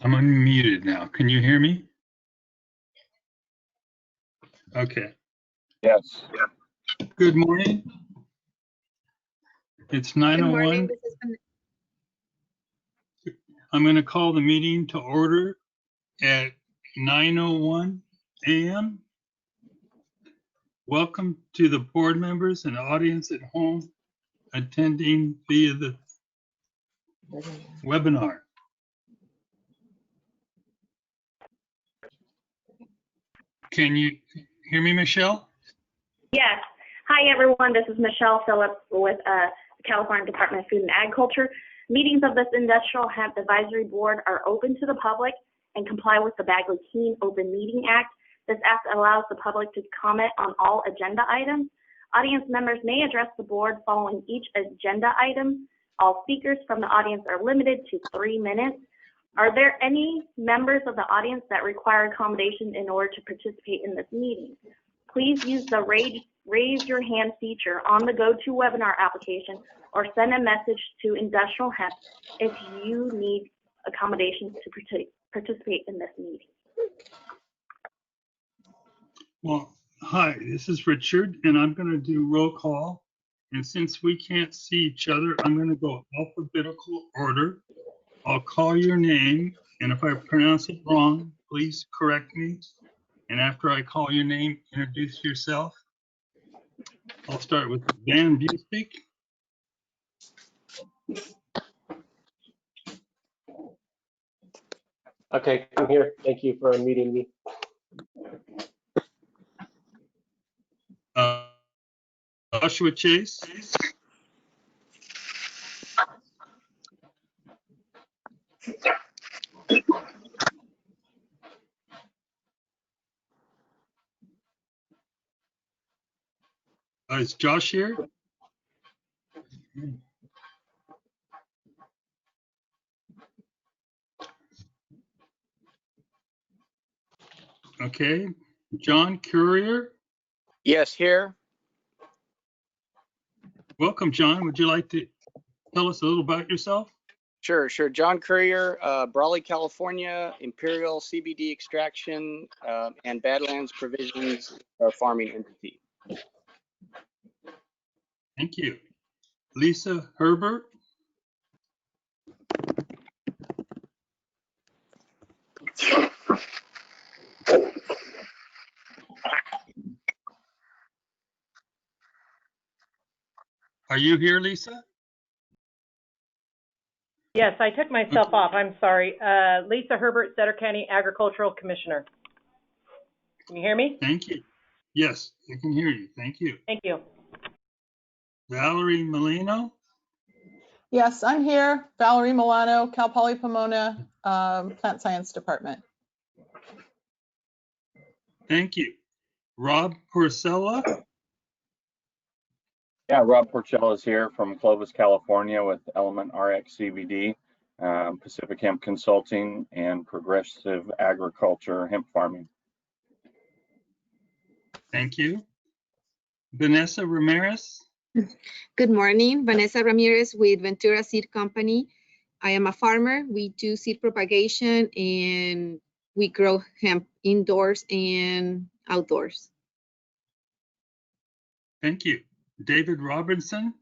I'm unmuted now. Can you hear me? Okay. Yes. Good morning. It's 9:01. I'm going to call the meeting to order at 9:01 a.m. Welcome to the board members and audience at home attending via the webinar. Can you hear me, Michelle? Yes. Hi, everyone. This is Michelle Phillips with the California Department of Food and Agriculture. Meetings of this Industrial Hemp Advisory Board are open to the public and comply with the Bagley-Keene Open Meeting Act. This act allows the public to comment on all agenda items. Audience members may address the board following each agenda item. All speakers from the audience are limited to 3 minutes. Are there any members of the audience that require accommodation in order to participate in this meeting? Please use the raise your hand feature on the GoToWebinar application or send a message to Industrial Hemp if you need accommodations to participate in this meeting. Well, hi, this is Richard, and I'm going to do roll call. And since we can't see each other, I'm going to go alphabetical order. I'll call your name, and if I pronounce it wrong, please correct me. And after I call your name, introduce yourself. I'll start with Dan Busick. Okay, I'm here. Thank you for meeting me. Joshua Chase. Is Josh here? Okay. John Courier. Yes, here. Welcome, John. Would you like to tell us a little about yourself? Sure. John Courier, Brawley, California, Imperial CBD extraction and Badlands provisions farming entity. Thank you. Lisa Herbert. Are you here, Lisa? Yes, I took myself off. I'm sorry. Lisa Herbert, Sutter County Agricultural Commissioner. Can you hear me? Thank you. Yes, I can hear you. Thank you. Thank you. Valerie Molino. Yes, I'm here. Valerie Milano, Cal Poly Pomona, Plant Science Department. Thank you. Rob Porcella. Yeah, Rob Porcella is here from Clovis, California with Element RX CBD, Pacific Hemp Consulting, and Progressive Agriculture Hemp Farming. Thank you. Vanessa Ramirez. Good morning, Vanessa Ramirez with Ventura Seed Company. I am a farmer. We do seed propagation and we grow hemp indoors and outdoors. Thank you. David Robinson.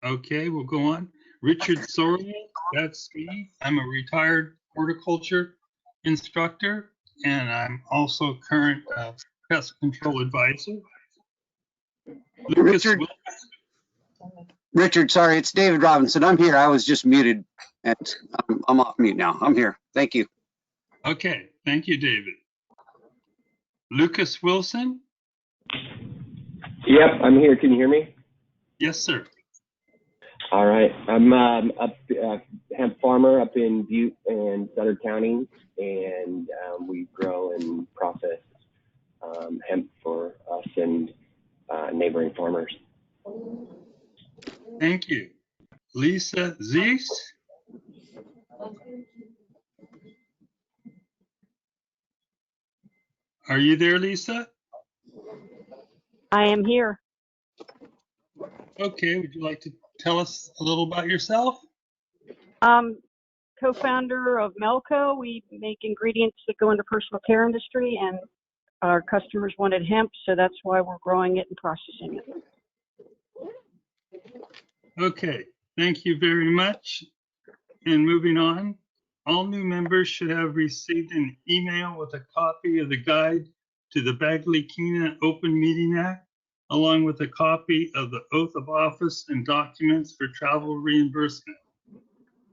Okay, we'll go on. Richard Soria, that's me. I'm a retired horticulture instructor, and I'm also current pest control advisor. Richard, sorry, it's David Robinson. I'm here. I was just muted, and I'm off mute now. I'm here. Thank you. Okay, thank you, David. Lucas Wilson. Yep, I'm here. Can you hear me? Yes, sir. All right. I'm a hemp farmer up in Butte and Sutter County, and we grow and process hemp for us and neighboring farmers. Thank you. Lisa Zeese. Are you there, Lisa? I am here. Okay, would you like to tell us a little about yourself? Co-founder of Melco. We make ingredients that go into personal care industry, and our customers wanted hemp, so that's why we're growing it and processing it. Okay, thank you very much. And moving on, all new members should have received an email with a copy of the guide to the Bagley-Keena Open Meeting Act, along with a copy of the oath of office and documents for travel reimbursement.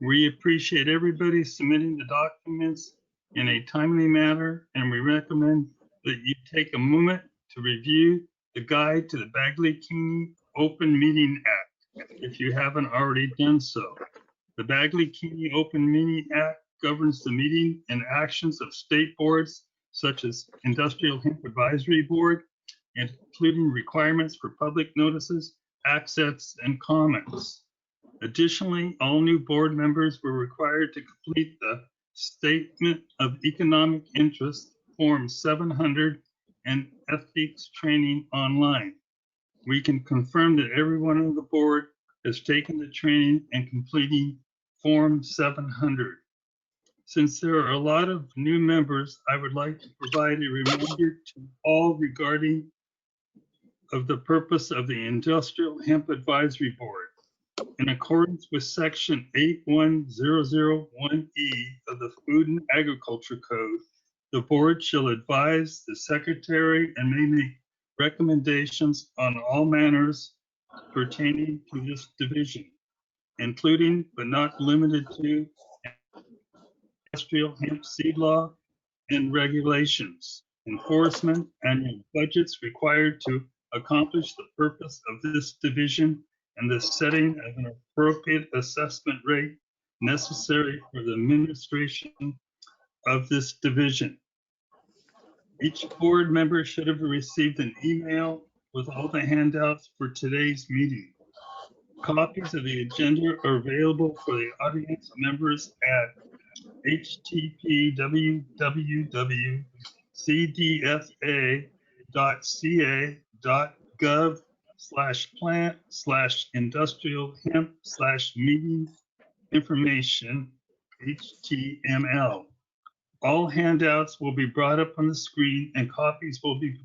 We appreciate everybody submitting the documents in a timely manner, and we recommend that you take a moment to review the guide to the Bagley-Keena Open Meeting Act if you haven't already done so. The Bagley-Keena Open Meeting Act governs the meeting and actions of state boards such as Industrial Hemp Advisory Board, including requirements for public notices, access, and comments. Additionally, all new board members were required to complete the Statement of Economic Interest, Form 700, and ethics training online. We can confirm that everyone on the board has taken the training and completing Form 700. Since there are a lot of new members, I would like to provide a reminder to all regarding of the purpose of the Industrial Hemp Advisory Board. In accordance with Section 81001E of the Food and Agriculture Code, the board shall advise the secretary and may make recommendations on all matters pertaining to this division, including but not limited to industrial hemp seed law and regulations, enforcement, annual budgets required to accomplish the purpose of this division, and the setting of an appropriate assessment rate necessary for the administration of this division. Each board member should have received an email with all the handouts for today's meeting. Copies of the agenda are available for the audience members at http://cdfa.ca.gov/plant/industrial-hemp/meeting information HTML. All handouts will be brought up on the screen and copies will be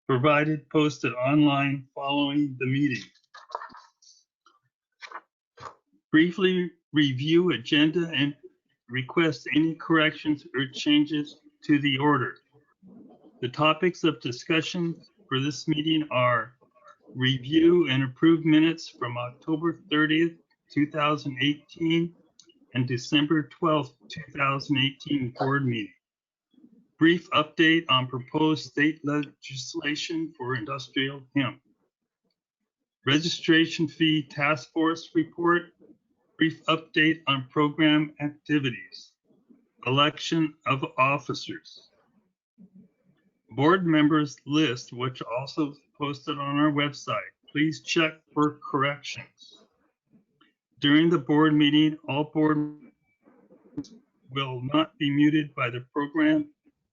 provided posted online following the meeting. Briefly review agenda and request any corrections or changes to the order. The topics of discussion for this meeting are review and approve minutes from October 30th, 2018 and December 12th, 2018 board meeting. Brief update on proposed state legislation for industrial hemp. Registration fee task force report. Brief update on program activities. Election of officers. Board members list, which also posted on our website. Please check for corrections. During the board meeting, all board members will not be muted by the program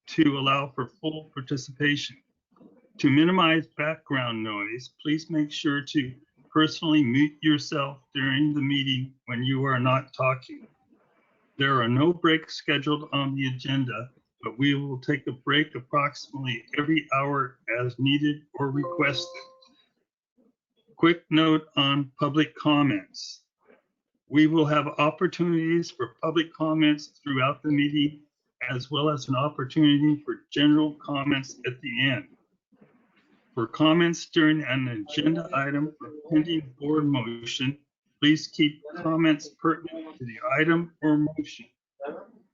to allow for full participation. To minimize background noise, please make sure to personally mute yourself during the meeting when you are not talking. There are no breaks scheduled on the agenda, but we will take a break approximately every hour as needed or requested. Quick note on public comments. We will have opportunities for public comments throughout the meeting, as well as an opportunity for general comments at the end. For comments during an agenda item or pending board motion, please keep comments pertinent to the item or motion.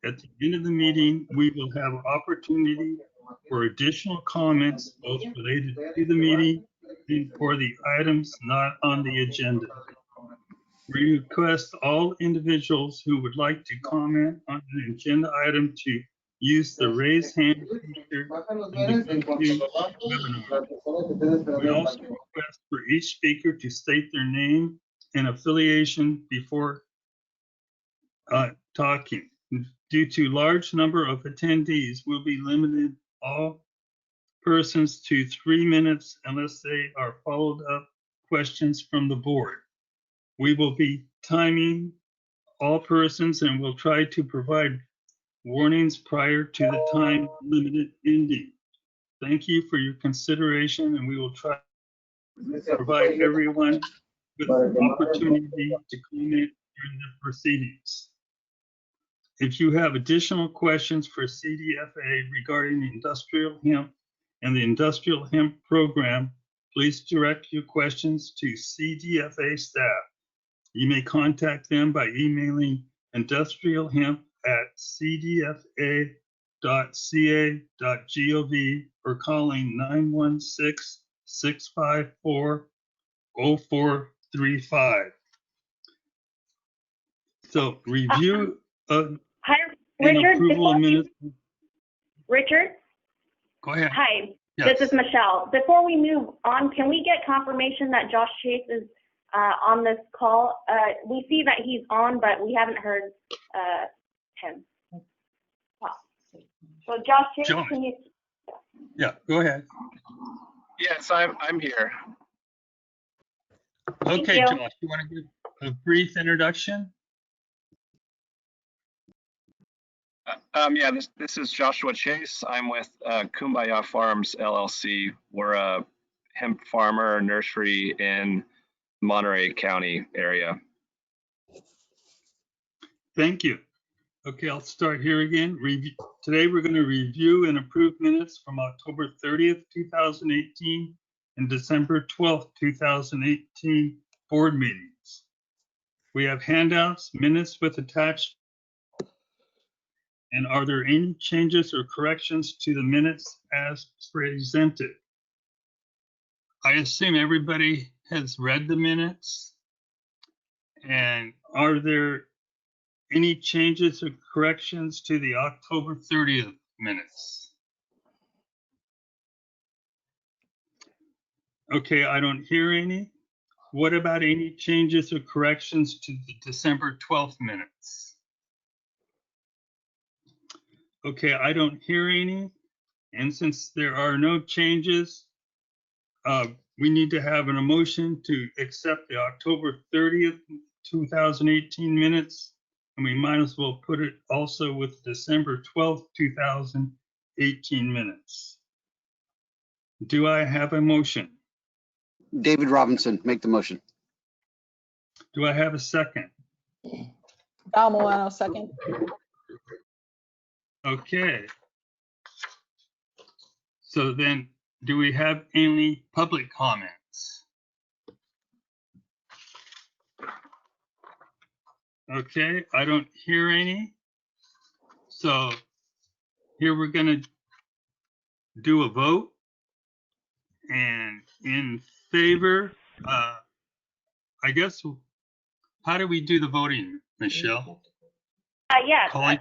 At the end of the meeting, we will have opportunity for additional comments, both related to the meeting and for the items not on the agenda. We request all individuals who would like to comment on an agenda item to use the raise hand feature in the webinar. We also request for each speaker to state their name and affiliation before talking. Due to large number of attendees, we'll be limited all persons to 3 minutes unless they are followed up questions from the board. We will be timing all persons and will try to provide warnings prior to the time limited ending. Thank you for your consideration, and we will try to provide everyone with an opportunity to comment during the proceedings. If you have additional questions for CDFA regarding the industrial hemp and the industrial hemp program, please direct your questions to CDFA staff. You may contact them by emailing industrialhemp@cdfa.ca.gov or calling 916-654-0435. So review of Hi, and Richard. approval of minutes. Richard? Go ahead. Hi, Yes. this is Michelle. Before we move on, can we get confirmation that Josh Chase is on this call? We see that he's on, but we haven't heard him. So Josh Chase, Josh. can you? Yeah, go ahead. Yes, I'm here. Okay, you. Josh, you want to give a brief introduction? Yeah, this is Joshua Chase. I'm with Kumbaya Farms LLC. We're a hemp farmer nursery in Monterey County area. Thank you. Okay, I'll start here again. Today, we're going to review and approve minutes from October 30th, 2018 and December 12th, 2018 board meetings. We have handouts, minutes with attached. And are there any changes or corrections to the minutes as presented? I assume everybody has read the minutes. And are there any changes or corrections to the October 30th minutes? Okay, I don't hear any. What about any changes or corrections to the December 12th minutes? Okay, I don't hear any. And since there are no changes, we need to have an motion to accept the October 30th, 2018 minutes. And we might as well put it also with December 12th, 2018 minutes. Do I have a motion? David Robinson, make the motion. Do I have a second? Val Milano, second. Okay. So then, do we have any public comments? Okay, I don't hear any. So here we're going to do a vote. And in favor, I guess, how do we do the voting, Michelle? Yes. Calling?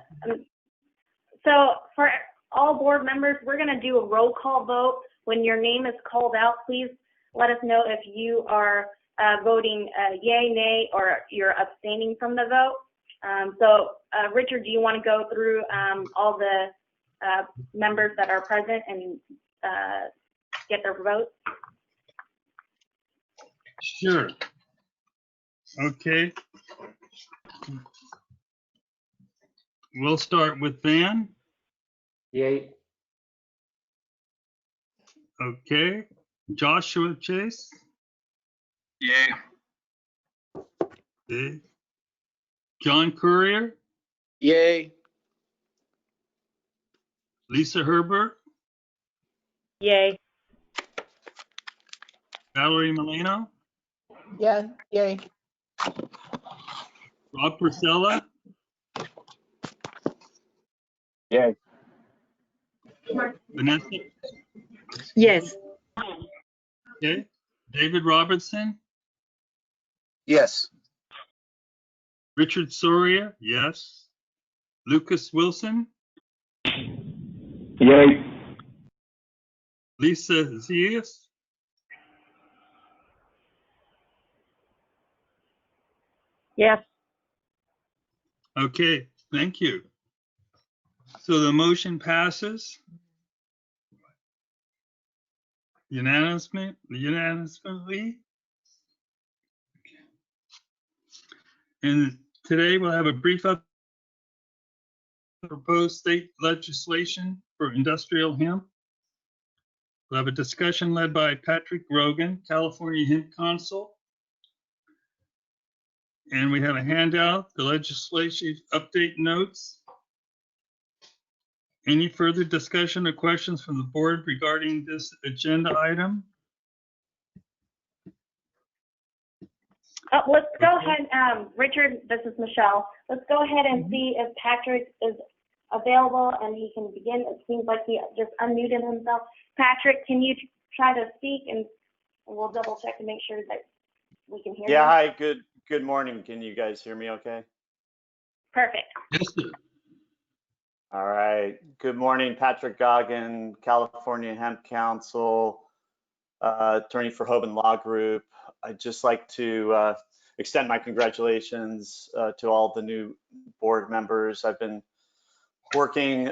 So for all board members, we're going to do a roll call vote. When your name is called out, please let us know if you are voting yay, nay, or you're abstaining from the vote. Richard, do you want to go through all the members that are present and get their votes? Sure. Okay. We'll start with Van. Yay. Okay. Joshua Chase. Yay. Okay. John Courier. Yay. Lisa Herbert. Yay. Valerie Molino. Yeah, yay. Rob Priscilla. Yay. Vanessa. Yes. Okay. David Robertson. Yes. Richard Soria. Yes. Lucas Wilson. Yay. Lisa Zias. Yes. Okay, thank you. So the motion passes unanimously. And today we'll have a brief update on proposed state legislation for industrial hemp. We'll have a discussion led by Patrick Rogan, California Hemp Consul. And we have a handout, the legislative update notes. Any further discussion or questions from the board regarding this agenda item? Let's go ahead, Richard, this is Michelle. Let's go ahead and see if Patrick is available and he can begin. It seems like he just unmuted himself. Patrick, can you try to speak, and we'll double check to make sure that we can hear you? Yeah, hi, good morning. Can you guys hear me okay? Perfect. Yes, sir. All right. Good morning, Patrick Goggin, California Hemp Council, attorney for Hoban Law Group. I'd just like to extend my congratulations to all the new board members. I've been working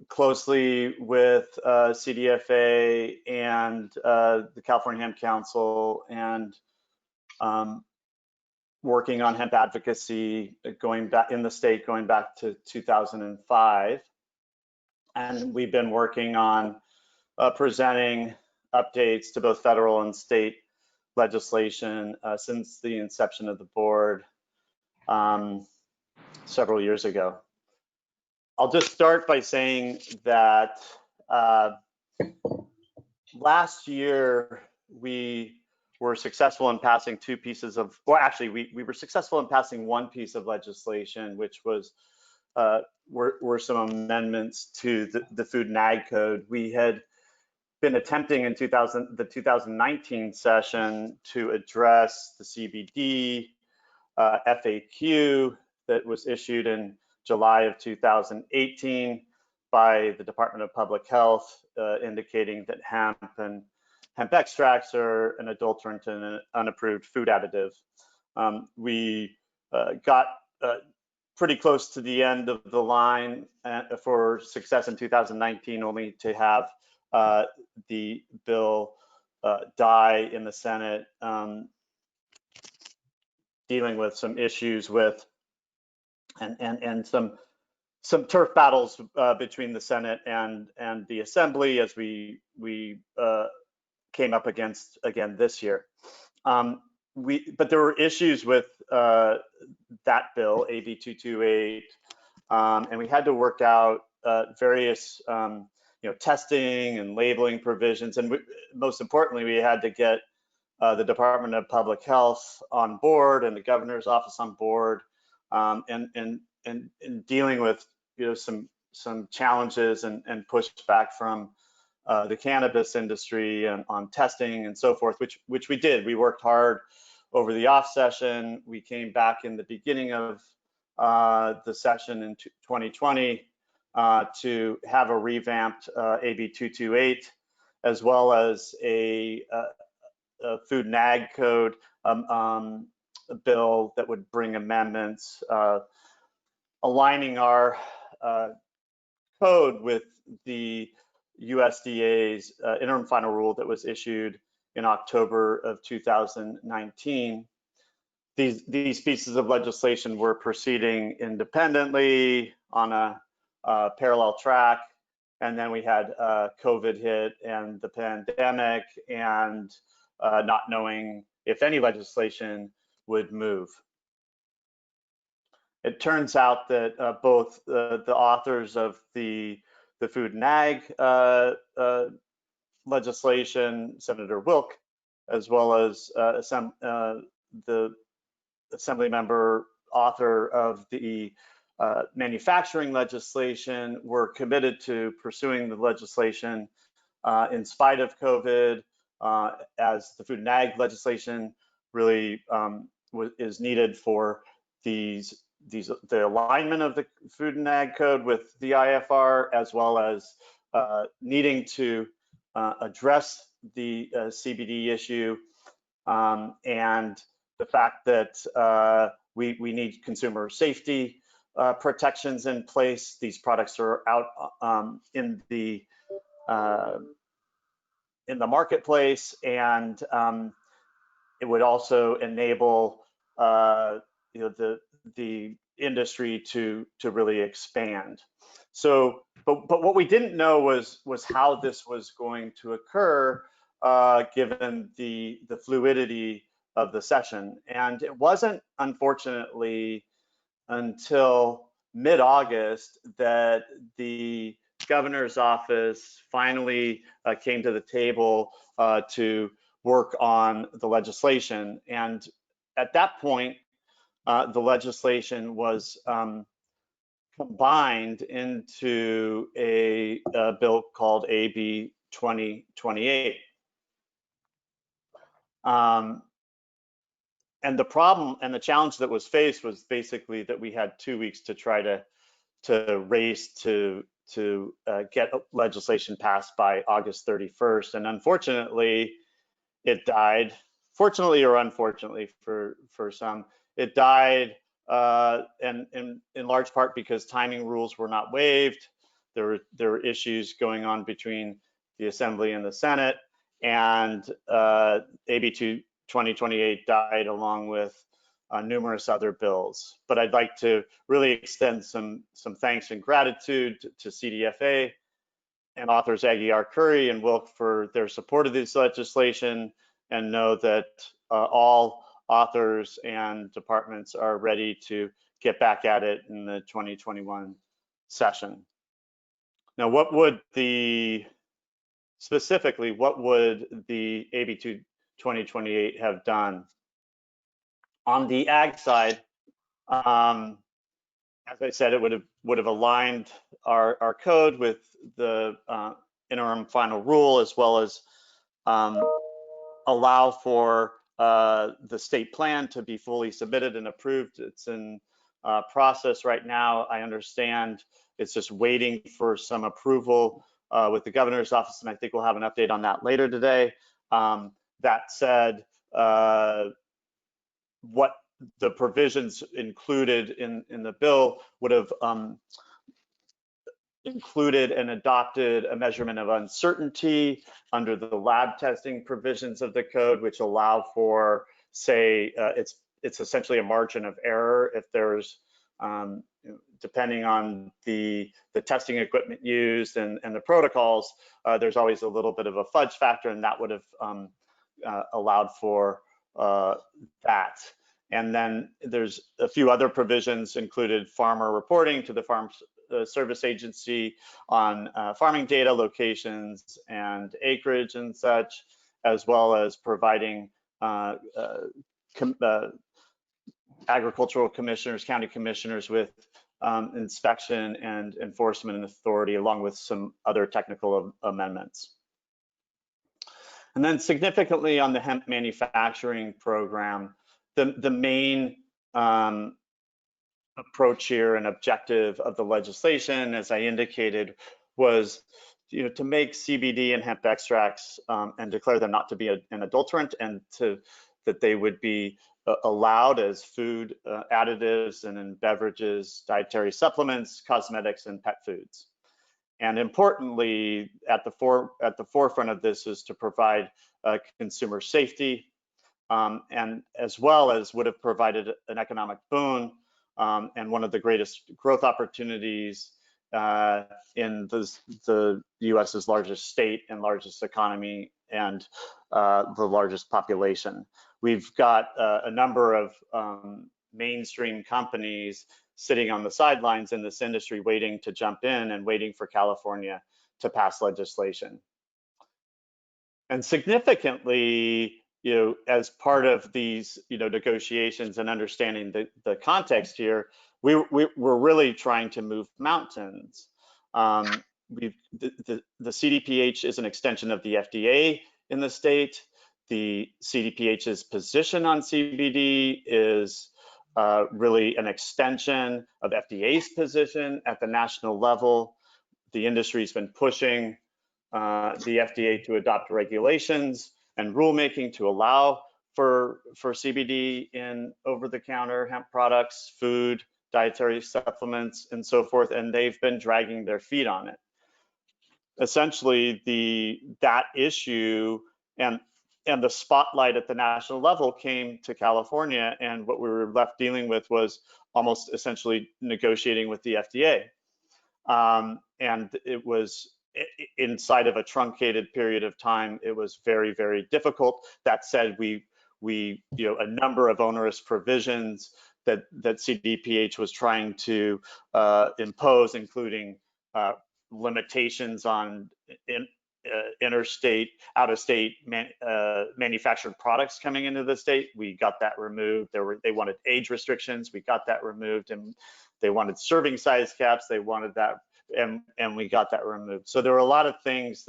closely with CDFA and the California Hemp Council, and working on hemp advocacy going back in the state, going back to 2005. And we've been working on presenting updates to both federal and state legislation since the inception of the board several years ago. I'll just start by saying that last year we were successful in passing two pieces of, well, actually we were successful in passing one piece of legislation, which was were some amendments to the Food and Ag Code. We had been attempting in the 2019 session to address the CBD FAQ that was issued in July of 2018 by the Department of Public Health, indicating that hemp and hemp extracts are an adulterant and an unapproved food additive. We got pretty close to the end of the line for success in 2019, only to have the bill die in the Senate, dealing with some issues with and some turf battles between the Senate and the Assembly, as we came up against again this year. But there were issues with that bill, AB 228, and we had to work out various testing and labeling provisions, and most importantly, we had to get the Department of Public Health on board and the governor's office on board, and dealing with some challenges and pushback from the cannabis industry and on testing and so forth, which we did. We worked hard over the off session. We came back in the beginning of the session in 2020 to have a revamped AB 228, as well as a Food and Ag Code bill that would bring amendments aligning our code with the USDA's interim final rule that was issued in October of 2019. These pieces of legislation were proceeding independently on a parallel track, and then we had COVID hit and the pandemic, and not knowing if any legislation would move. It turns out that both the authors of the Food and Ag legislation, Senator Wilk, as well as the Assembly member author of the manufacturing legislation, were committed to pursuing the legislation in spite of COVID, as the Food and Ag legislation really is needed for the alignment of the Food and Ag Code with the IFR, as well as needing to address the CBD issue, and the fact that we need consumer safety protections in place. These products are out in the marketplace, and it would also enable the industry to really expand. So, but what we didn't know was how this was going to occur, given the fluidity of the session. And it wasn't, unfortunately, until mid-August that the governor's office finally came to the table to work on the legislation. And at that point, the legislation was combined into a bill called AB 2028. And the problem and the challenge that was faced was basically that we had 2 weeks to try to race to get legislation passed by August 31st. And unfortunately, it died. Fortunately or unfortunately for some, it died, and in large part because timing rules were not waived. There were issues going on between the Assembly and the Senate, and AB 2028 died along with numerous other bills. But I'd like to really extend some thanks and gratitude to CDFA and authors Aguiar Curry and Wilk for their support of this legislation, and know that all authors and departments are ready to get back at it in the 2021 session. Now, specifically, what would the AB 2028 have done? On the ag side, as I said, it would have aligned our code with the interim final rule, as well as allow for the state plan to be fully submitted and approved. It's in process right now. I understand it's just waiting for some approval with the governor's office, and I think we'll have an update on that later today. That said, what the provisions included in the bill would have included and adopted a measurement of uncertainty under the lab testing provisions of the code, which allow for, say, it's essentially a margin of error if there's, depending on the testing equipment used and the protocols, there's always a little bit of a fudge factor, and that would have allowed for that. And then there's a few other provisions included farmer reporting to the Farm Service Agency on farming data, locations, and acreage and such, as well as providing agricultural commissioners, county commissioners with inspection and enforcement authority, along with some other technical amendments. And then significantly on the hemp manufacturing program, the main approach here and objective of the legislation, as I indicated, was to make CBD and hemp extracts and declare them not to be an adulterant, and that they would be allowed as food additives and in beverages, dietary supplements, cosmetics, and pet foods. And importantly, at the forefront of this is to provide consumer safety, and as well as would have provided an economic boon and one of the greatest growth opportunities in the US's largest state and largest economy and the largest population. We've got a number of mainstream companies sitting on the sidelines in this industry waiting to jump in and waiting for California to pass legislation. And significantly, as part of these, negotiations and understanding the context here, we're really trying to move mountains. The CDPH is an extension of the FDA in the state. The CDPH's position on CBD is really an extension of FDA's position at the national level. The industry's been pushing the FDA to adopt regulations and rulemaking to allow for CBD in over-the-counter hemp products, food, dietary supplements, and so forth, and they've been dragging their feet on it. Essentially, that issue, and the spotlight at the national level came to California, and what we were left dealing with was almost essentially negotiating with the FDA. And it was inside of a truncated period of time. It was very, very difficult. That said, we a number of onerous provisions that CDPH was trying to impose, including limitations on interstate, out-of-state manufactured products coming into the state. We got that removed. They wanted age restrictions. We got that removed, and they wanted serving size caps. They wanted that, and we got that removed. So there were a lot of things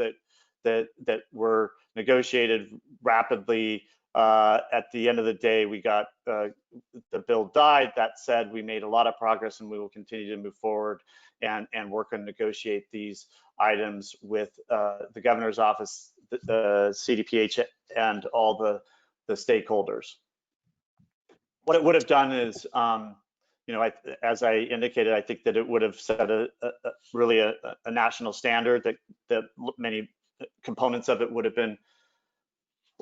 that were negotiated rapidly. At the end of the day, we got the bill died. That said, we made a lot of progress, and we will continue to move forward and work and negotiate these items with the governor's office, the CDPH, and all the stakeholders. What it would have done is, as I indicated, I think that it would have set really a national standard that many components of it would have been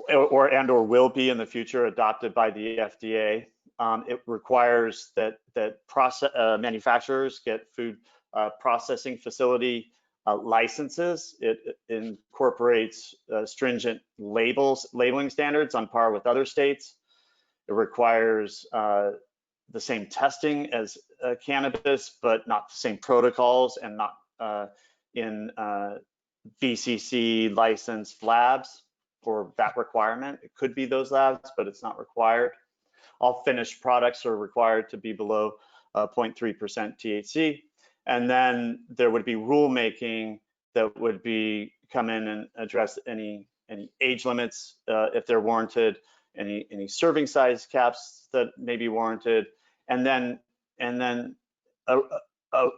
or will be in the future adopted by the FDA. It requires that manufacturers get food processing facility licenses. It incorporates stringent labeling standards on par with other states. It requires the same testing as cannabis, but not the same protocols, and not in BCC licensed labs for that requirement. It could be those labs, but it's not required. All finished products are required to be below 0.3% THC. And then there would be rulemaking that would come in and address any age limits if they're warranted, any serving size caps that may be warranted, and then an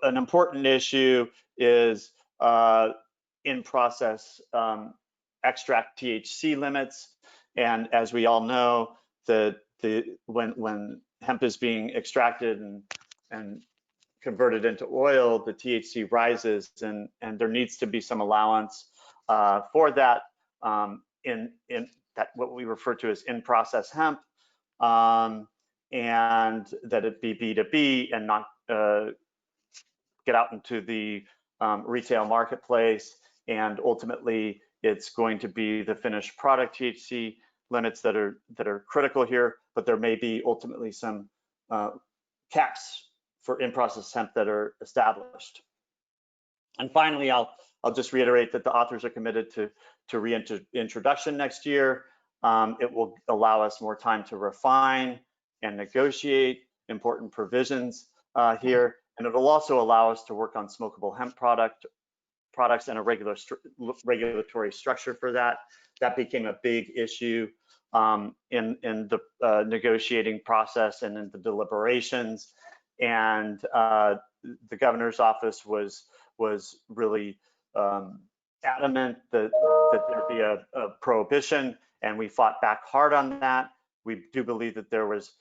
important issue is in process extract THC limits. And as we all know, when hemp is being extracted and converted into oil, the THC rises, and there needs to be some allowance for that in that what we refer to as in-process hemp, and that it be B2B and not get out into the retail marketplace. And ultimately, it's going to be the finished product THC limits that are critical here, but there may be ultimately some caps for in-process hemp that are established. And finally, I'll just reiterate that the authors are committed to reintroduction next year. It will allow us more time to refine and negotiate important provisions here, and it will also allow us to work on smokable hemp products and a regulatory structure for that. That became a big issue in the negotiating process and in the deliberations. And the governor's office was really adamant that there be a prohibition, and we fought back hard on that. We do believe that there was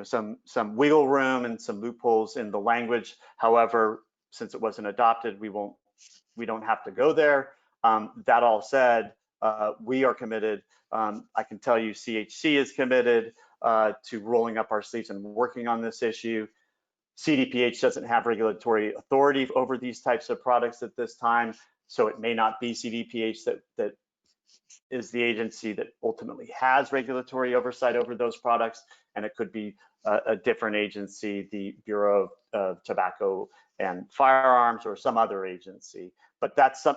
some wiggle room and some loopholes in the language. However, since it wasn't adopted, we don't have to go there. That all said, we are committed. I can tell you CHC is committed to rolling up our sleeves and working on this issue. CDPH doesn't have regulatory authority over these types of products at this time, so it may not be CDPH that is the agency that ultimately has regulatory oversight over those products, and it could be a different agency, the Bureau of Tobacco and Firearms, or some other agency. But that's a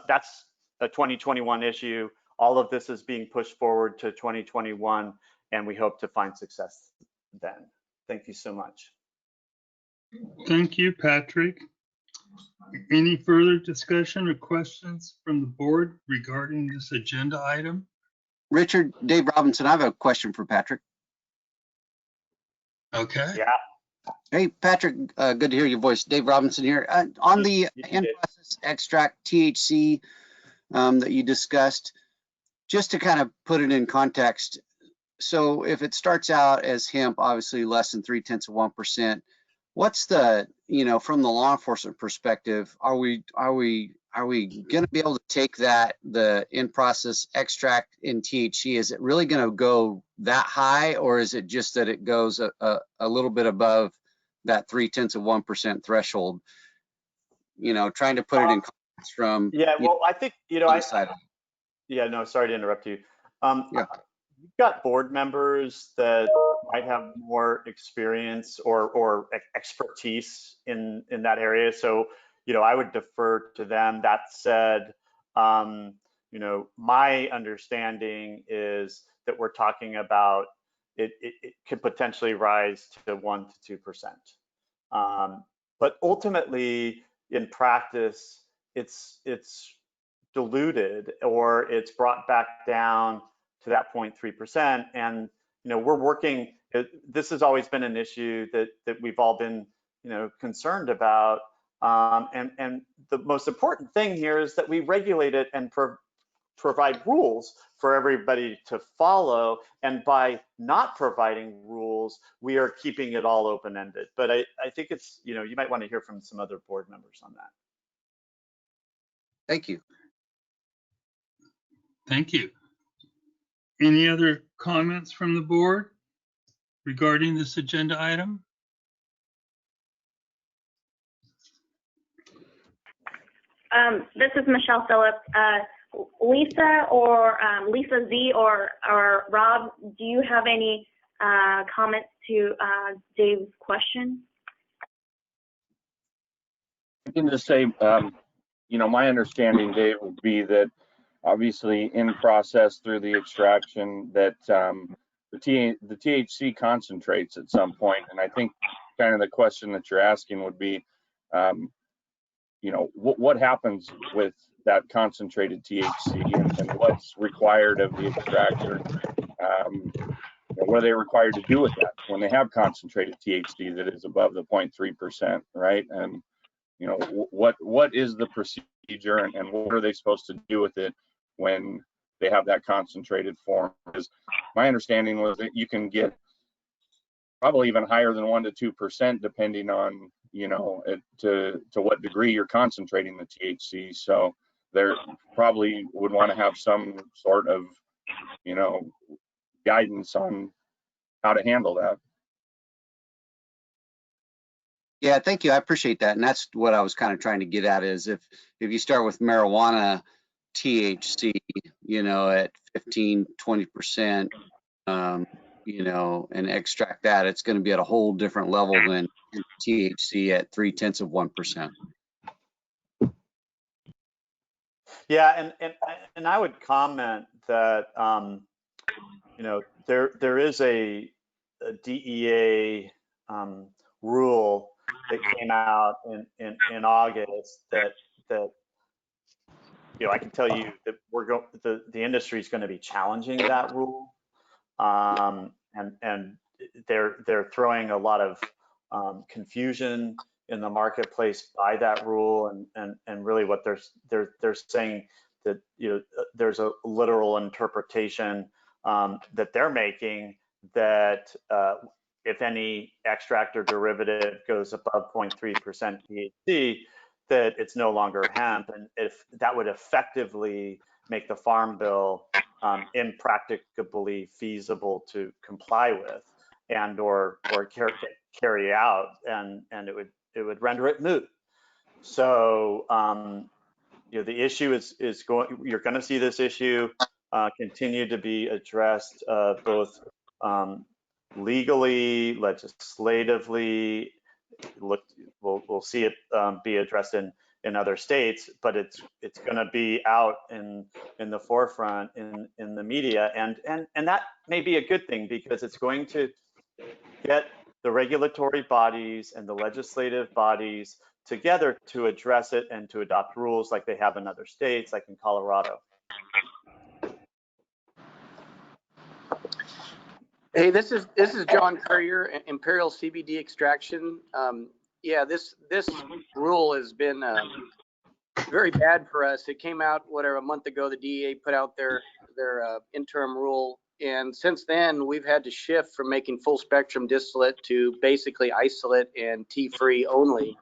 2021 issue. All of this is being pushed forward to 2021, and we hope to find success then. Thank you so much. Thank you, Patrick. Any further discussion or questions from the board regarding this agenda item? Richard, Dave Robinson, I have a question for Patrick. Okay. Yeah. Hey, Patrick, good to hear your voice. Dave Robinson here. On the in-process extract THC that you discussed, just to kind of put it in context, so if it starts out as hemp, obviously less than 0.3%, what's the, from the law enforcement perspective, are we are we going to be able to take that, the in-process extract in THC, is it really going to go that high, or is it just that it goes a little bit above that 0.3% threshold? You know, trying to put it in context from. Yeah, well, I think, yeah, no, sorry to interrupt you. Yeah. You've got board members that might have more experience or expertise in that area. So, you know, I would defer to them. That said, you know, my understanding is that we're talking about it could potentially rise to 1 to 2%. But ultimately, in practice, it's diluted, or it's brought back down to that 0.3%. And, you know, we're working, this has always been an issue that we've all been, you know, concerned about. And the most important thing here is that we regulate it and provide rules for everybody to follow. And by not providing rules, we are keeping it all open-ended. But I think it's, you know, you might want to hear from some other board members on that. Thank you. Thank you. Any other comments from the board regarding this agenda item? This is Michelle Phillips. Lisa or Lisa Z or Rob, do you have any comments to Dave's question? I can just say, you know, my understanding, Dave, would be that obviously in process through the extraction that the THC concentrates at some point. And I think kind of the question that you're asking would be, you know, what happens with that concentrated THC and what's required of the extractor? What are they required to do with that when they have concentrated THC that is above the 0.3%, right? And you know, what is the procedure and what are they supposed to do with it when they have that concentrated form? Because my understanding was that you can get probably even higher than 1 to 2% depending on, you know, to what degree you're concentrating the THC. So there probably would want to have some sort of, you know, guidance on how to handle that. Yeah, thank you. I appreciate that. And that's what I was kind of trying to get at, is if you start with marijuana THC, you know, at 15, 20%, you know, and extract that, it's going to be at a whole different level than THC at 0.3%. Yeah, and I would comment that you know, there is a DEA rule that came out in August that you know, I can tell you that the industry is going to be challenging that rule, and they're throwing a lot of confusion in the marketplace by that rule, and really what they're saying that, you know, there's a literal interpretation that they're making that if any extract or derivative goes above 0.3% THC, that it's no longer hemp, and if that would effectively make the Farm Bill impracticably feasible to comply with and or carry out, and it would render it moot. So you know, the issue is going. You're going to see this issue continue to be addressed both legally, legislatively. We'll see it be addressed in other states, but it's going to be out in the forefront in the media, and that may be a good thing, because it's going to get the regulatory bodies and the legislative bodies together to address it and to adopt rules like they have in other states, like in Colorado. Hey, this is John Currier, Imperial CBD Extraction. Yeah, this rule has been very bad for us. It came out a month ago. The DEA put out their interim rule, and since then we've had to shift from making full spectrum distillate to basically isolate and tea-free only.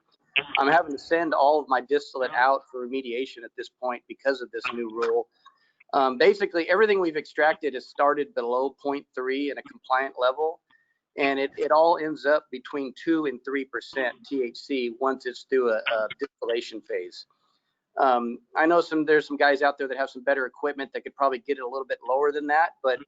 I'm having to send all of my distillate out for remediation at this point because of this new rule. Basically, everything we've extracted is started below 0.3 in a compliant level, and it all ends up between 2 and 3% THC once it's through a distillation phase. I know there's some guys out there that have some better equipment that could probably get it a little bit lower than that, but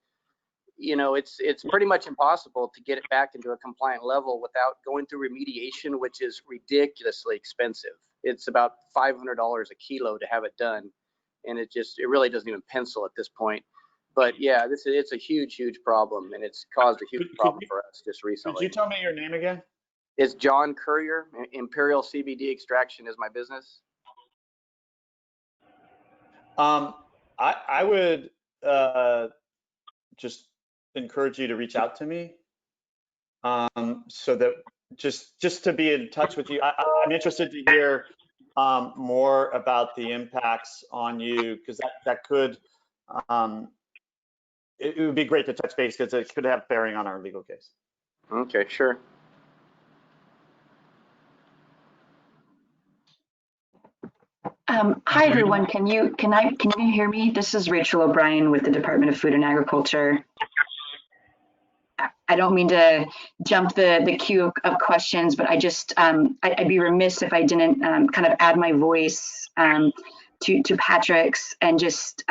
you know, it's pretty much impossible to get it back into a compliant level without going through remediation, which is ridiculously expensive. It's about $500 a kilo to have it done, and it really doesn't even pencil at this point. But yeah, it's a huge problem, and it's caused a huge problem for us just recently. Could you tell me your name again? It's John Courier. Imperial CBD Extraction is my business. I would just encourage you to reach out to me, so that just to be in touch with you. I'm interested to hear more about the impacts on you, because that could it would be great to touch base, because it could have bearing on our legal case. Okay, sure. Hi everyone, can you hear me? This is Rachel O'Brien with the Department of Food and Agriculture. I don't mean to jump the queue of questions, but I'd be remiss if I didn't kind of add my voice to Patrick's and just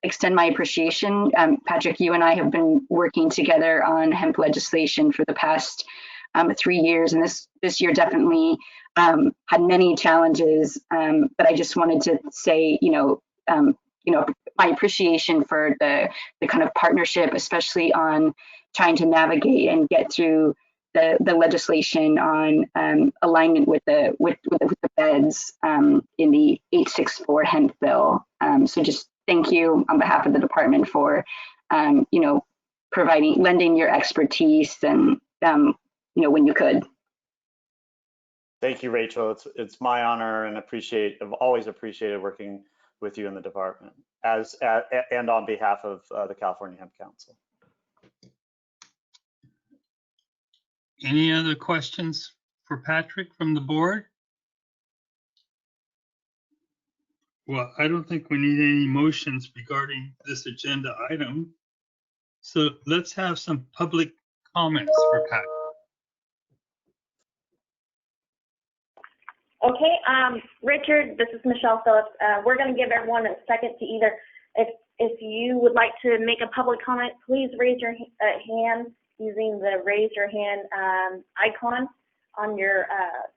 extend my appreciation. Patrick, you and I have been working together on hemp legislation for the past 3 years, and this year definitely had many challenges. But I just wanted to say, my appreciation for the kind of partnership, especially on trying to navigate and get through the legislation on alignment with the feds in the 864 hemp bill. So just thank you on behalf of the department for lending your expertise and when you could. Thank you, Rachel. It's my honor, and I've always appreciated working with you in the department and on behalf of the California Hemp Council. Any other questions for Patrick from the board? Well, I don't think we need any motions regarding this agenda item. So let's have some public comments for Patrick. Okay, Richard, this is Michelle Phillips. We're going to give everyone a second to either, if you would like to make a public comment, please raise your hand using the raise your hand icon on your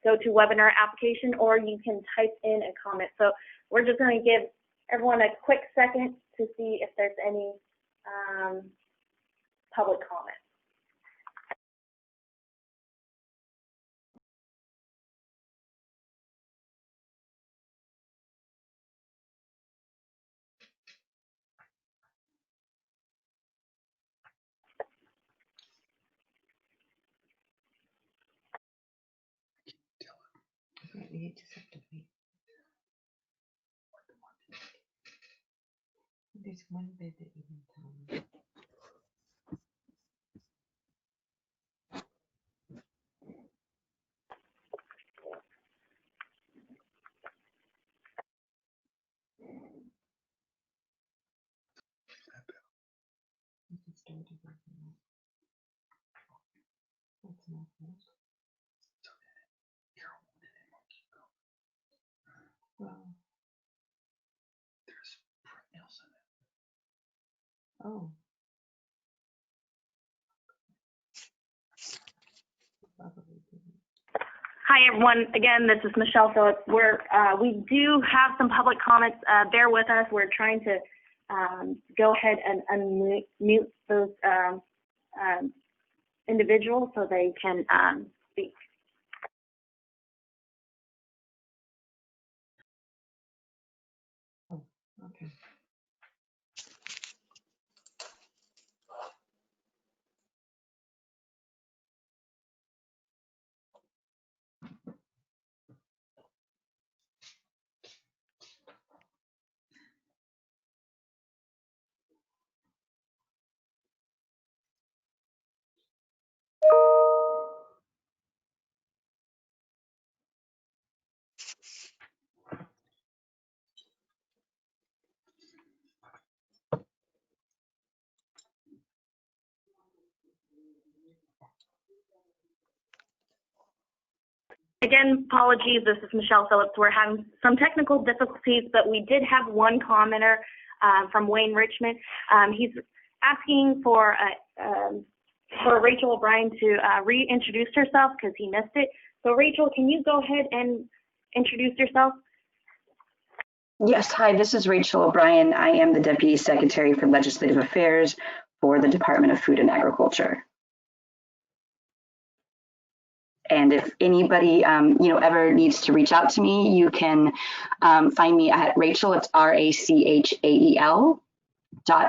GoToWebinar application, or you can type in a comment. So we're just going to give everyone a quick second to see if there's any public comment. You just have to wait. There's one bed that you can tell me. You can start to work on that. That's not good. Well. Oh. Hi everyone, again, this is Michelle Phillips. We do have some public comments. Bear with us. We're trying to go ahead and unmute those individuals so they can speak. Oh, okay. Again, apologies, this is Michelle Phillips. We're having some technical difficulties, but we did have one commenter from Wayne Richmond. He's asking for Rachel O'Brien to reintroduce herself because he missed it. So Rachel, can you go ahead and introduce yourself? Yes, hi, this is Rachel O'Brien. I am the Deputy Secretary for Legislative Affairs for the Department of Food and Agriculture. And if anybody, ever needs to reach out to me, you can find me at Rachel, it's RACHAEL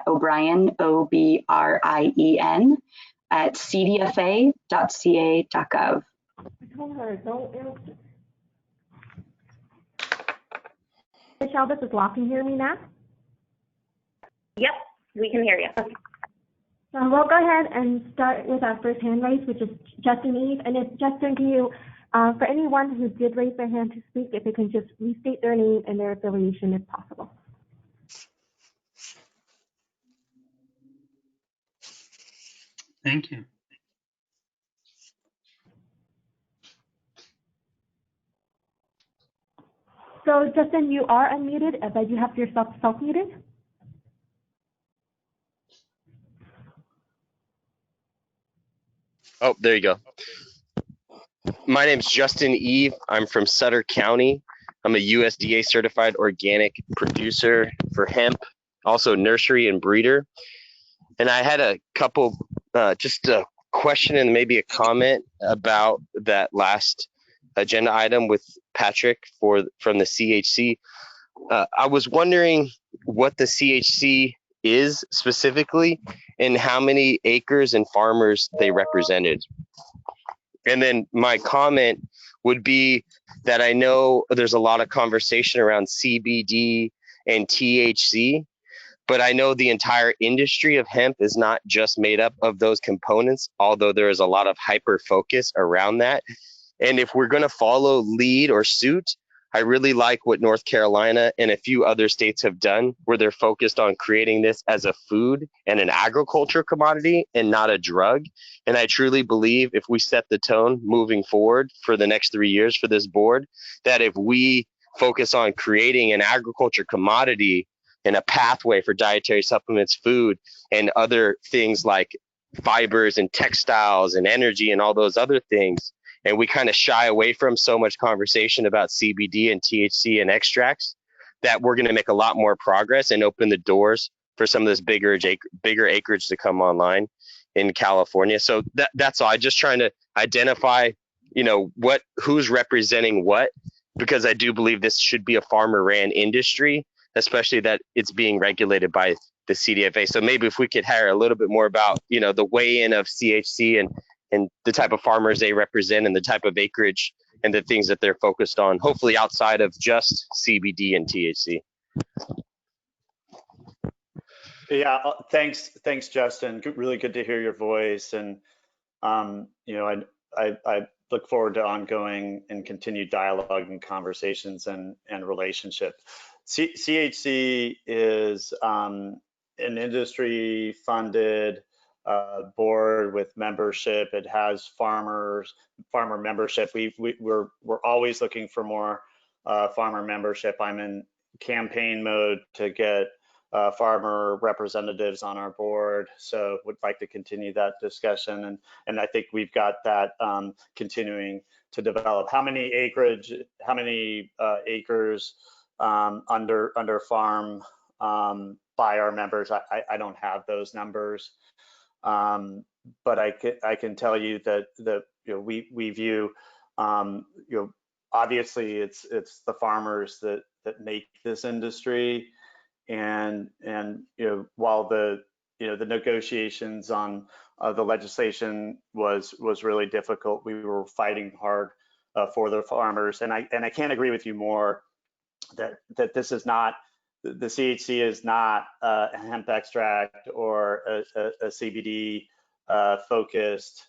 .O'Brien, OBRIEN, at cdfa.ca.gov. I told her, don't answer. Michelle, this is Law. Can you hear me now? Yep, we can hear you. Okay. We'll go ahead and start with our first hand raise, which is Justin Eve. And if Justin, can you, for anyone who did raise their hand to speak, if they can just restate their name and their affiliation if possible. Thank you. So Justin, you are unmuted, but you have yourself self-muted. Oh, there you go. My name's Justin Eve. I'm from Sutter County. I'm a USDA certified organic producer for hemp, also nursery and breeder. And I had a couple, just a question and maybe a comment about that last agenda item with Patrick from the CHC. I was wondering what the CHC is specifically and how many acres and farmers they represented. And then my comment would be that I know there's a lot of conversation around CBD and THC, but I know the entire industry of hemp is not just made up of those components, although there is a lot of hyper focus around that. And if we're going to follow lead or suit, I really like what North Carolina and a few other states have done, where they're focused on creating this as a food and an agriculture commodity and not a drug. And I truly believe if we set the tone moving forward for the next 3 years for this board, that if we focus on creating an agriculture commodity and a pathway for dietary supplements, food, and other things like fibers and textiles and energy and all those other things, and we kind of shy away from so much conversation about CBD and THC and extracts, that we're going to make a lot more progress and open the doors for some of this bigger acreage to come online in California. So that's all. I'm just trying to identify, who's representing what, because I do believe this should be a farmer-ran industry, especially that it's being regulated by the CDFA. So maybe if we could hear a little bit more about, the weigh-in of CHC and the type of farmers they represent and the type of acreage and the things that they're focused on, hopefully outside of just CBD and THC. Yeah, thanks, Justin. Really good to hear your voice. And, I look forward to ongoing and continued dialogue and conversations and relationship. CHC is an industry funded board with membership. It has farmer membership. We're always looking for more farmer membership. I'm in campaign mode to get farmer representatives on our board, so would like to continue that discussion, and I think we've got that continuing to develop. How many acres under farm by our members? I don't have those numbers. But I can tell you that we view obviously it's the farmers that make this industry, and while the negotiations on the legislation was really difficult, we were fighting hard for the farmers, and I can't agree with you more that this is not, the CHC is not a hemp extract or a CBD focused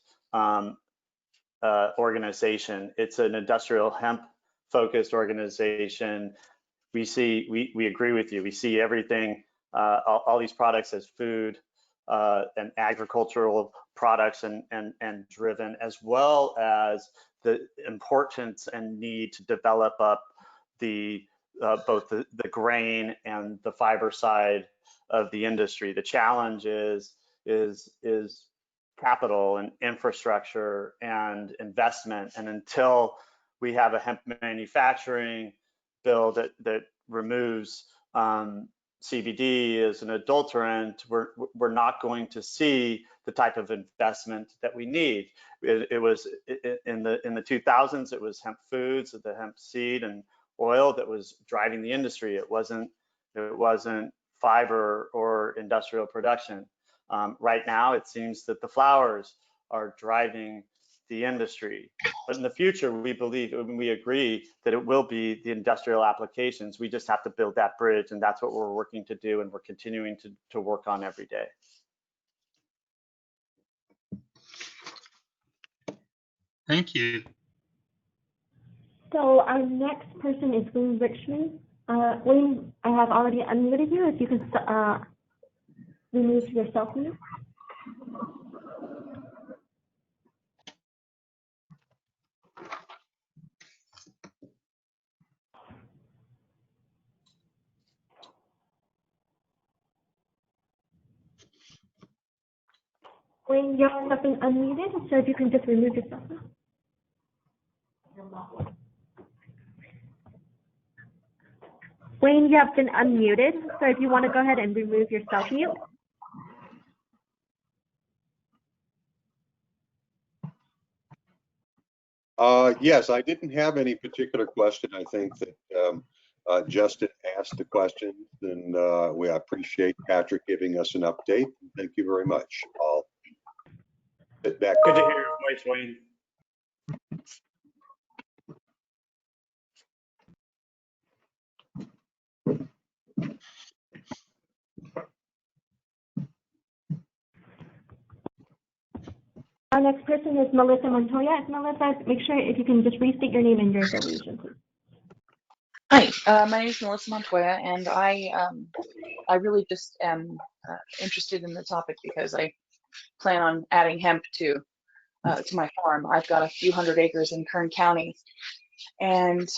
organization. It's an industrial hemp focused organization. We agree with you. We see everything, all these products as food. and agricultural products and driven, as well as the importance and need to develop up the both the grain and the fiber side of the industry. The challenge is capital and infrastructure and investment. And until we have a hemp manufacturing bill that removes CBD as an adulterant, we're not going to see the type of investment that we need. It was in the 2000s, it was hemp foods, the hemp seed and oil that was driving the industry. It wasn't fiber or industrial production. Right now, it seems that the flowers are driving the industry. But in the future, we believe, and we agree that it will be the industrial applications. We just have to build that bridge, and that's what we're working to do, and we're continuing to work on every day. Thank you. So our next person is Wayne Richmond. Wayne, I have already unmuted you. If you can remove yourself mute. Wayne, you have been unmuted, so if you can just remove yourself now. Wayne, you have been unmuted, so if you want to go ahead and remove yourself mute. Yes, I didn't have any particular question. I think that Justin asked the question, and we appreciate Patrick giving us an update. Thank you very much. I'll get back. Good to hear your voice, Wayne. Our next person is Melissa Montoya. Melissa, make sure if you can just restate your name and your affiliation, please. Hi, my name is Melissa Montoya, and I really just am interested in the topic because I plan on adding hemp to my farm. I've got a few hundred acres in Kern County, and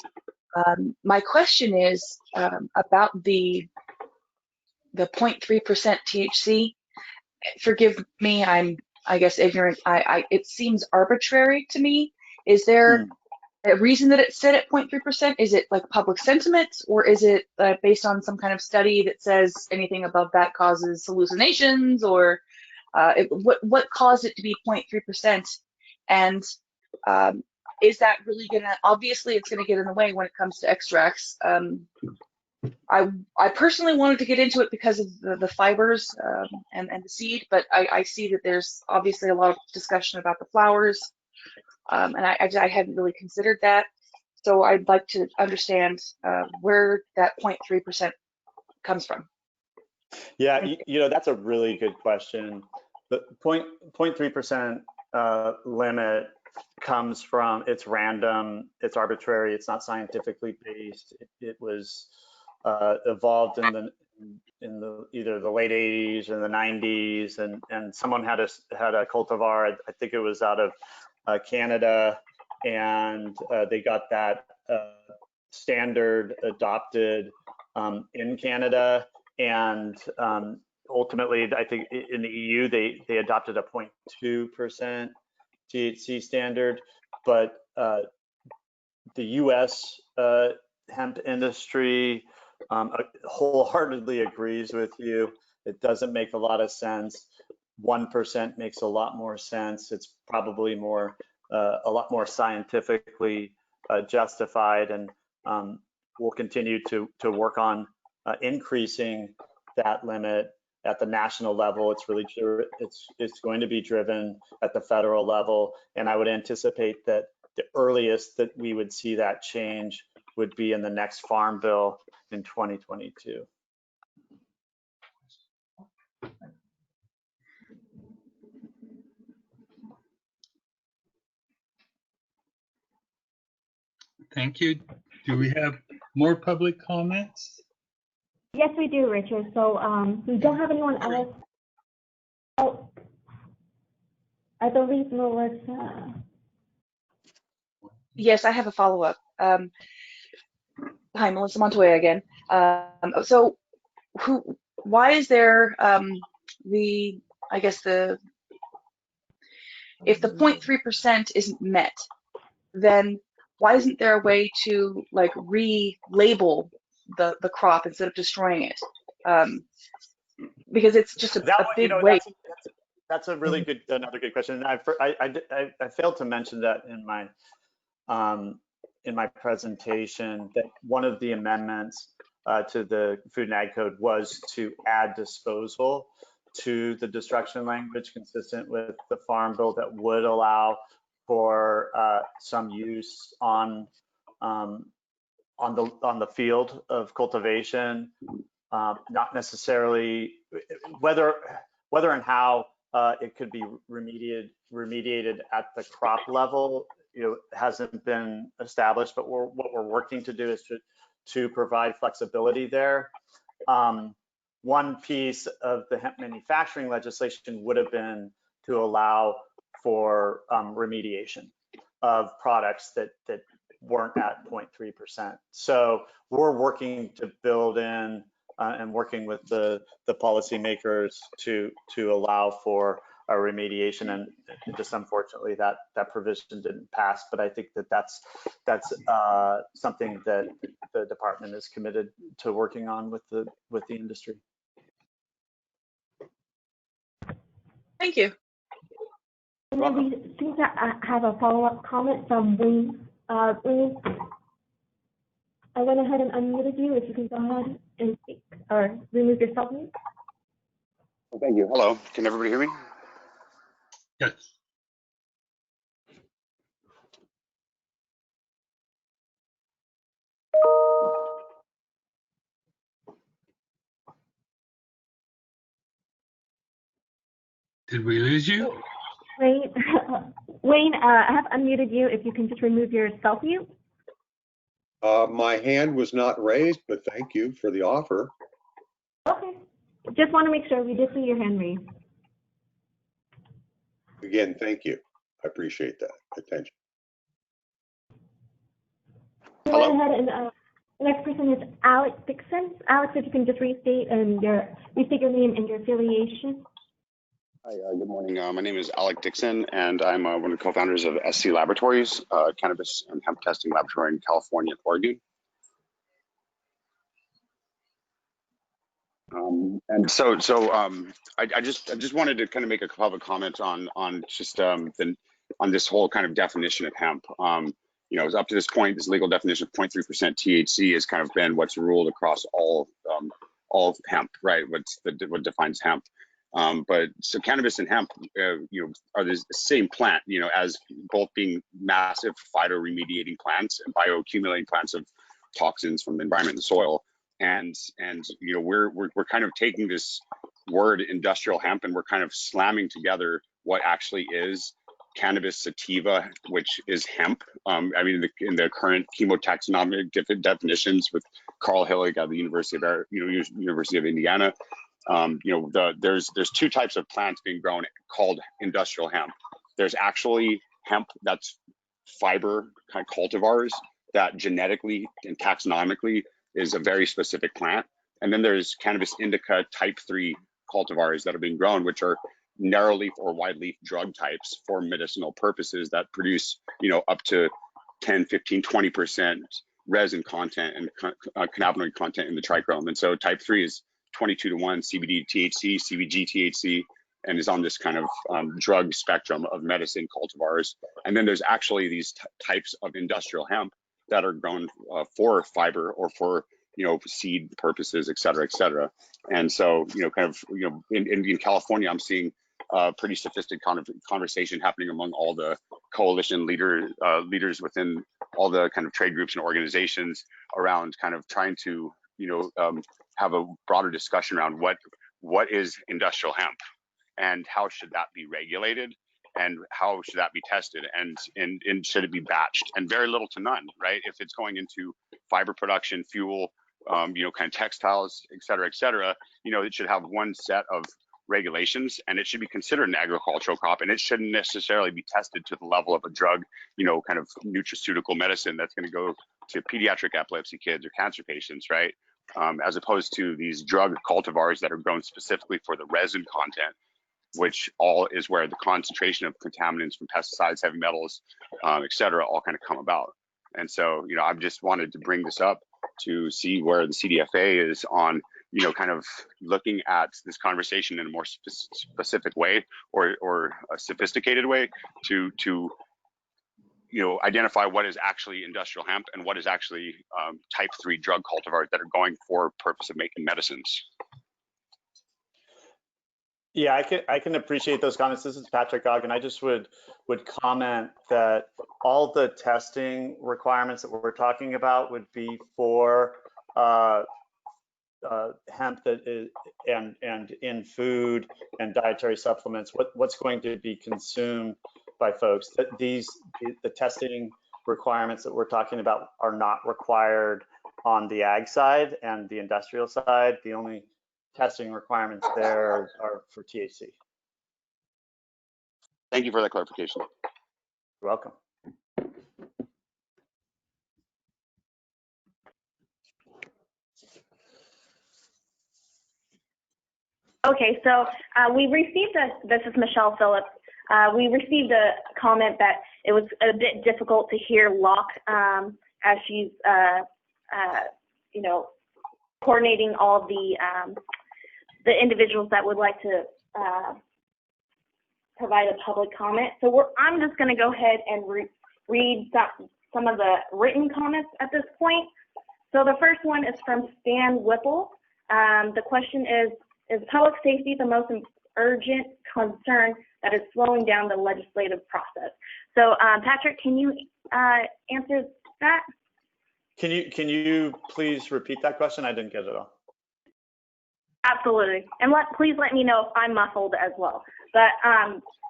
my question is about the 0.3% THC. Forgive me, I guess ignorant. It seems arbitrary to me. Is there a reason that it's set at 0.3%? Is it like public sentiment, or is it based on some kind of study that says anything above that causes hallucinations, or what caused it to be 0.3%? And is that really gonna, obviously it's gonna get in the way when it comes to extracts. I personally wanted to get into it because of the fibers and the seed, but I see that there's obviously a lot of discussion about the flowers, and I hadn't really considered that. So I'd like to understand where that 0.3% comes from. Yeah, you know, that's a really good question. The 0.3% limit comes from, it's random, it's arbitrary, it's not scientifically based. It was evolved in the either the late 80s or the 90s, and someone had a cultivar, I think it was out of Canada, and they got that standard adopted in Canada, and ultimately I think in the EU they adopted a 0.2% THC standard, but the US hemp industry wholeheartedly agrees with you. It doesn't make a lot of sense. 1% makes a lot more sense. It's probably more a lot more scientifically justified, and we'll continue to work on increasing that limit at the national level. It's really it's going to be driven at the federal level, and I would anticipate that the earliest that we would see that change would be in the next farm bill in 2022. Thank you. Do we have more public comments? Yes, we do, Richard. So we don't have anyone else I believe Melissa. Yes, I have a follow-up. Hi, Melissa Montoya again. So why is there I guess if the 0.3% isn't met, then why isn't there a way to like relabel the crop instead of destroying it? Because it's just a big weight. That's a really good, another good question. And I failed to mention that in my presentation, that one of the amendments to the Food and Ag Code was to add disposal to the destruction language consistent with the Farm Bill that would allow for some use on the field of cultivation, not necessarily whether and how it could be remediated at the crop level, hasn't been established. But what we're working to do is to provide flexibility there. One piece of the hemp manufacturing legislation would have been to allow for remediation of products that weren't at 0.3%. So we're working to build in and working with the policymakers to allow for a remediation, and just unfortunately that provision didn't pass. But I think that's something that the department is committed to working on with the industry. Thank you. And then we seem to have a follow-up comment from Wayne. Wayne, I went ahead and unmuted you. If you can go ahead and speak or remove yourself. Well, thank you. Hello. Can everybody hear me? Yes. Did we lose you? Wayne, Wayne, I have unmuted you. If you can just remove your self-mute. My hand was not raised, but thank you for the offer. Okay. Just want to make sure we did see your hand raised. Again, thank you. I appreciate that attention. Go ahead and the next person is Alex Dixon. Alex, if you can just restate your name and your affiliation. Hi, good morning. My name is Alec Dixon, and I'm one of the co-founders of SC Laboratories, cannabis and hemp testing laboratory in California and Oregon. And so I just wanted to kind of make a public comment on just on this whole kind of definition of hemp. Up to this point, this legal definition of 0.3% THC has kind of been what's ruled across all of hemp, right? What defines hemp. But so cannabis and hemp, are the same plant, as both being massive phytoremediating plants and bioaccumulating plants of toxins from the environment and the soil. And we're kind of taking this word industrial hemp and we're kind of slamming together what actually is cannabis sativa, which is hemp. In the current chemotaxonomic definitions with Carl Hillig at the University of Indiana. There's two types of plants being grown called industrial hemp. There's actually hemp that's fiber kind of cultivars that genetically and taxonomically is a very specific plant. And then there's cannabis indica type 3 cultivars that are being grown, which are narrow leaf or wide leaf drug types for medicinal purposes that produce, up to 10, 15, 20% resin content and cannabinoid content in the trichome. And so type 3 is 22-to-1 CBD THC, CBG THC, and is on this kind of drug spectrum of medicine cultivars. And then there's actually these types of industrial hemp that are grown for fiber or for seed purposes, et cetera, et cetera. And so in California, I'm seeing pretty sophisticated conversation happening among all the coalition leaders within all the kind of trade groups and organizations around kind of trying to have a broader discussion around what is industrial hemp and how should that be regulated and how should that be tested and should it be batched, and very little to none, right? If it's going into fiber production, fuel, kind of textiles, et cetera, it should have one set of regulations, and it should be considered an agricultural crop, and it shouldn't necessarily be tested to the level of a drug, kind of nutraceutical medicine that's going to go to pediatric epilepsy kids or cancer patients, right? As opposed to these drug cultivars that are grown specifically for the resin content, which all is where the concentration of contaminants from pesticides, heavy metals, et cetera, all kind of come about. And so, I've just wanted to bring this up to see where the CDFA is on, kind of looking at this conversation in a more specific way or a sophisticated way to identify what is actually industrial hemp and what is actually type 3 drug cultivars that are going for purpose of making medicines. Yeah, I can appreciate those comments. This is Patrick Ogden. I just would comment that all the testing requirements that we're talking about would be for hemp that is and in food and dietary supplements. What's going to be consumed by folks? That the testing requirements that we're talking about are not required on the ag side and the industrial side. The only testing requirements there are for THC. Thank you for that clarification. You're welcome. Okay, so we received this is Michelle Phillips. We received a comment that it was a bit difficult to hear Locke as she's, coordinating all the individuals that would like to provide a public comment. So I'm just going to go ahead and read some of the written comments at this point. So the first one is from Stan Whipple. The question is public safety the most urgent concern that is slowing down the legislative process? So Patrick, can you answer that? Can you please repeat that question? I didn't get it all. Absolutely. And please let me know if I'm muffled as well. But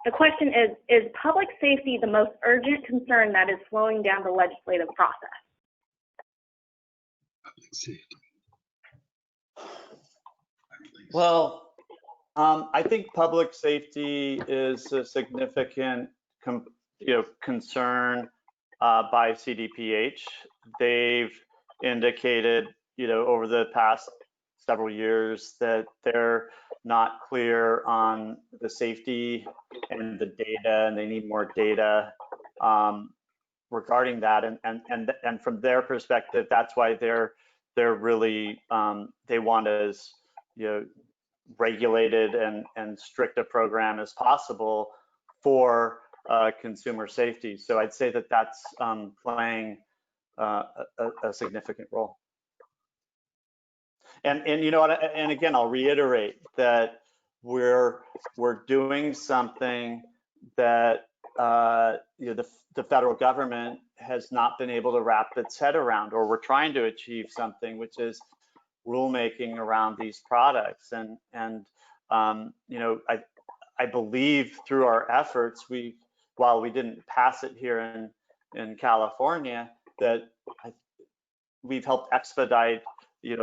the question is public safety the most urgent concern that is slowing down the legislative process? Public safety. Well, I think public safety is a significant concern by CDPH. They've indicated, over the past several years that they're not clear on the safety and the data, and they need more data regarding that. And from their perspective, that's why they're really they want as regulated and strict a program as possible for consumer safety. So I'd say that that's playing a significant role. And and again, I'll reiterate that we're doing something that the federal government has not been able to wrap its head around, or we're trying to achieve something, which is rulemaking around these products. And I believe through our efforts, while we didn't pass it here in California, that we've helped expedite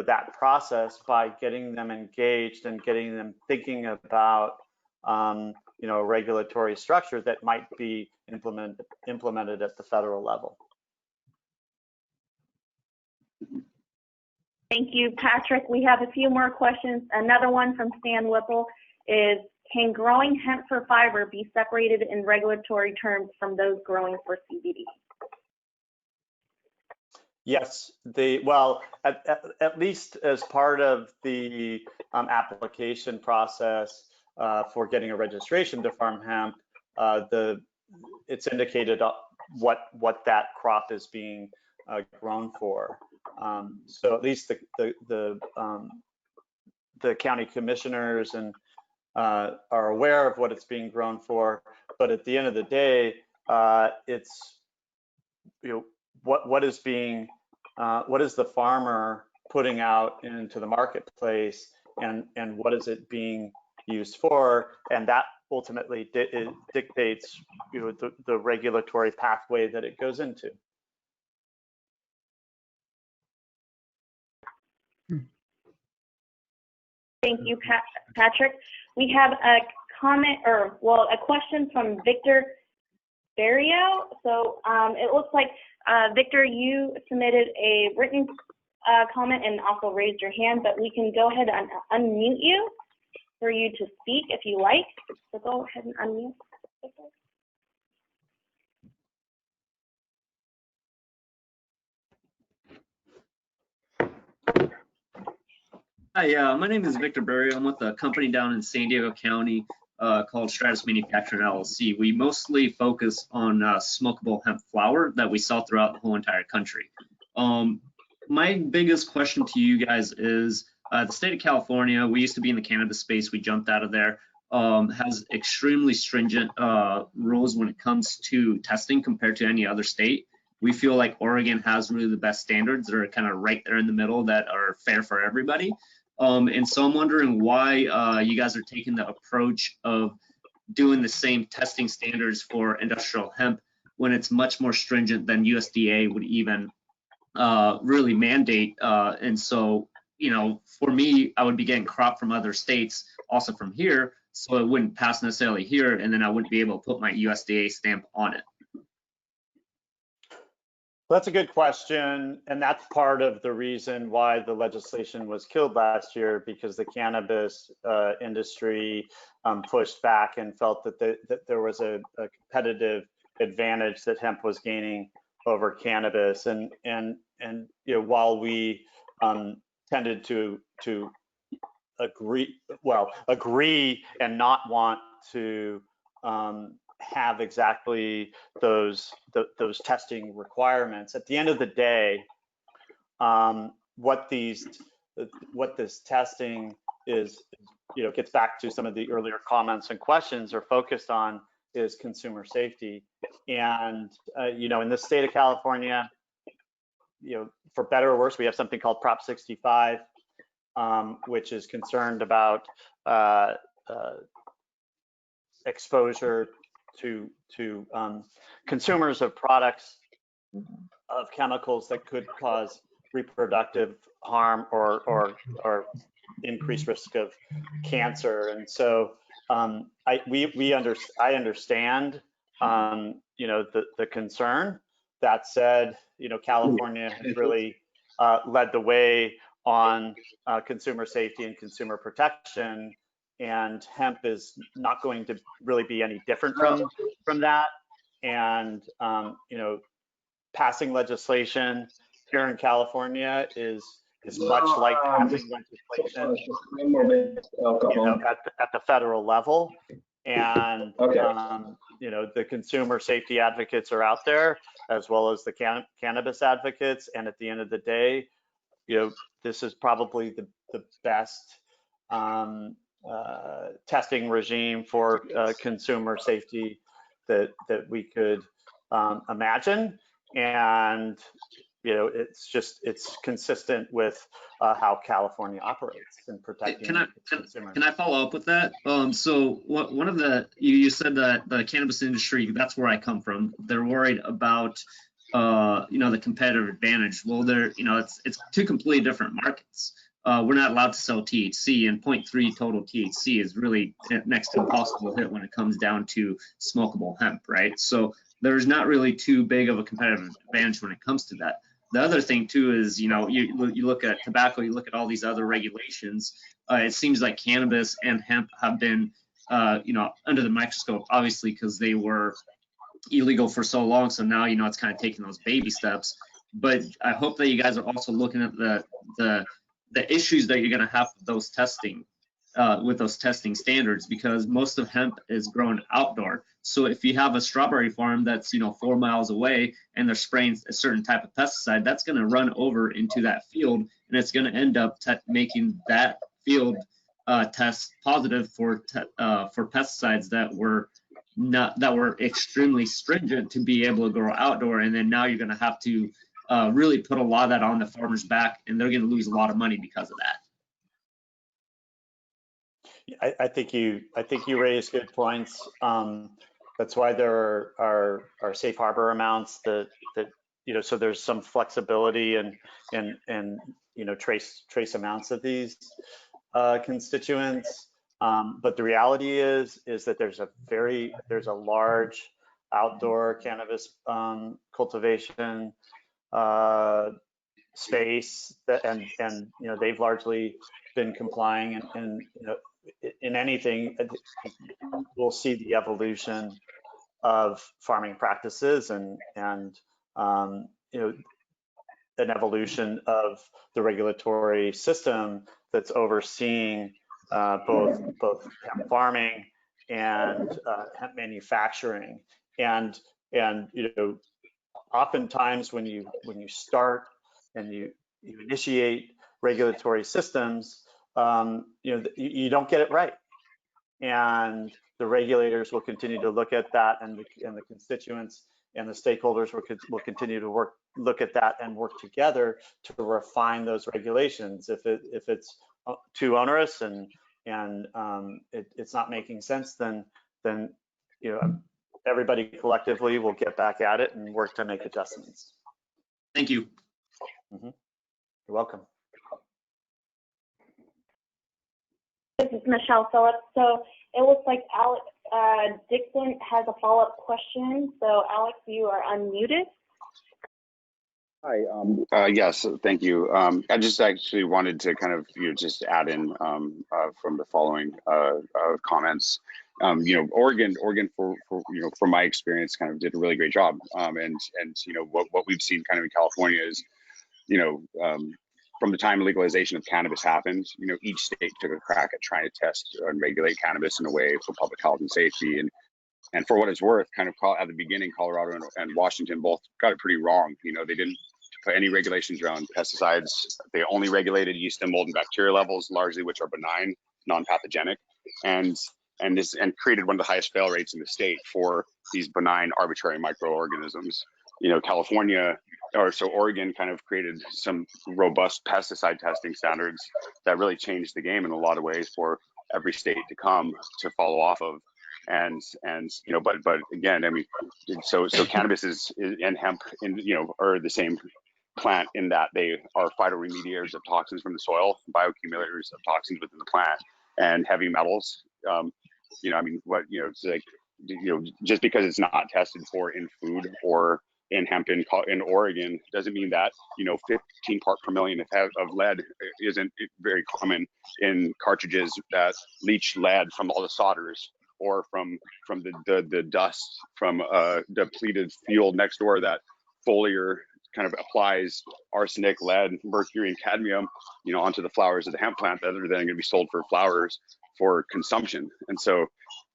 that process by getting them engaged and getting them thinking about a regulatory structure that might be implemented at the federal level. Thank you, Patrick. We have a few more questions. Another one from Stan Whipple is, can growing hemp for fiber be separated in regulatory terms from those growing for CBD? Yes, at least as part of the application process for getting a registration to farm hemp, it's indicated what that crop is being grown for. So at least the county commissioners and are aware of what it's being grown for. But at the end of the day, it's what is the farmer putting out into the marketplace, and what is it being used for, and that ultimately dictates the regulatory pathway that it goes into. Thank you, Patrick. We have a comment, or well, a question from Victor Barrio. So it looks like, Victor, you submitted a written comment and also raised your hand, but we can go ahead and unmute you for you to speak if you like. So go ahead and unmute, Victor. Hi, my name is Victor Barrio. I'm with a company down in San Diego County called Stratus Manufacturing LLC. We mostly focus on smokable hemp flower that we sell throughout the whole entire country. My biggest question to you guys is the state of California, we used to be in the cannabis space, we jumped out of there, has extremely stringent rules when it comes to testing compared to any other state. We feel like Oregon has really the best standards that are kind of right there in the middle that are fair for everybody. And so I'm wondering why you guys are taking the approach of doing the same testing standards for industrial hemp when it's much more stringent than USDA would even really mandate. And so, you know, for me, I would be getting crop from other states, also from here, so it wouldn't pass necessarily here, and then I wouldn't be able to put my USDA stamp on it. Well, that's a good question, and that's part of the reason why the legislation was killed last year, because the cannabis industry pushed back and felt that there was a competitive advantage that hemp was gaining over cannabis, and you know, while we tended to agree and not want to have exactly those testing requirements. At the end of the day, what this testing is, you know, gets back to some of the earlier comments and questions are focused on is consumer safety. And you know, in the state of California, you know, for better or worse, we have something called Prop 65, which is concerned about exposure to consumers of products of chemicals that could cause reproductive harm or increased risk of cancer. And so I understand you know, the concern. That said, you know, California has really led the way on consumer safety and consumer protection, and hemp is not going to really be any different from that. And you know, passing legislation here in California is much like passing legislation, you know, at the federal level. And you know, the consumer safety advocates are out there, as well as the cannabis advocates. And at the end of the day, you know, this is probably the best testing regime for consumer safety that we could imagine. And you know, it's consistent with how California operates in protecting consumers. Can I follow up with that? So one of the, you said that the cannabis industry, that's where I come from, they're worried about you know, the competitive advantage. Well, you know, it's two completely different markets. We're not allowed to sell THC, and 0.3 total THC is really next to impossible to hit when it comes down to smokable hemp, right? So there's not really too big of a competitive advantage when it comes to that. The other thing too is, you know, you look at tobacco, you look at all these other regulations. It seems like cannabis and hemp have been, you know, under the microscope, obviously, because they were illegal for so long. So now, you know, it's kind of taking those baby steps. But I hope that you guys are also looking at the issues that you're going to have with those testing standards, because most of hemp is grown outdoor. So if you have a strawberry farm that's, you know, 4 miles away and they're spraying a certain type of pesticide, that's going to run over into that field, and it's going to end up making that field test positive for pesticides that were extremely stringent to be able to grow outdoor. And then now you're going to have to really put a lot of that on the farmer's back, and they're going to lose a lot of money because of that. I think you raised good points. That's why there are safe harbor amounts that you know, so there's some flexibility and you know, trace amounts of these. constituents. But the reality is that there's a large outdoor cannabis cultivation space that, and you know, they've largely been complying, and you know, in anything, we'll see the evolution of farming practices and you know, an evolution of the regulatory system that's overseeing both hemp farming and hemp manufacturing. And you know, oftentimes when you start and you initiate regulatory systems, you know, you don't get it right, and the regulators will continue to look at that, and the constituents and the stakeholders will continue to look at that and work together to refine those regulations. If it's too onerous and it's not making sense, then you know, everybody collectively will get back at it and work to make adjustments. Thank you. You're welcome. This is Michelle Phillips. So it looks like Alex Dixon has a follow-up question. So Alex, you are unmuted. Hi. Yes, thank you. I just actually wanted to kind of, you know, just add in from the following comments. You know, Oregon for you know, from my experience, kind of did a really great job. And you know, what we've seen kind of in California is, you know, from the time legalization of cannabis happened, you know, each state took a crack at trying to test and regulate cannabis in a way for public health and safety. And for what it's worth, kind of at the beginning, Colorado and Washington both got it pretty wrong. You know, they didn't put any regulations around pesticides. They only regulated yeast and mold and bacteria levels, largely, which are benign, non-pathogenic, and created one of the highest fail rates in the state for these benign arbitrary microorganisms. You know, Oregon kind of created some robust pesticide testing standards that really changed the game in a lot of ways for every state to come to follow off of. And you know, but again, I mean, so cannabis and hemp, you know, are the same plant in that they are phytoremediators of toxins from the soil, bioaccumulators of toxins within the plant, and heavy metals. You know, I mean, it's like, you know, just because it's not tested for in food or in hemp in Oregon doesn't mean that, you know, 15 part per million of lead isn't very common in cartridges that leach lead from all the solders, or from the dust from a depleted field next door that foliar kind of applies arsenic, lead, mercury, and cadmium, you know, onto the flowers of the hemp plant that are then going to be sold for flowers for consumption. And so,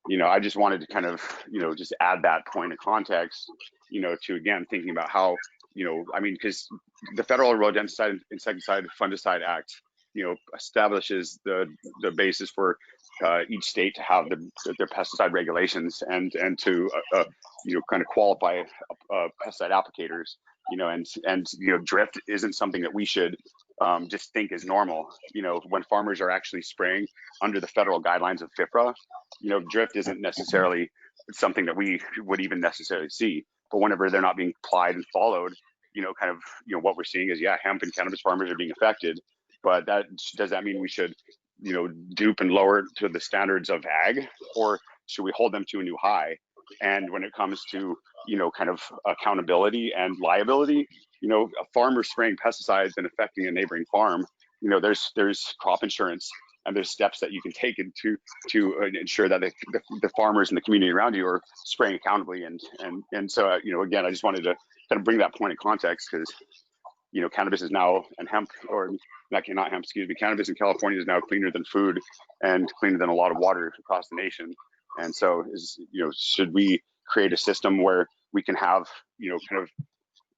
you know, I just wanted to kind of, you know, just add that point of context, you know, to, again, thinking about how, you know, I mean, because the Federal Rodenticide, Insecticide, Fungicide Act, you know, establishes the basis for each state to have their pesticide regulations and to you know, kind of qualify pesticide applicators, you know, and you know, drift isn't something that we should just think is normal. You know, when farmers are actually spraying under the federal guidelines of FIFRA, you know, drift isn't necessarily something that we would even necessarily see. But whenever they're not being applied and followed, you know, kind of, you know, what we're seeing is, yeah, hemp and cannabis farmers are being affected, but does that mean we should, you know, dupe and lower to the standards of ag, or should we hold them to a new high? And when it comes to, you know, kind of accountability and liability, you know, a farmer spraying pesticides and affecting a neighboring farm, you know, there's crop insurance, and there's steps that you can take to ensure that the farmers in the community around you are spraying accountably. And so, you know, again, I just wanted to kind of bring that point of context, because, you know, cannabis is now, and hemp, or not hemp, excuse me, cannabis in California is now cleaner than food and cleaner than a lot of water across the nation. And so, you know, should we create a system where we can have, you know, kind of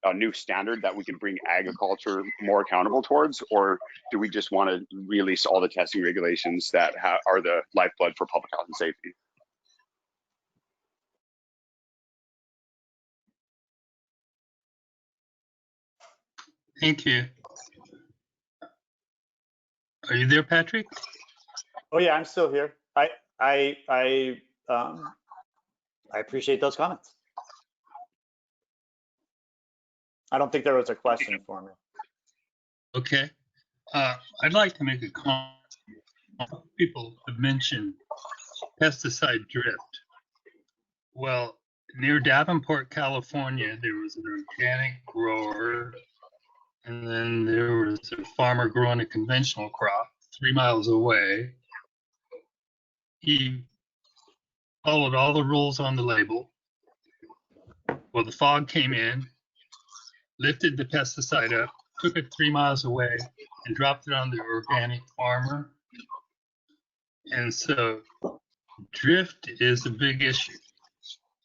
a new standard that we can bring agriculture more accountable towards, or do we just want to release all the testing regulations that are the lifeblood for public health and safety? Thank you. Are you there, Patrick? Oh yeah, I'm still here. I appreciate those comments. I don't think there was a question for me. Okay. I'd like to make a comment. People have mentioned pesticide drift. Well, near Davenport, California, there was an organic grower, and then there was a farmer growing a conventional crop 3 miles away. He followed all the rules on the label. Well, the fog came in, lifted the pesticide up, took it 3 miles away, and dropped it on the organic farmer. And so drift is a big issue.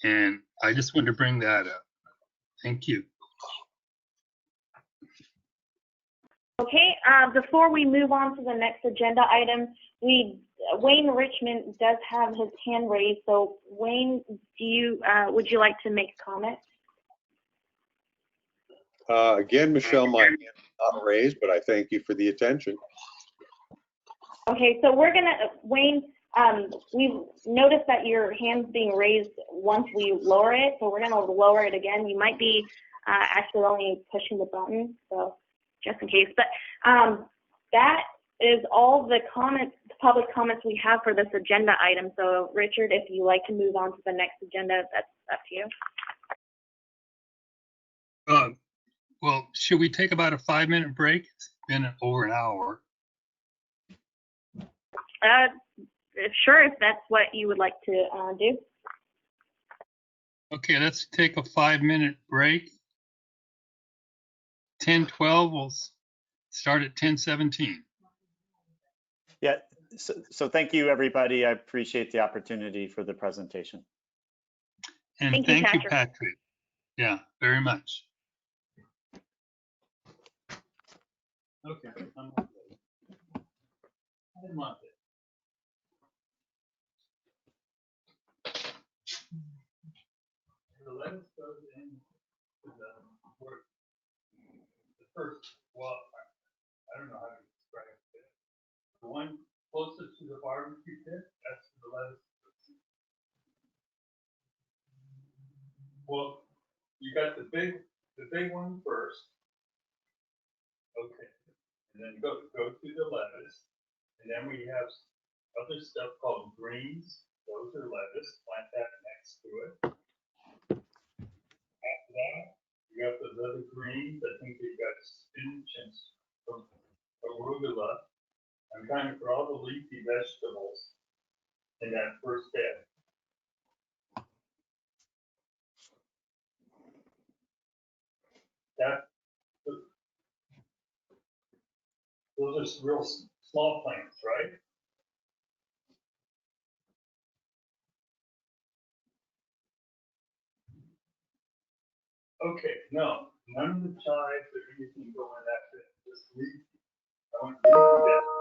And I just wanted to bring that up. Thank you. Okay, before we move on to the next agenda item, Wayne Richmond does have his hand raised. So Wayne, would you like to make a comment? Again, Michelle, my hand is not raised, but I thank you for the attention. Okay, so we're gonna, Wayne, we've noticed that your hand's being raised once we lower it, so we're gonna lower it again. You might be accidentally pushing the button, so just in case. But that is all the comments, the public comments we have for this agenda item. So Richard, if you like to move on to the next agenda, that's up to you. Well, should we take about a 5-minute break? It's been over an hour. Sure, if that's what you would like to do. Okay, let's take a 5-minute break. 10:12, we'll start at 10:17. Yeah, so thank you, everybody. I appreciate the opportunity for the presentation. And thank you, Patrick. Yeah, very much. Okay, I'm okay. I didn't want it. The lettuce goes in to the work. The first, well, I don't know how to describe it. The one closest to the barbecue pit, that's the lettuce. Well, you got the big one first. Okay. And then go to the lettuce. And then we have other stuff called greens. Those are lettuce. Plant that next to it. After that, you got those other greens. I think you got spinach and some arugula. I'm trying to for all the leafy vegetables in that first bed. Those are real small plants, right? Okay, no, none of the chives or anything go in that bed. Just leaf. I want leafy vegetables.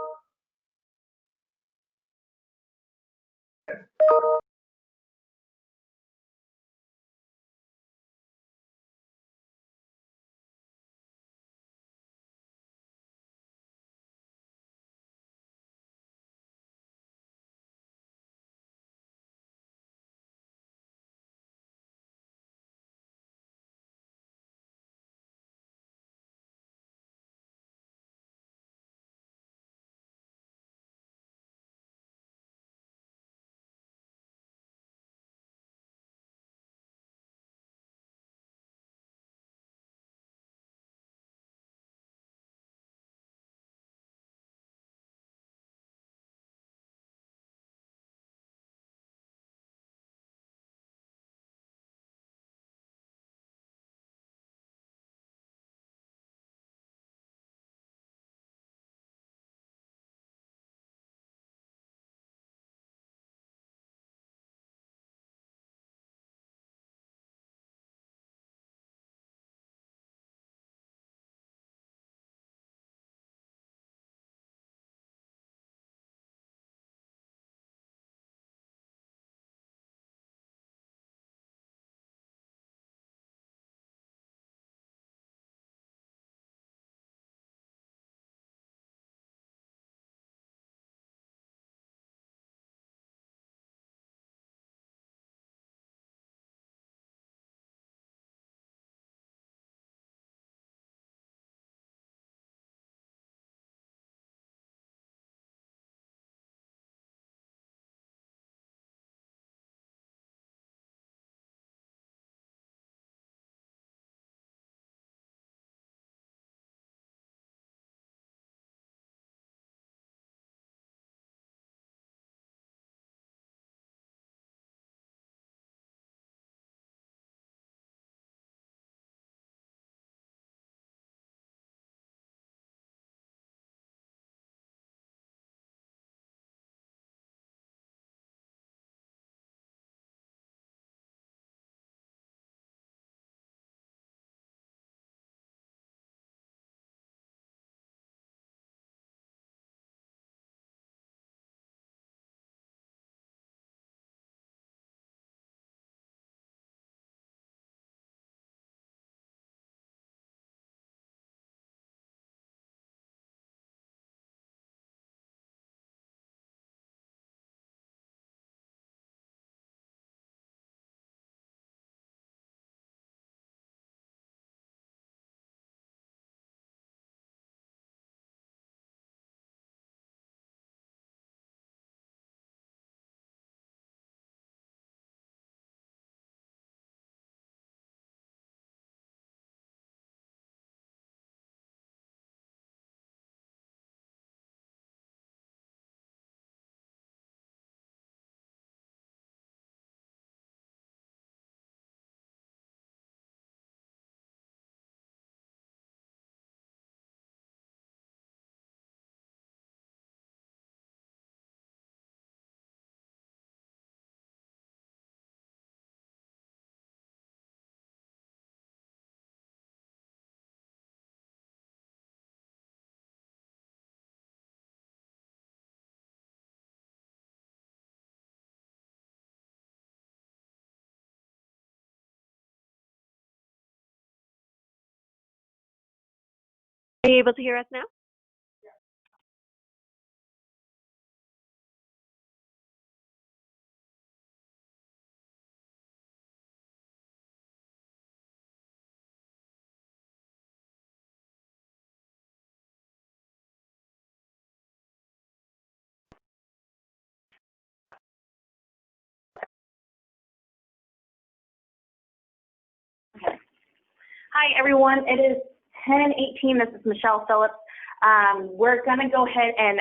Are you able to hear us now? Hi, everyone. It is 10:18. This is Michelle Phillips. We're going to go ahead and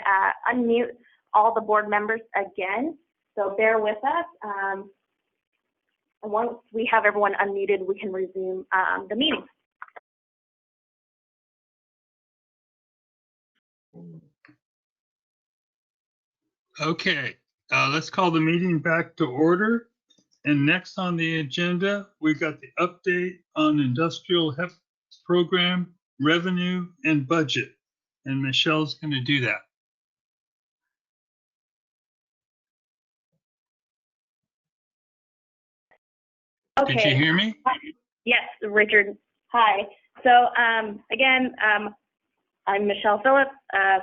unmute all the board members again, so bear with us. And once we have everyone unmuted, we can resume the meeting. Okay, let's call the meeting back to order. And next on the agenda, we've got the update on industrial hemp program, revenue, and budget. And Michelle's going to do that. Okay. Did you hear me? Yes, Richard. Hi. So again, I'm Michelle Phillips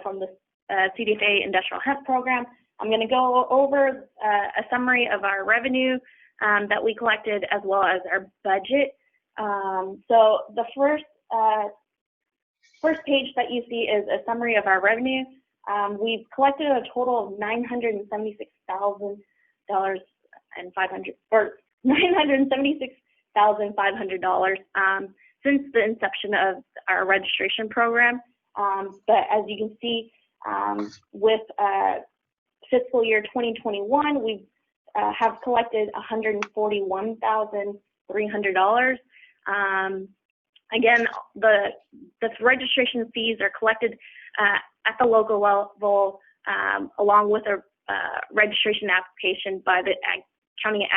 from the CDFA Industrial Hemp Program. I'm going to go over a summary of our revenue that we collected, as well as our budget. So the first page that you see is a summary of our revenue. We've collected a total of $976,500 since the inception of our registration program. But as you can see, with fiscal year 2021, we have collected $141,300. Again, the registration fees are collected at the local level, along with a registration application by the County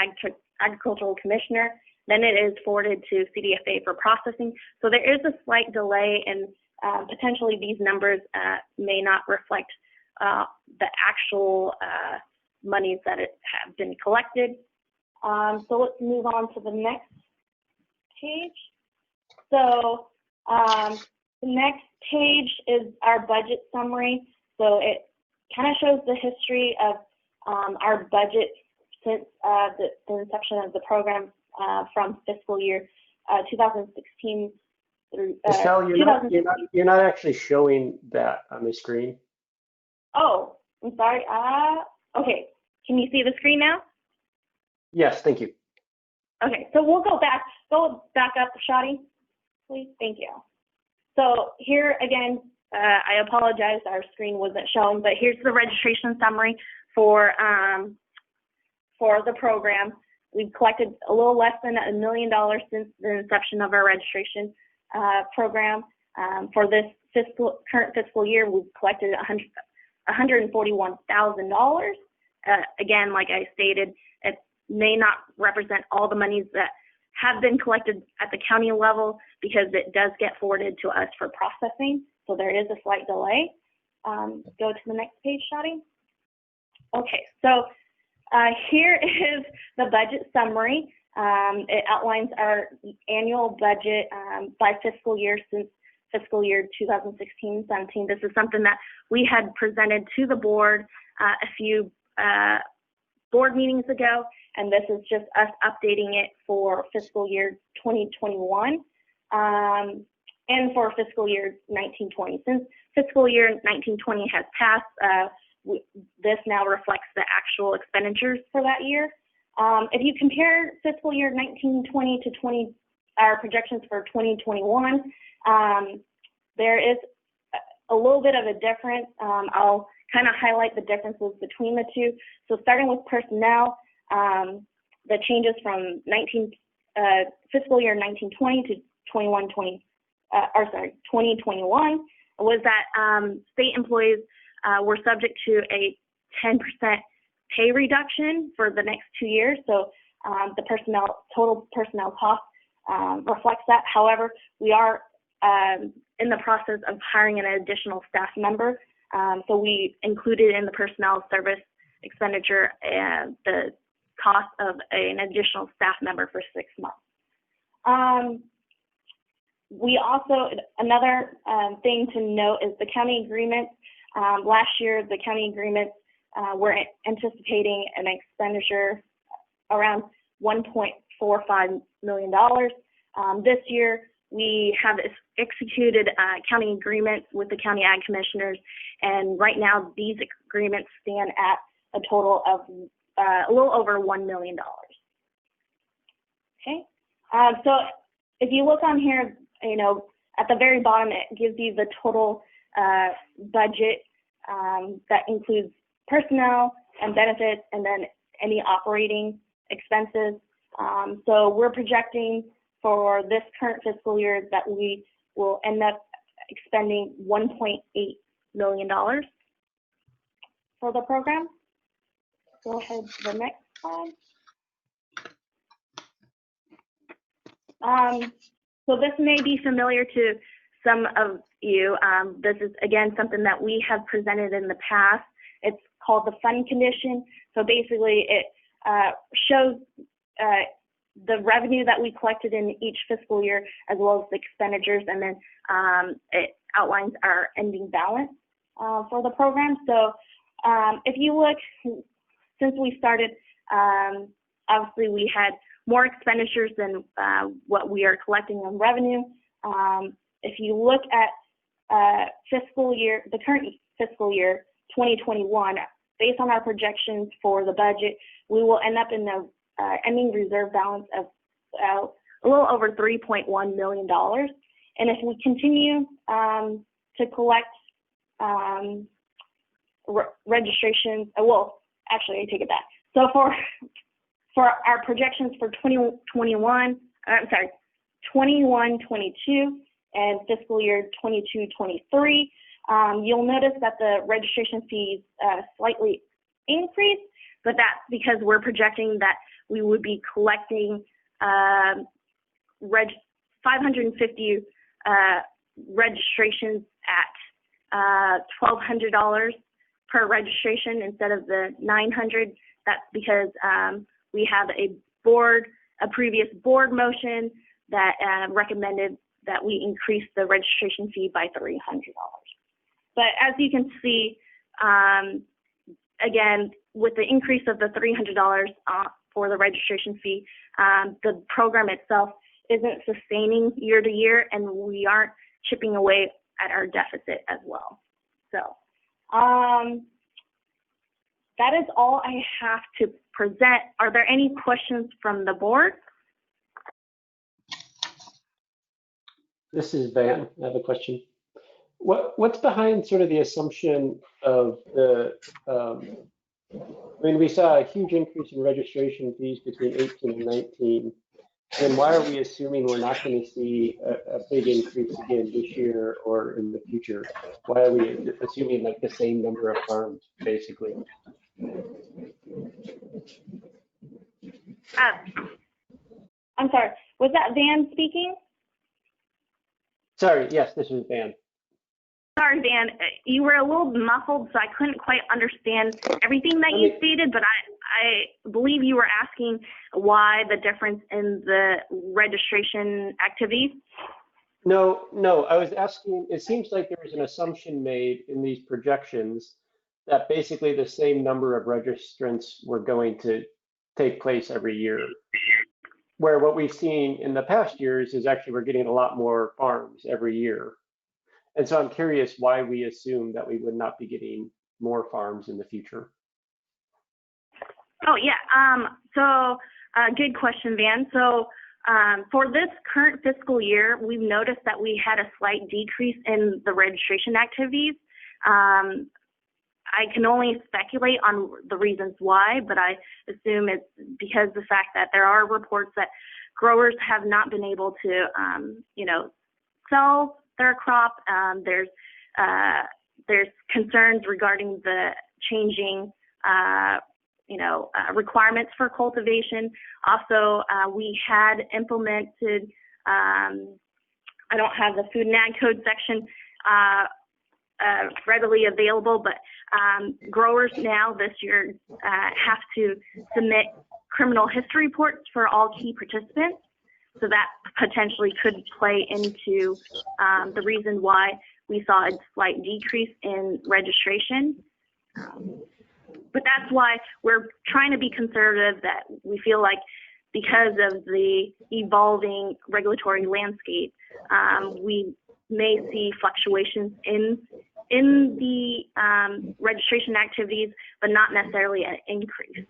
Agricultural Commissioner. Then it is forwarded to CDFA for processing. So there is a slight delay, and potentially these numbers may not reflect the actual monies that have been collected. So let's move on to the next page. So the next page is our budget summary. So it kind of shows the history of our budget since the inception of the program from fiscal year 2016 through Michelle, you're not actually showing that on the screen. Oh, I'm sorry. Okay, can you see the screen now? Yes, thank you. Okay, so we'll go back up, Shadi, please. Thank you. So here again, I apologize, our screen wasn't showing, but here's the registration summary for the program. We've collected a little less than $1 million since the inception of our registration program. For this current fiscal year, we've collected $141,000. Again, like I stated, it may not represent all the monies that have been collected at the county level, because it does get forwarded to us for processing. So there is a slight delay. Go to the next page, Shadi. Okay, so here is the budget summary. It outlines our annual budget by fiscal year since fiscal year 2016-17. This is something that we had presented to the board a few board meetings ago, and this is just us updating it for fiscal year 2021 and for fiscal year 1920. Since fiscal year 1920 has passed, this now reflects the actual expenditures for that year. If you compare fiscal year 1920 to our projections for 2021, there is a little bit of a difference. I'll kind of highlight the differences between the two. So starting with personnel, the changes from fiscal year 1920 to 2021 was that state employees were subject to a 10% pay reduction for the next 2 years. So the total personnel cost reflects that. However, we are in the process of hiring an additional staff member. So we included in the personnel service expenditure the cost of an additional staff member for 6 months. We also, another thing to note is the county agreements. Last year, the county agreements were anticipating an expenditure around $1.45 million. This year, we have executed county agreements with the county ag commissioners, and right now these agreements stand at a total of a little over $1 million. Okay, so if you look on here, you know, at the very bottom, it gives you the total budget that includes personnel and benefits, and then any operating expenses. So we're projecting for this current fiscal year that we will end up expending $1.8 million for the program. Go ahead to the next slide. So this may be familiar to some of you. This is, again, something that we have presented in the past. It's called the fund condition. So basically it shows the revenue that we collected in each fiscal year as well as the expenditures, and then it outlines our ending balance for the program. So if you look, since we started, obviously we had more expenditures than what we are collecting on revenue. If you look at the current fiscal year 2021, based on our projections for the budget, we will end up in the ending reserve balance of a little over $3.1 million. And if we continue to collect registrations, well, actually, I take it back. So for our projections for 21, 22 and fiscal year 22-23, you'll notice that the registration fees slightly increased, but that's because we're projecting that we would be collecting 550 registrations at $1,200 per registration instead of the $900. That's because we have a previous board motion that recommended that we increase the registration fee by $300. But as you can see, again, with the increase of the $300 for the registration fee, the program itself isn't sustaining year to year, and we aren't chipping away at our deficit as well. So that is all I have to present. Are there any questions from the board? This is Van. I have a question. What's behind sort of the assumption of the, I mean, we saw a huge increase in registration fees between 18 and 19. And why are we assuming we're not going to see a big increase again this year or in the future? Why are we assuming like the same number of farms, basically? I'm sorry, was that Van speaking? Sorry, yes, this is Van. Sorry, Van, you were a little muffled, so I couldn't quite understand everything that you stated, but I believe you were asking why the difference in the registration activities. No, I was asking, it seems like there was an assumption made in these projections that basically the same number of registrants were going to take place every year. Where what we've seen in the past years is actually we're getting a lot more farms every year. And so I'm curious why we assume that we would not be getting more farms in the future. Oh, yeah. So good question, Van. So for this current fiscal year, we've noticed that we had a slight decrease in the registration activities. I can only speculate on the reasons why, but I assume it's because the fact that there are reports that growers have not been able to, sell their crop. There's concerns regarding the changing, requirements for cultivation. Also, we had implemented, I don't have the food and ag code section readily available, but growers now this year have to submit criminal history reports for all key participants, So that potentially could play into the reason why we saw a slight decrease in registration. But that's why we're trying to be conservative, that we feel like because of the evolving regulatory landscape, we may see fluctuations in the registration activities, but not necessarily an increase.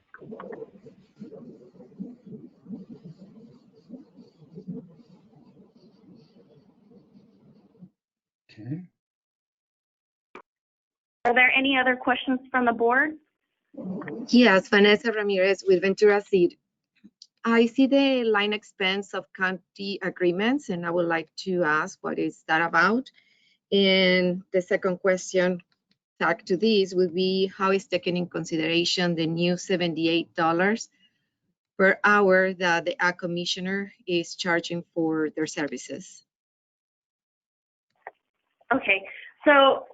Okay. Are there any other questions from the board? Yes, Vanessa Ramirez with Ventura Seed. I see the line expense of county agreements, and I would like to ask what is that about? And the second question tagged to this would be, how is taken in consideration the new $78 per hour that the Ag Commissioner is charging for their services? Okay, so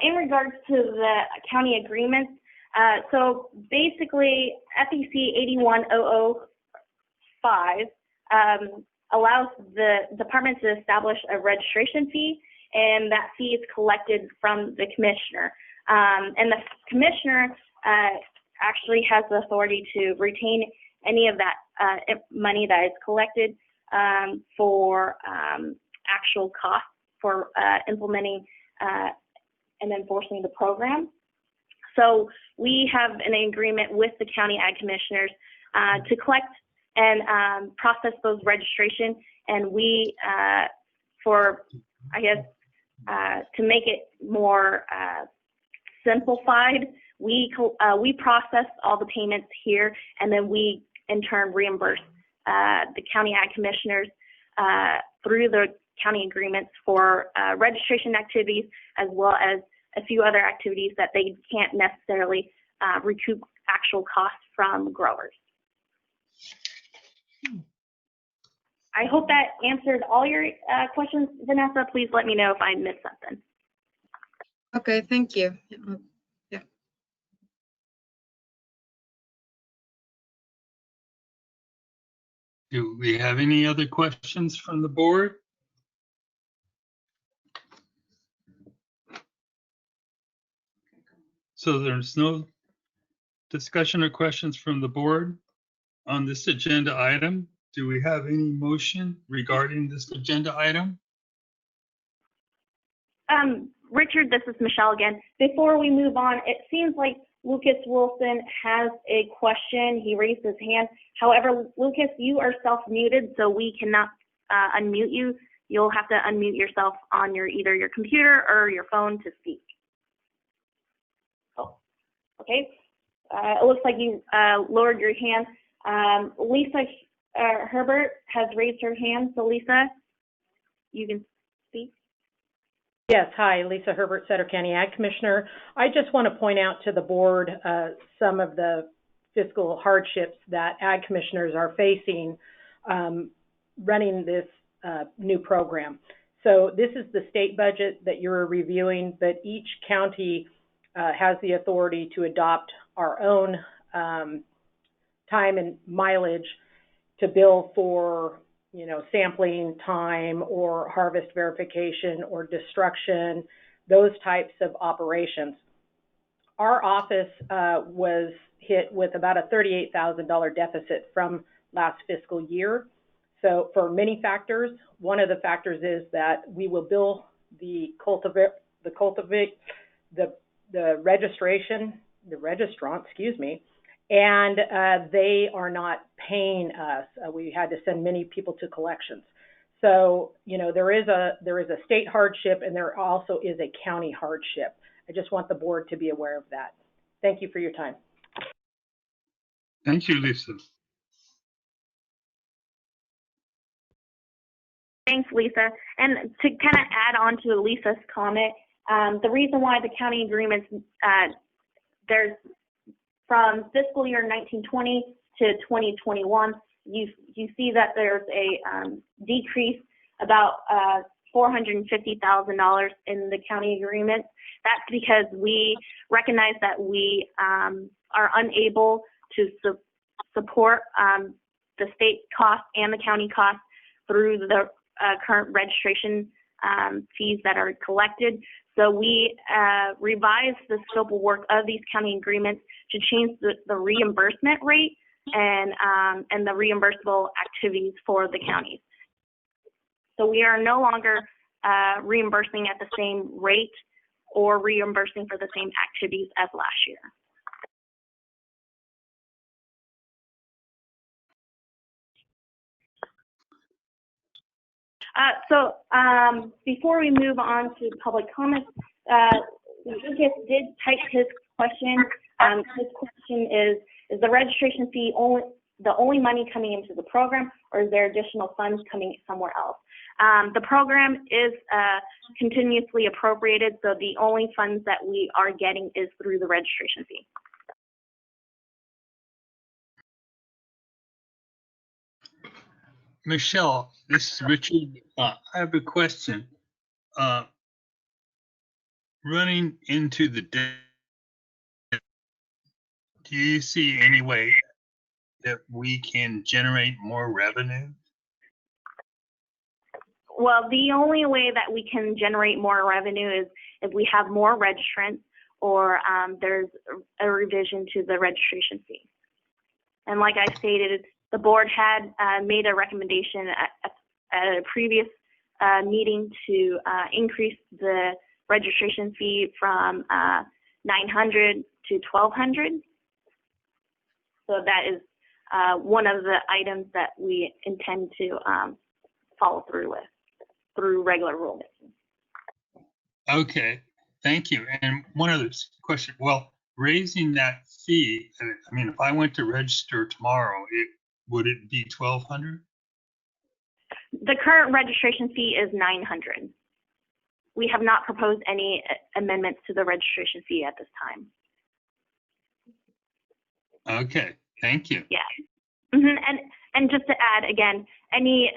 in regards to the county agreements, so basically FEC 81005 allows the department to establish a registration fee, and that fee is collected from the commissioner. And the commissioner actually has the authority to retain any of that money that is collected for actual costs for implementing and enforcing the program. So we have an agreement with the county ag commissioners to collect and process those registration, and we, for, I guess, to make it more simplified, we process all the payments here, and then we in turn reimburse the county ag commissioners through the county agreements for registration activities, as well as a few other activities that they can't necessarily recoup actual costs from growers. I hope that answered all your questions, Vanessa. Please let me know if I missed something. Okay, thank you. Yeah. Do we have any other questions from the board? So there's no discussion or questions from the board on this agenda item. Do we have any motion regarding this agenda item? Richard, this is Michelle again. Before we move on, it seems like Lucas Wilson has a question. He raised his hand. However, Lucas, you are self-muted, so we cannot unmute you. You'll have to unmute yourself on either your computer or your phone to speak. Oh, okay. It looks like you lowered your hand. Lisa Herbert has raised her hand. So Lisa, you can speak. Yes, hi, Lisa Herbert, Sutter County Ag Commissioner. I just want to point out to the board some of the fiscal hardships that ag commissioners are facing running this new program. So this is the state budget that you're reviewing, but each county has the authority to adopt our own time and mileage to bill for, sampling time or harvest verification or destruction, those types of operations. Our office was hit with about a $38,000 deficit from last fiscal year. So for many factors, one of the factors is that we will bill the registrant, and they are not paying us. We had to send many people to collections. So, there is a state hardship, and there also is a county hardship. I just want the board to be aware of that. Thank you for your time. Thank you, Lisa. Thanks, Lisa. And to kind of add on to Lisa's comment, the reason why the county agreements, there's from fiscal year 1920 to 2021, you see that there's a decrease about $450,000 in the county agreements. That's because we recognize that we are unable to support the state costs and the county costs through the current registration fees that are collected. So we revised the scope of work of these county agreements to change the reimbursement rate and the reimbursable activities for the counties. So we are no longer reimbursing at the same rate or reimbursing for the same activities as last year. Before we move on to public comments, Lucas did type his question. His question is the registration fee the only money coming into the program, or is there additional funds coming somewhere else? The program is continuously appropriated, so the only funds that we are getting is through the registration fee. Michelle, this is Richard. I have a question. Running into the day, do you see any way that we can generate more revenue? Well, the only way that we can generate more revenue is if we have more registrants or there's a revision to the registration fee. And like I stated, the board had made a recommendation at a previous meeting to increase the registration fee from $900 to $1,200. So that is one of the items that we intend to follow through with through regular rulemaking. Okay, thank you. And one other question. Well, raising that fee, I mean, if I went to register tomorrow, would it be $1,200? The current registration fee is $900. We have not proposed any amendments to the registration fee at this time. Okay, thank you. Yeah. And just to add again, any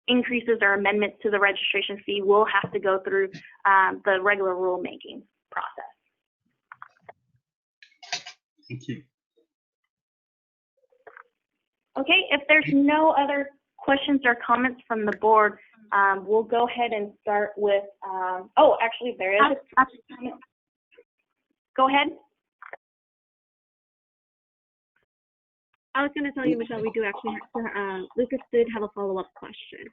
increases or amendments to the registration fee will have to go through the regular rulemaking process. Thank you. Okay, if there's no other questions or comments from the board, we'll go ahead and start with, oh, actually there is a comment. Go ahead. I was going to tell you, Michelle, we do actually have, Lucas did have a follow-up question.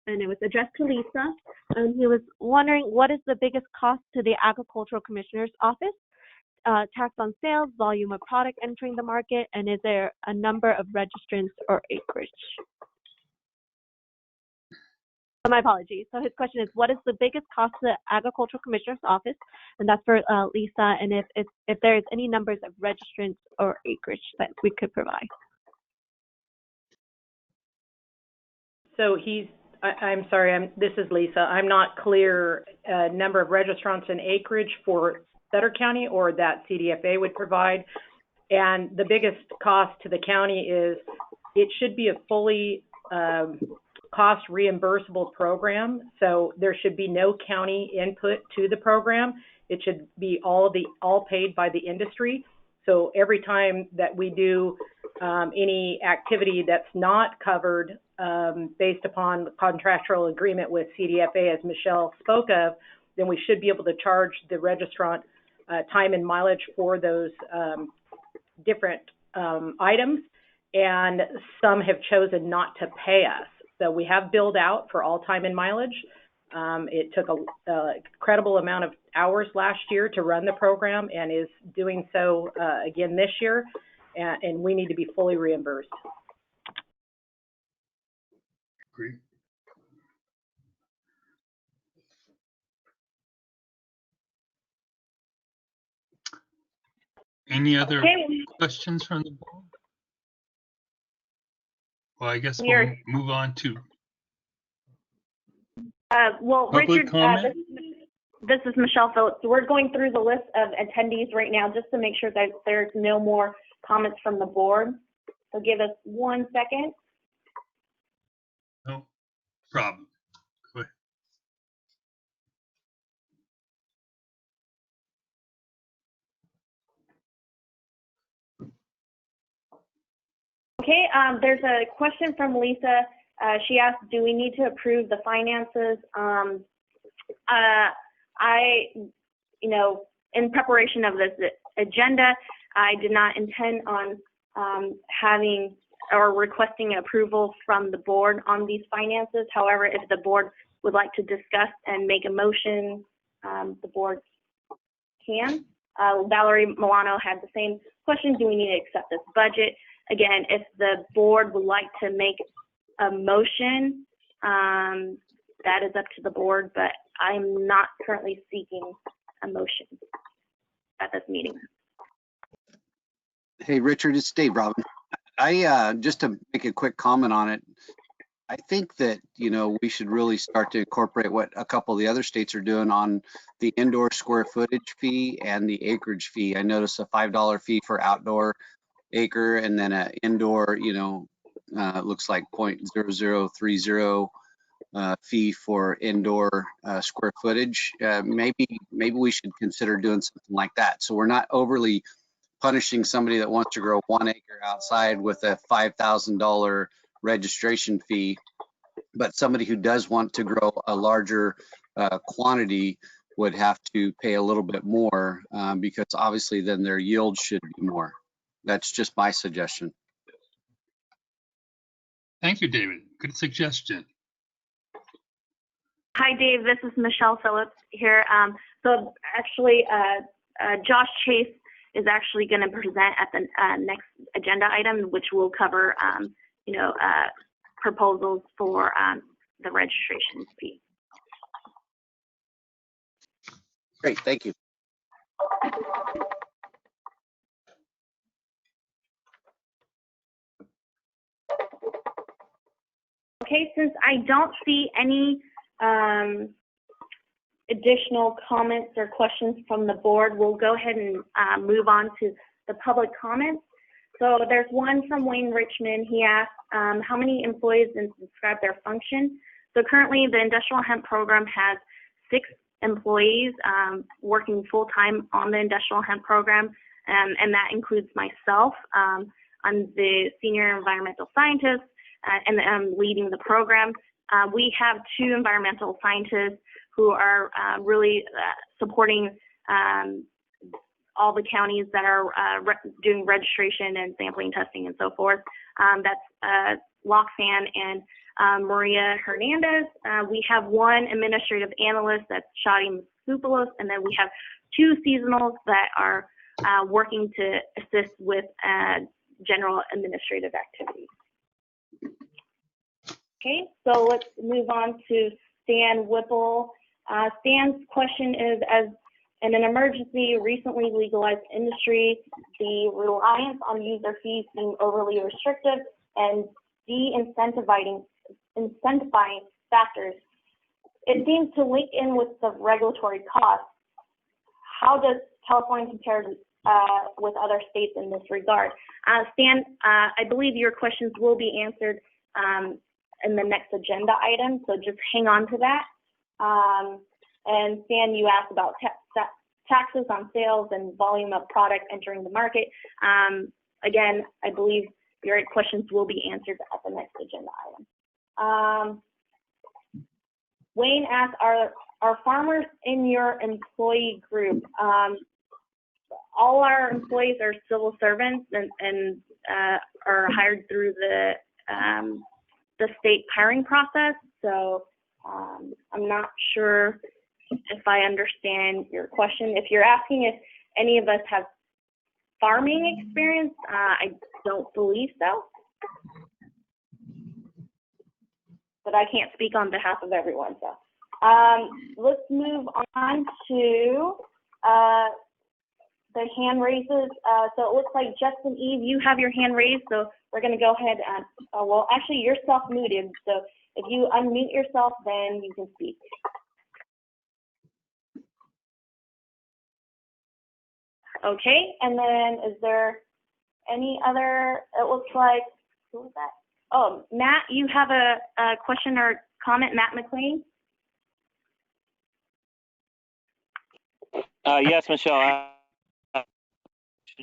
And it was addressed to Lisa. He was wondering, what is the biggest cost to the Agricultural Commissioner's Office? Tax on sales, volume of product entering the market, and is there a number of registrants or acreage? My apologies. So his question is, what is the biggest cost to the Agricultural Commissioner's Office? And that's for Lisa. And if there is any numbers of registrants or acreage that we could provide. So I'm sorry, this is Lisa. I'm not clear number of registrants and acreage for Sutter County or that CDFA would provide. And the biggest cost to the county is it should be a fully cost reimbursable program. So there should be no county input to the program. It should be all paid by the industry. So every time that we do any activity that's not covered based upon the contractual agreement with CDFA, as Michelle spoke of, then we should be able to charge the registrant time and mileage for those different items. And some have chosen not to pay us. So we have billed out for all time and mileage. It took a incredible amount of hours last year to run the program and is doing so again this year. And we need to be fully reimbursed. Great. Any other questions from the board? Well, I guess we'll move on to well, public Richard, comment. This is Michelle Phillips. We're going through the list of attendees right now just to make sure that there's no more comments from the board. So give us 1 second. No problem. Go ahead. Okay, there's a question from Lisa. She asked, do we need to approve the finances? In preparation of this agenda, I did not intend on having or requesting approval from the board on these finances. However, if the board would like to discuss and make a motion, the board can. Valerie Milano had the same question, do we need to accept this budget? Again, if the board would like to make a motion, that is up to the board, but I'm not currently seeking a motion at this meeting. Hey, Richard, it's Dave Robin. Just to make a quick comment on it, I think that, we should really start to incorporate what a couple of the other states are doing on the indoor square footage fee and the acreage fee. I noticed a $5 fee for outdoor acre and then an indoor, looks like 0.0030 fee for indoor square footage. Maybe we should consider doing something like that. So we're not overly punishing somebody that wants to grow 1 acre outside with a $5,000 registration fee, but somebody who does want to grow a larger quantity would have to pay a little bit more because obviously then their yield should be more. That's just my suggestion. Thank you, David. Good suggestion. Hi, Dave. This is Michelle Phillips here. So actually, Josh Chase is actually going to present at the next agenda item, which will cover, proposals for the registration fee. Great, thank you. Okay, since I don't see any additional comments or questions from the board, we'll go ahead and move on to the public comments. So there's one from Wayne Richmond. He asked, how many employees and describe their function? So currently the Industrial Hemp Program has 6 employees working full-time on the Industrial Hemp Program, and that includes myself. I'm the Senior Environmental Scientist, and I'm leading the program. We have 2 environmental scientists who are really supporting all the counties that are doing registration and sampling testing and so forth. That's Loxan and Maria Hernandez. We have 1 administrative analyst, that's Shadi Masupoulos, and then we have 2 seasonals that are working to assist with general administrative activities. Okay, so let's move on to Stan Whipple. Stan's question is, as in an emergency, recently legalized industry, the reliance on user fees being overly restrictive and de-incentivizing factors, it seems to link in with the regulatory costs. How does California compare with other states in this regard? Stan, I believe your questions will be answered in the next agenda item, so just hang on to that. And Stan, you asked about taxes on sales and volume of product entering the market. Again, I believe your questions will be answered at the next agenda item. Wayne asked, are farmers in your employee group? All our employees are civil servants and are hired through the state hiring process. So I'm not sure if I understand your question. If you're asking if any of us have farming experience, I don't believe so. But I can't speak on behalf of everyone. So let's move on to the hand raises. So it looks like Justin Eve, you have your hand raised. So we're going to go ahead and, well, actually you're self-muted. So if you unmute yourself, then you can speak. Okay, and then is there any other, it looks like, who was that? Oh, Matt, you have a question or comment, Matt McLean? Yes, Michelle.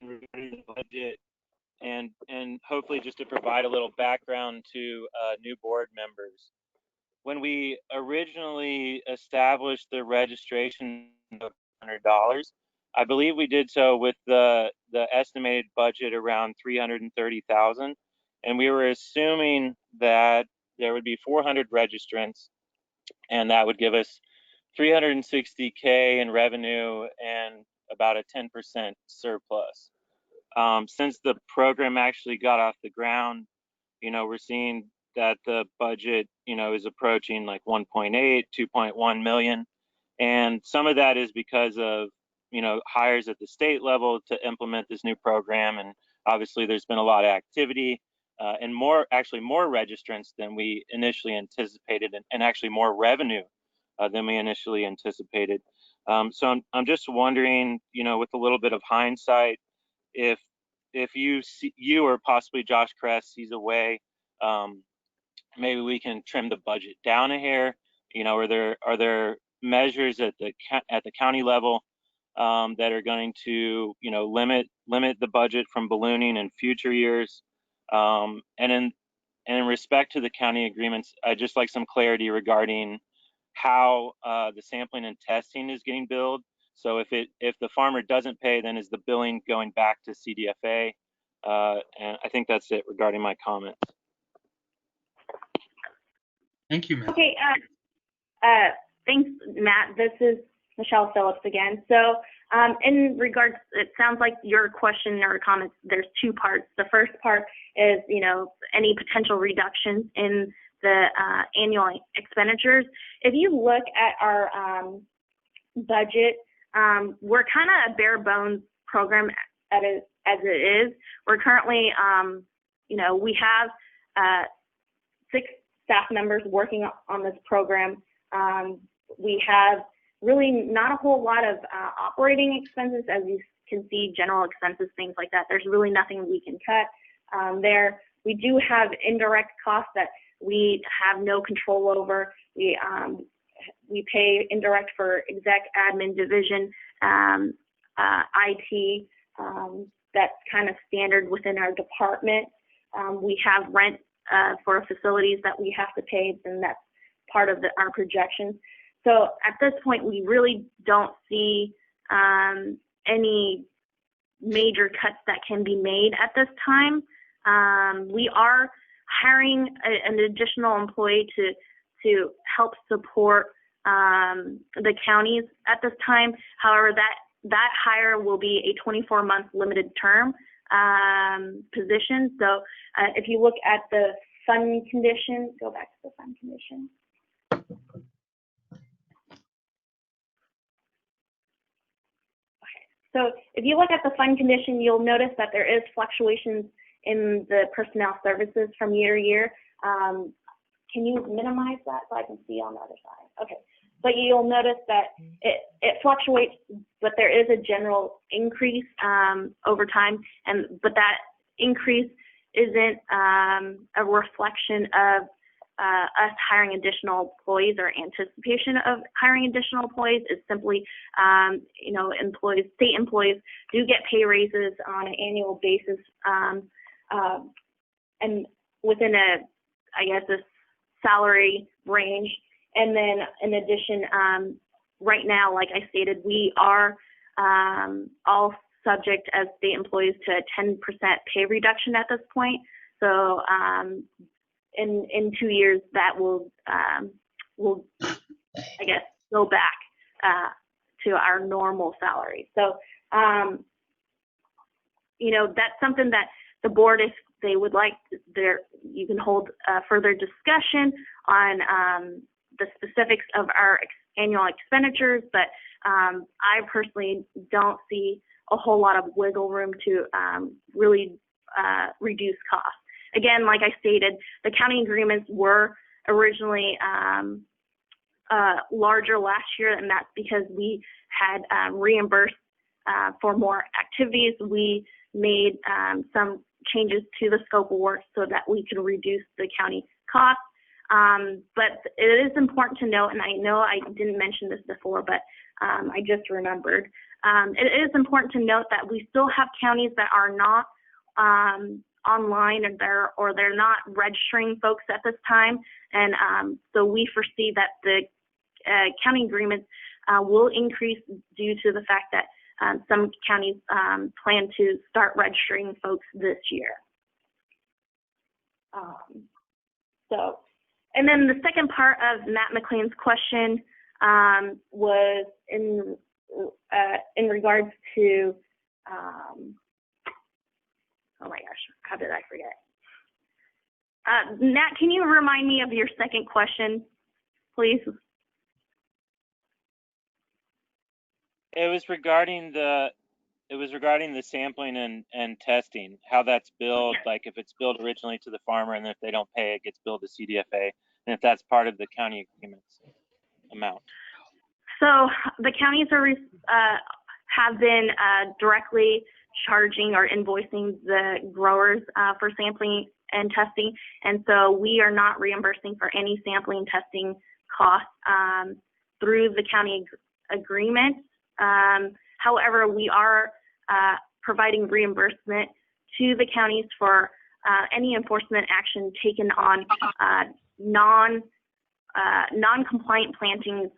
Regarding the budget, and hopefully just to provide a little background to new board members. When we originally established the registration of $100, I believe we did so with the estimated budget around $330,000, and we were assuming that there would be 400 registrants, and that would give us $360K in revenue and about a 10% surplus. Since the program actually got off the ground, we're seeing that the budget, is approaching like 1.8, 2.1 million. And some of that is because of, hires at the state level to implement this new program. And obviously there's been a lot of activity and more registrants than we initially anticipated, and actually more revenue than we initially anticipated. So I'm just wondering, with a little bit of hindsight, if you or possibly Josh Kress sees a way, maybe we can trim the budget down a hair. Are there measures at the county level that are going to limit the budget from ballooning in future years? And in respect to the county agreements, I'd just like some clarity regarding how the sampling and testing is getting billed. So if the farmer doesn't pay, then is the billing going back to CDFA? And I think that's it regarding my comments. Thank you, Matt. Okay, thanks, Matt. This is Michelle Phillips again. So in regards, it sounds like your question or comments, there's two parts. The first part is, any potential reductions in the annual expenditures. If you look at our budget, we're kind of a bare bones program as it is. We're currently, we have 6 staff members working on this program. We have really not a whole lot of operating expenses, as you can see, general expenses, things like that. There's really nothing we can cut there. We do have indirect costs that we have no control over. We pay indirect for exec, admin, division, IT. That's kind of standard within our department. We have rent for facilities that we have to pay, and that's part of our projections. So at this point, we really don't see any major cuts that can be made at this time. We are hiring an additional employee to help support the counties at this time. However, that hire will be a 24-month limited term position. So if you look at the fund condition, go back to the fund condition. So if you look at the fund condition, you'll notice that there is fluctuations in the personnel services from year to year. Can you minimize that so I can see on the other side? Okay. But you'll notice that it fluctuates, but there is a general increase over time, but that increase isn't a reflection of us hiring additional employees or anticipation of hiring additional employees. It's simply, state employees do get pay raises on an annual basis, and within a salary range. And then in addition, right now, like I stated, we are all subject as state employees to a 10% pay reduction at this point. So in 2 years, that will go back to our normal salary. So, that's something that the board, if they would like, you can hold a further discussion on the specifics of our annual expenditures, but I personally don't see a whole lot of wiggle room to really reduce costs. Again, like I stated, the county agreements were originally larger last year, and that's because we had reimbursed for more activities. We made some changes to the scope of work so that we could reduce the county costs. But it is important to note, and I know I didn't mention this before, but I just remembered. It is important to note that we still have counties that are not online, or they're not registering folks at this time. And so we foresee that the county agreements will increase due to the fact that some counties plan to start registering folks this year. And then the second part of Matt McLean's question was in regards to, oh my gosh, how did I forget? Nat, can you remind me of your second question, please? It was regarding the sampling and testing, how that's billed, like if it's billed originally to the farmer and if they don't pay, it gets billed to CDFA, and if that's part of the county agreements amount. So the counties have been directly charging or invoicing the growers for sampling and testing, and so we are not reimbursing for any sampling and testing costs through the county agreement. However, we are providing reimbursement to the counties for any enforcement action taken on non-compliant plantings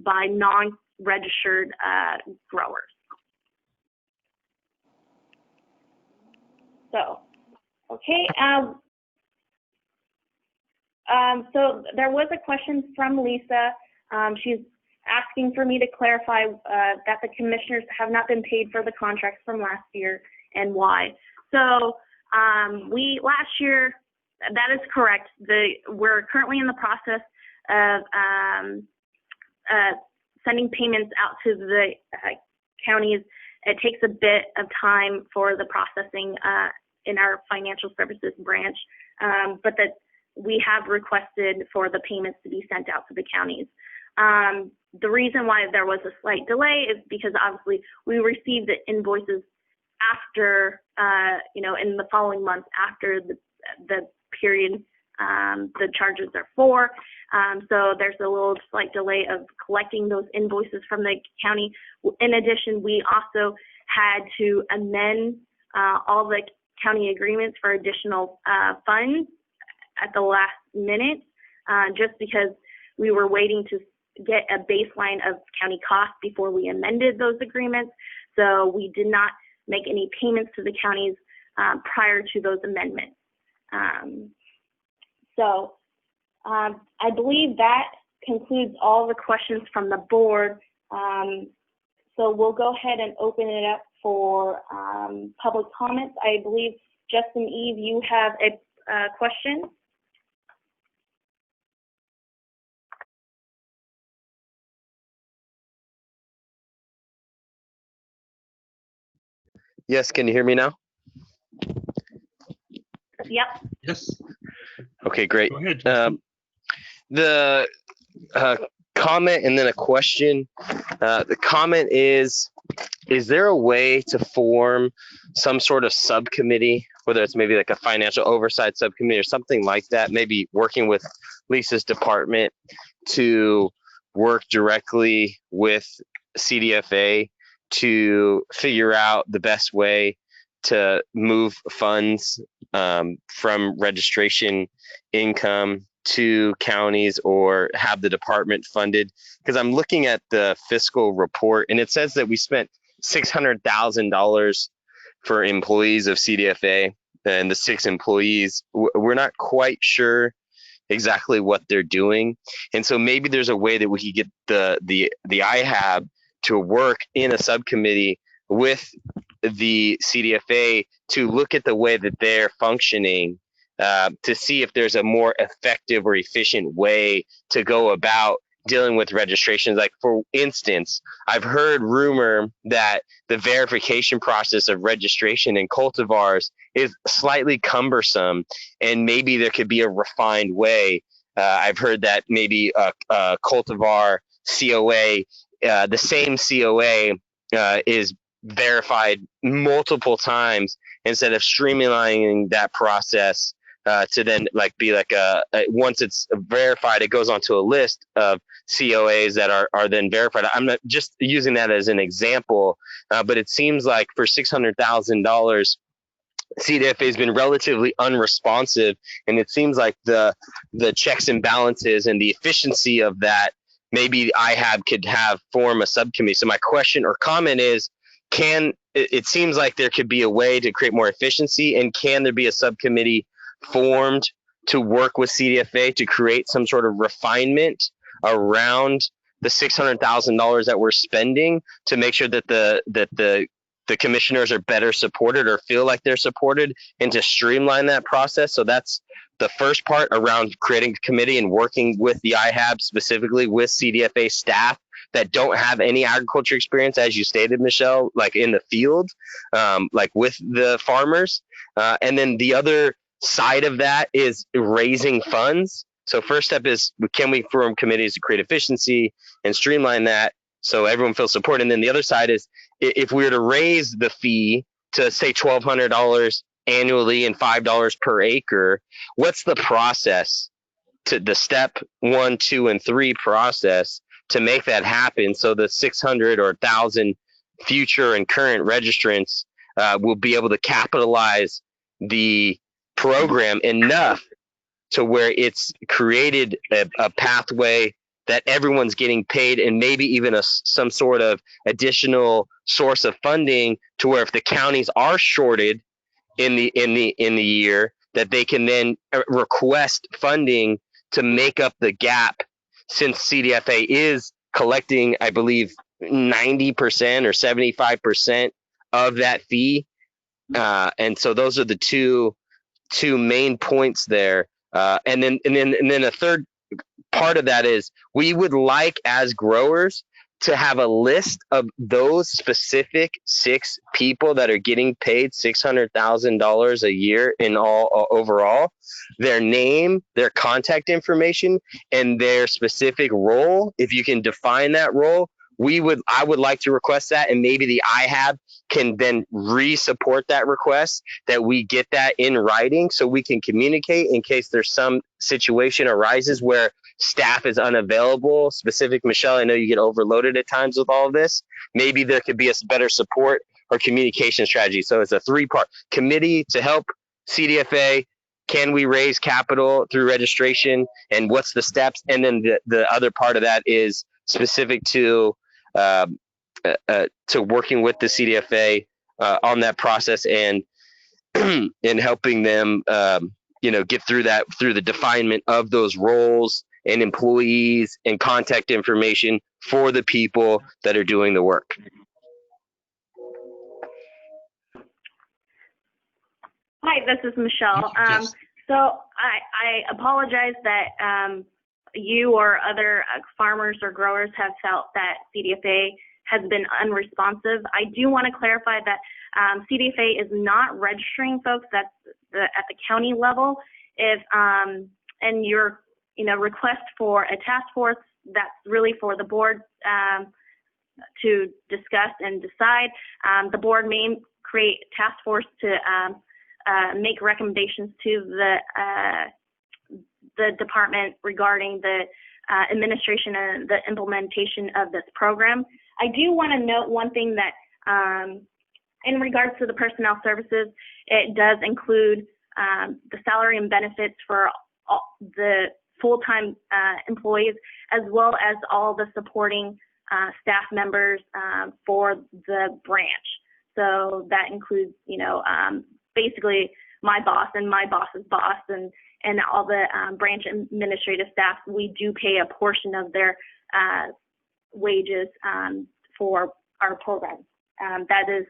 by non-registered growers. So, okay. So there was a question from Lisa. She's asking for me to clarify that the commissioners have not been paid for the contracts from last year and why. So last year, that is correct. We're currently in the process of sending payments out to the counties. It takes a bit of time for the processing in our financial services branch, but that we have requested for the payments to be sent out to the counties. The reason why there was a slight delay is because obviously we received the invoices after, in the following month after the period the charges are for. So there's a little slight delay of collecting those invoices from the county. In addition, we also had to amend all the county agreements for additional funds at the last minute, just because we were waiting to get a baseline of county costs before we amended those agreements. So we did not make any payments to the counties prior to those amendments. I believe that concludes all the questions from the board. So we'll go ahead and open it up for public comments. I believe, Justin Eve, you have a question. Yes, can you hear me now? Yep. Yes. Okay, great. Go ahead, Justin. The comment and then a question. The comment is there a way to form some sort of subcommittee, whether it's maybe like a financial oversight subcommittee or something like that, maybe working with Lisa's department to work directly with CDFA to figure out the best way to move funds from registration income to counties or have the department funded? Because I'm looking at the fiscal report and it says that we spent $600,000 for employees of CDFA, and the 6 employees, we're not quite sure exactly what they're doing. And so maybe there's a way that we could get the IHAB to work in a subcommittee with the CDFA to look at the way that they're functioning, to see if there's a more effective or efficient way to go about dealing with registrations. Like, for instance, I've heard rumor that the verification process of registration in cultivars is slightly cumbersome, and maybe there could be a refined way. I've heard that maybe a cultivar COA, the same COA is verified multiple times instead of streamlining that process to then be like once it's verified, it goes onto a list of COAs that are then verified. I'm not just using that as an example, but it seems like for $600,000, CDFA has been relatively unresponsive, and it seems like the checks and balances and the efficiency of that, maybe IHAB could form a subcommittee. So my question or comment is, it seems like there could be a way to create more efficiency, and can there be a subcommittee formed to work with CDFA to create some sort of refinement around the $600,000 that we're spending to make sure that the commissioners are better supported or feel like they're supported, and to streamline that process? So that's the first part around creating a committee and working with the IHAB, specifically with CDFA staff that don't have any agriculture experience, as you stated, Michelle, like in the field, like with the farmers. And then the other side of that is raising funds. So first step is, can we form committees to create efficiency and streamline that so everyone feels supported? And then the other side is, if we were to raise the fee to say $1,200 annually and $5 per acre, what's the process, to the step 1, 2, and 3 process to make that happen, so the 600 or 1,000 future and current registrants will be able to capitalize the program enough to where it's created a pathway that everyone's getting paid, and maybe even some sort of additional source of funding, to where if the counties are shorted in the year, that they can then request funding to make up the gap, since CDFA is collecting, I believe, 90% or 75% of that fee. And so those are the two main points there. And then a third part of that is, we would like, as growers, to have a list of those specific 6 people that are getting paid $600,000 a year in all overall, their name, their contact information, and their specific role. If you can define that role, I would like to request that, and maybe the IHAB can then re-support that request, that we get that in writing so we can communicate in case there's some situation arises where staff is unavailable. Specific, Michelle, I know you get overloaded at times with all of this. Maybe there could be a better support or communication strategy. So it's a 3-part committee to help CDFA. Can we raise capital through registration, and what's the steps? And then the other part of that is specific to working with the CDFA on that process, and and helping them get through the definement of those roles and employees and contact information for the people that are doing the work. Hi, this is Michelle. So I apologize that you or other farmers or growers have felt that CDFA has been unresponsive. I do want to clarify that CDFA is not registering folks at the county level. If and your request for a task force, that's really for the board to discuss and decide. The board may create a task force to make recommendations to the department regarding the administration and the implementation of this program. I do want to note one thing, that in regards to the personnel services, it does include the salary and benefits for all the full-time employees, as well as all the supporting staff members for the branch. So that includes, basically my boss and my boss's boss and all the branch administrative staff. We do pay a portion of their wages for our program. That is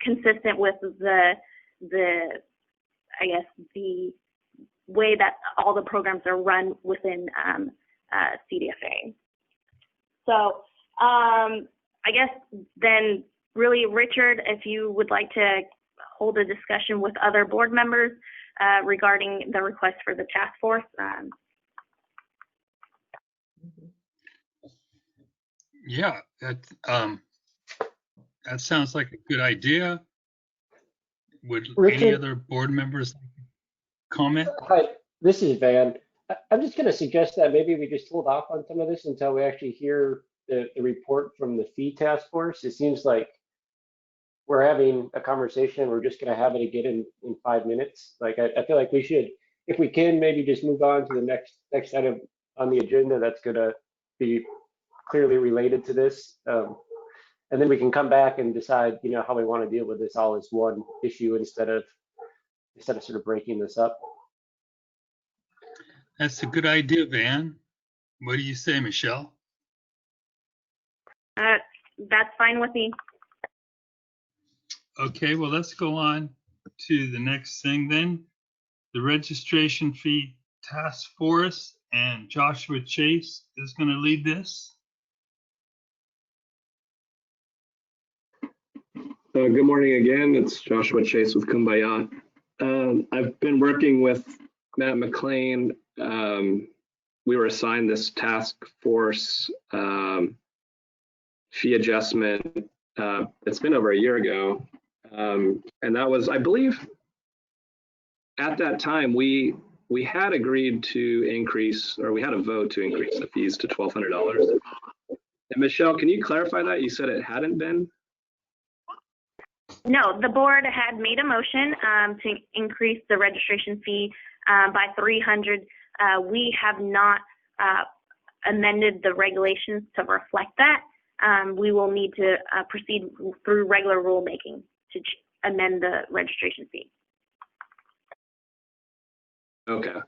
consistent with the way that all the programs are run within CDFA. So I guess then really, Richard, if you would like to hold a discussion with other board members regarding the request for the task force. Yeah, that sounds like a good idea. Would Richard? any other board members comment? Hi, this is Van. I'm just going to suggest that maybe we just hold off on some of this until we actually hear the report from the fee task force. It seems like we're having a conversation, we're just going to have it again in 5 minutes. Like I feel like we should, if we can, maybe just move on to the next item on the agenda that's going to be clearly related to this. And then we can come back and decide, you know, how we want to deal with this all as one issue instead of sort of breaking this up. That's a good idea, Van. What do you say, Michelle? That's fine with me. Okay, well, let's go on to the next thing then. The registration fee task force, and Joshua Chase is going to lead this. Good morning again. It's Joshua Chase with Kumbaya. I've been working with Matt McLean. We were assigned this task force fee adjustment. It's been over a year ago. And that was, I believe, at that time, we had agreed to increase, or we had a vote to increase the fees to $1,200. And Michelle, can you clarify that? You said it hadn't been? No, the board had made a motion to increase the registration fee by $300. We have not amended the regulations to reflect that. We will need to proceed through regular rulemaking to amend the registration fee. Okay.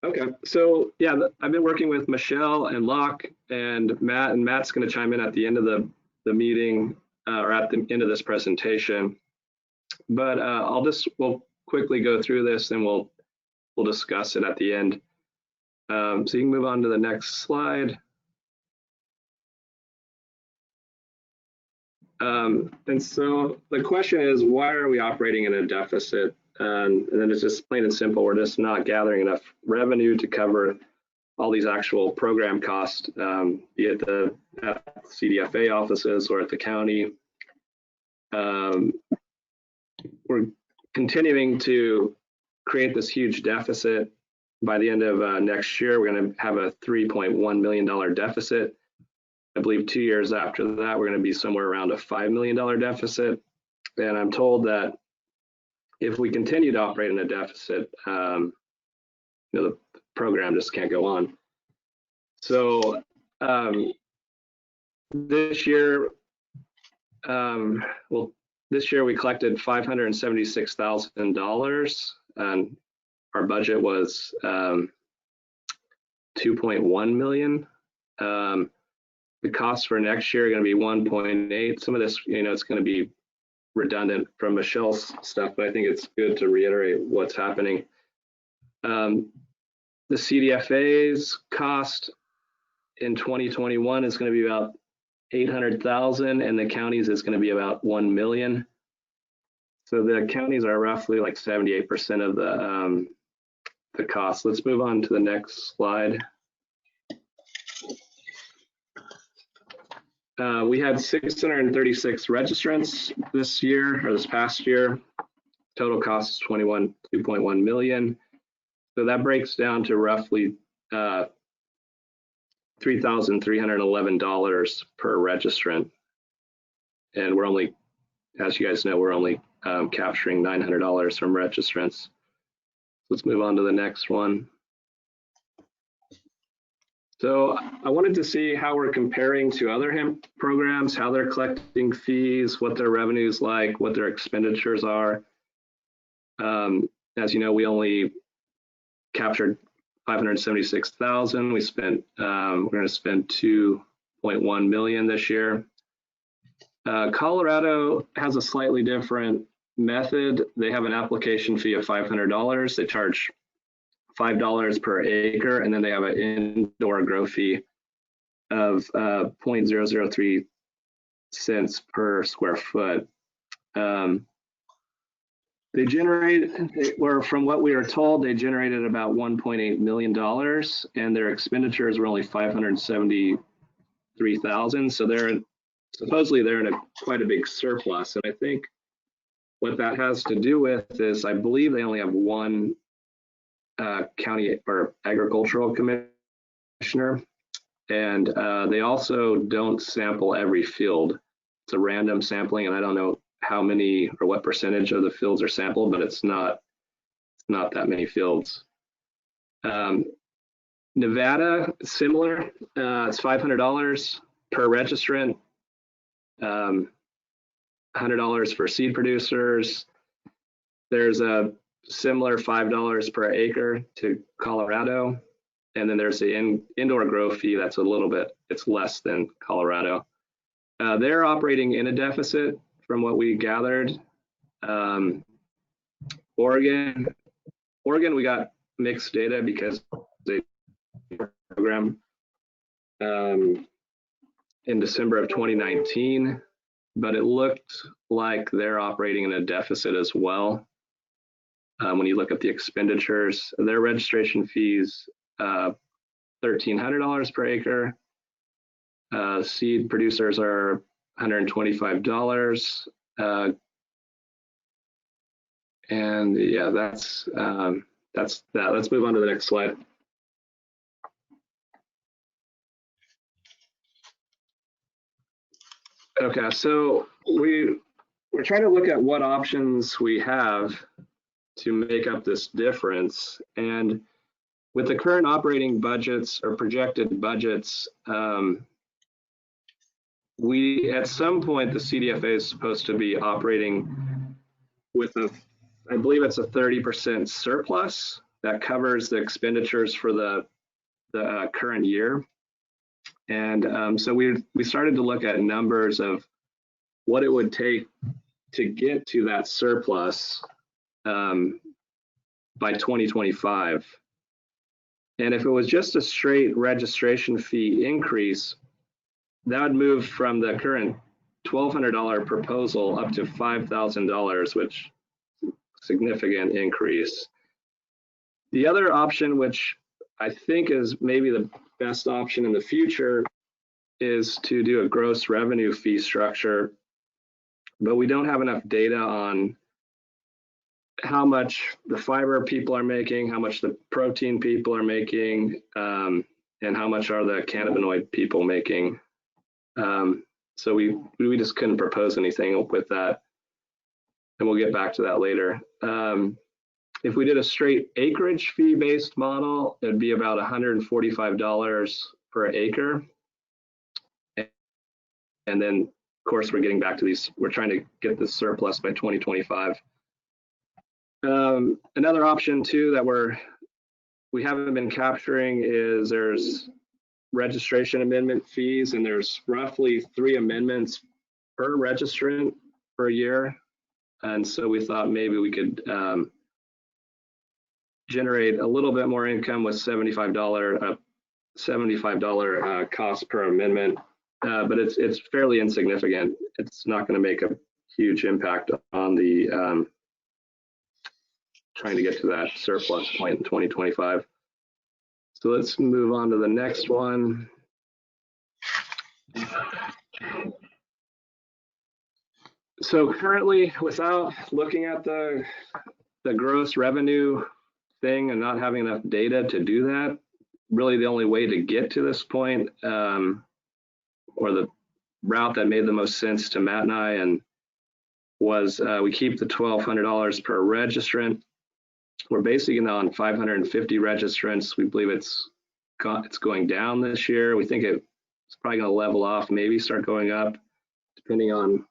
Okay. So yeah, I've been working with Michelle and Locke and Matt's going to chime in at the end of the meeting or at the end of this presentation. But we'll quickly go through this and we'll discuss it at the end. So you can move on to the next slide. And so the question is, why are we operating in a deficit? And then it's just plain and simple. We're just not gathering enough revenue to cover all these actual program costs, be it at the CDFA offices or at the county. We're continuing to create this huge deficit. By the end of next year, we're going to have a $3.1 million deficit. I believe 2 years after that, we're going to be somewhere around a $5 million deficit. And I'm told that if we continue to operate in a deficit, the program just can't go on. So this year, this year we collected $576,000, and our budget was 2.1 million. The costs for next year are going to be 1.8. Some of this, it's going to be redundant from Michelle's stuff, but I think it's good to reiterate what's happening. The CDFA's cost in 2021 is going to be about 800,000, and the counties is going to be about 1 million. So the counties are roughly like 78% of the cost. Let's move on to the next slide. We had 636 registrants this year, or this past year. Total cost is 2.1 million. So that breaks down to roughly $3,311 per registrant. And we're only, as you guys know, we're only capturing $900 from registrants. Let's move on to the next one. So I wanted to see how we're comparing to other hemp programs, how they're collecting fees, what their revenue's like, what their expenditures are. As you know, we only captured 576,000. We spent, we're going to spend 2.1 million this year. Colorado has a slightly different method. They have an application fee of $500. They charge $5 per acre, and then they have an indoor grow fee of 0.003 cents per square foot. They generate, or from what we were told, they generated about $1.8 million, and their expenditures were only $573,000. So supposedly they're in quite a big surplus. And I think what that has to do with is, I believe they only have one county or agricultural commissioner, and they also don't sample every field. it's a random sampling, and I don't know how many or what percentage of the fields are sampled, but it's not that many fields. Nevada, similar. It's $500 per registrant, $100 for seed producers. There's a similar $5 per acre to Colorado. And then there's the indoor grow fee that's a little bit, it's less than Colorado. They're operating in a deficit from what we gathered. Oregon, we got mixed data because they program in December of 2019, but it looked like they're operating in a deficit as well. When you look at the expenditures, their registration fees, $1,300 per acre. Seed producers are $125. And yeah, that's that. Let's move on to the next slide. Okay, so we're trying to look at what options we have to make up this difference. And with the current operating budgets or projected budgets, we, at some point, the CDFA is supposed to be operating with I believe it's a 30% surplus that covers the expenditures for the current year. And so we started to look at numbers of what it would take to get to that surplus by 2025. And if it was just a straight registration fee increase, that would move from the current $1,200 proposal up to $5,000, which is a significant increase. The other option, which I think is maybe the best option in the future, is to do a gross revenue fee structure, but we don't have enough data on how much the fiber people are making, how much the protein people are making, and how much are the cannabinoid people making. So we just couldn't propose anything with that, and we'll get back to that later. If we did a straight acreage fee based model, it'd be about $145 per acre. And then, of course, we're getting back to these, we're trying to get this surplus by 2025. Another option too that we haven't been capturing is there's registration amendment fees, and there's roughly 3 amendments per registrant per year. And so we thought maybe we could generate a little bit more income with $75 cost per amendment, but it's fairly insignificant. It's not going to make a huge impact on the trying to get to that surplus point in 2025. So let's move on to the next one. So currently, without looking at the gross revenue thing and not having enough data to do that, really the only way to get to this point, or the route that made the most sense to Matt and I, was we keep the $1,200 per registrant. We're basing it on 550 registrants. We believe it's going down this year. We think it's probably going to level off, maybe start going up, depending on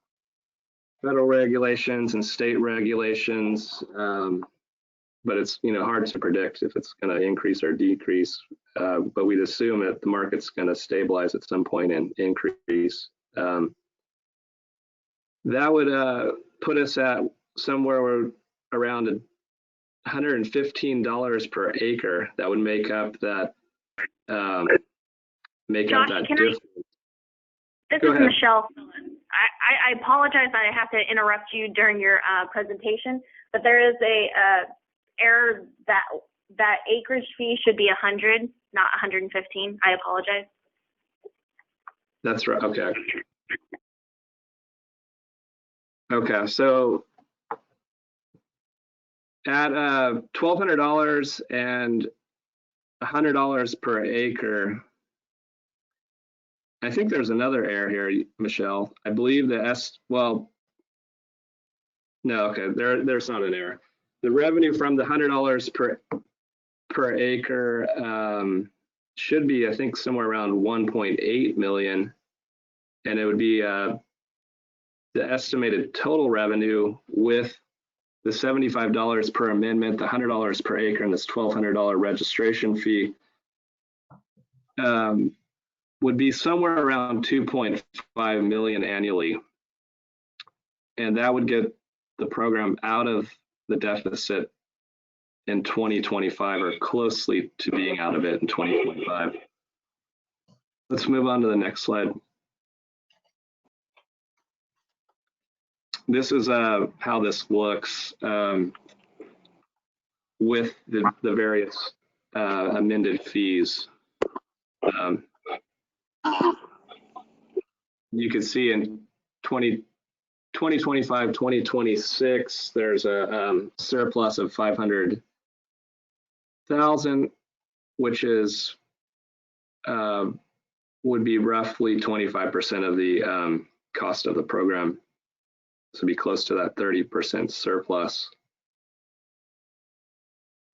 federal regulations and state regulations. But it's hard to predict if it's going to increase or decrease. But we'd assume that the market's going to stabilize at some point and increase. That would put us at somewhere around $115 per acre. That would make up that Josh, difference. This is Michelle. I apologize that I have to interrupt you during your presentation, but there is a error that acreage fee should be 100, not 115. I apologize. That's right. Okay. Okay. So at $1,200 and $100 per acre, I think there's another error here, Michelle. I believe well, no, okay, there's not an error. The revenue from the $100 per acre should be, I think, somewhere around 1.8 million, and it would be the estimated total revenue with the $75 per amendment, the $100 per acre, and this $1,200 registration fee would be somewhere around 2.5 million annually. And that would get the program out of the deficit in 2025, or closely to being out of it in 2025. Let's move on to the next slide. This is how this looks with the various amended fees. You can see in 2025, 2026, there's a surplus of 500,000, which is would be roughly 25% of the cost of the program. So be close to that 30% surplus.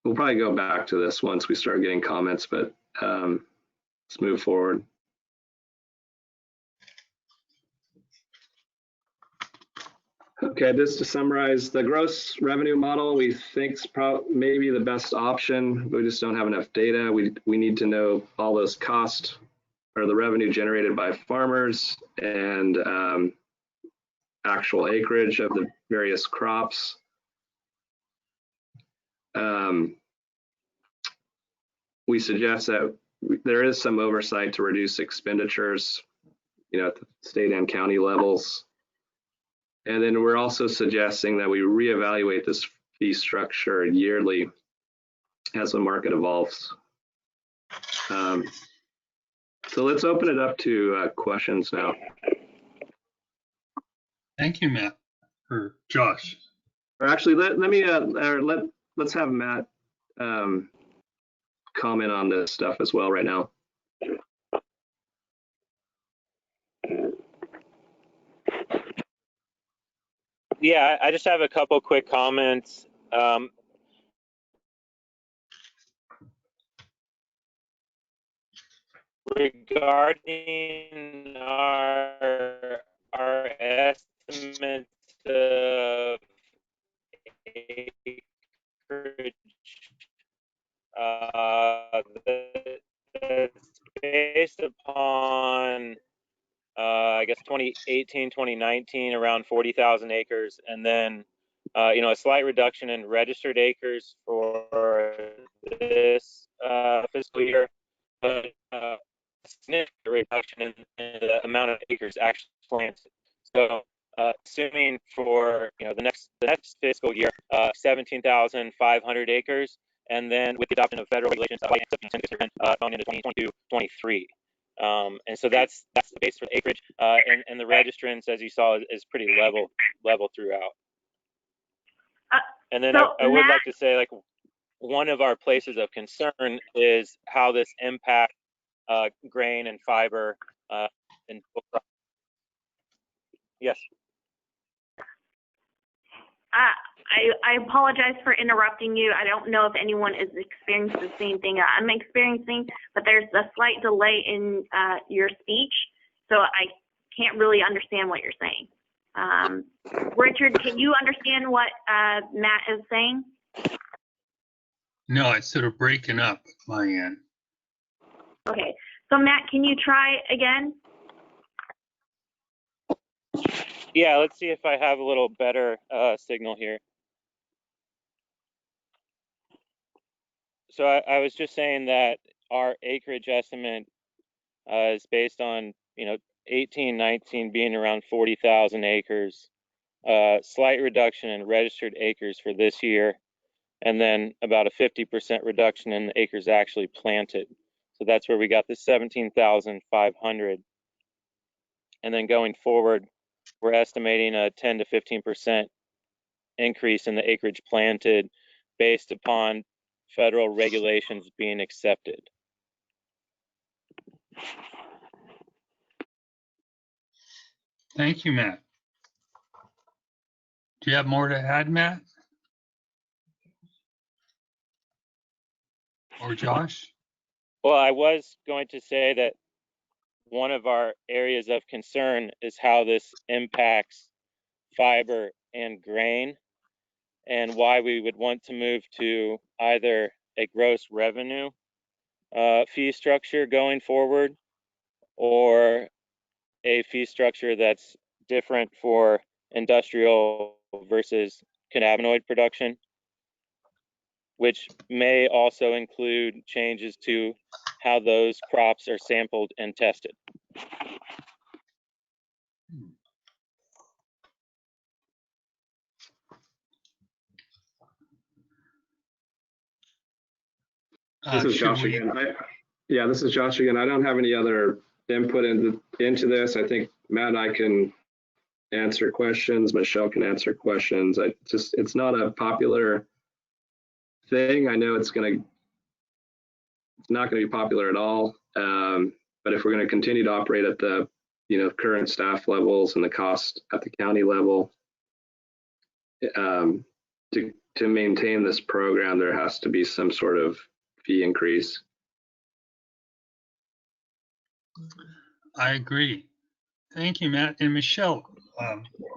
We'll probably go back to this once we start getting comments, but let's move forward. Okay, just to summarize, the gross revenue model we think is maybe the best option. We just don't have enough data. We need to know all those costs or the revenue generated by farmers and actual acreage of the various crops. We suggest that there is some oversight to reduce expenditures, at the state and county levels. And then we're also suggesting that we reevaluate this fee structure yearly as the market evolves. So let's open it up to questions now. Thank you, Matt, or Josh. Or actually, let's have Matt comment on this stuff as well right now. Yeah, I just have a couple quick comments. Regarding our estimates of acreage, that's based upon I guess 2018, 2019, around 40,000 acres, and then a slight reduction in registered acres for this fiscal year, but a significant reduction in the amount of acres actually planted. So assuming for the next fiscal year, 17,500 acres, and then with the adoption of federal regulations by the end of going into 2022, 23. And so that's the base for the acreage, and the registrants, as you saw, is pretty level throughout. And then I would like to say, like, one of our places of concern is how this impacts grain and fiber and yes. I apologize for interrupting you. I don't know if anyone is experiencing the same thing I'm experiencing, but there's a slight delay in your speech, so I can't really understand what you're saying. Richard, can you understand what Matt is saying? No, it's sort of breaking up at my end. Okay, so Matt, can you try again? Yeah, let's see if I have a little better signal here. So I was just saying that our acreage estimate is based on 18, 19 being around 40,000 acres, slight reduction in registered acres for this year, and then about a 50% reduction in the acres actually planted. So that's where we got the 17,500. And then going forward, we're estimating a 10 to 15% increase in the acreage planted based upon federal regulations being accepted. Thank you, Matt. Do you have more to add, Matt? Or Josh? Well, I was going to say that one of our areas of concern is how this impacts fiber and grain, and why we would want to move to either a gross revenue fee structure going forward, or a fee structure that's different for industrial versus cannabinoid production, which may also include changes to how those crops are sampled and tested. This is Josh again. Yeah, this is Josh again. I don't have any other input into this. I think Matt and I can answer questions. Michelle can answer questions. It's not a popular thing. I know it's not going to be popular at all. But if we're going to continue to operate at the current staff levels and the cost at the county level, to maintain this program, there has to be some sort of fee increase. I agree. Thank you, Matt. And Michelle,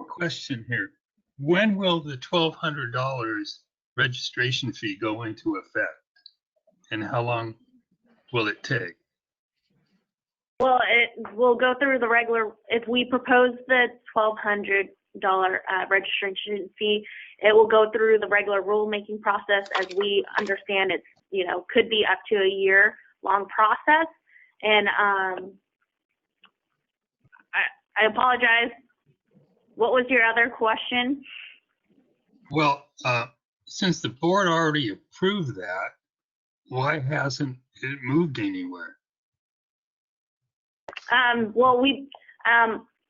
question here. When will the $1,200 registration fee go into effect? And how long will it take? Well, it will go through the regular, if we propose the $1,200 registration fee, it will go through the regular rulemaking process. As we understand, it's, could be up to a year-long process. And I apologize. What was your other question? Well, since the board already approved that, why hasn't it moved anywhere? Well,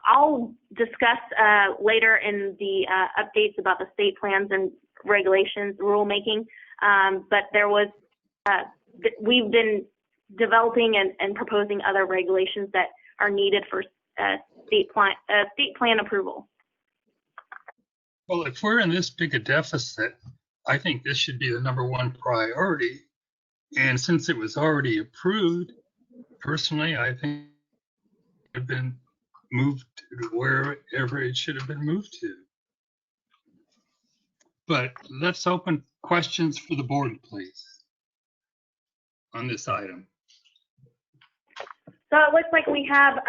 I'll discuss later in the updates about the state plans and regulations rulemaking. But there was, we've been developing and proposing other regulations that are needed for state plan approval. Well, if we're in this big a deficit, I think this should be the #1 priority. And since it was already approved, personally, I think it had been moved to wherever it should have been moved to. But let's open questions for the board, please, on this item. So it looks like we have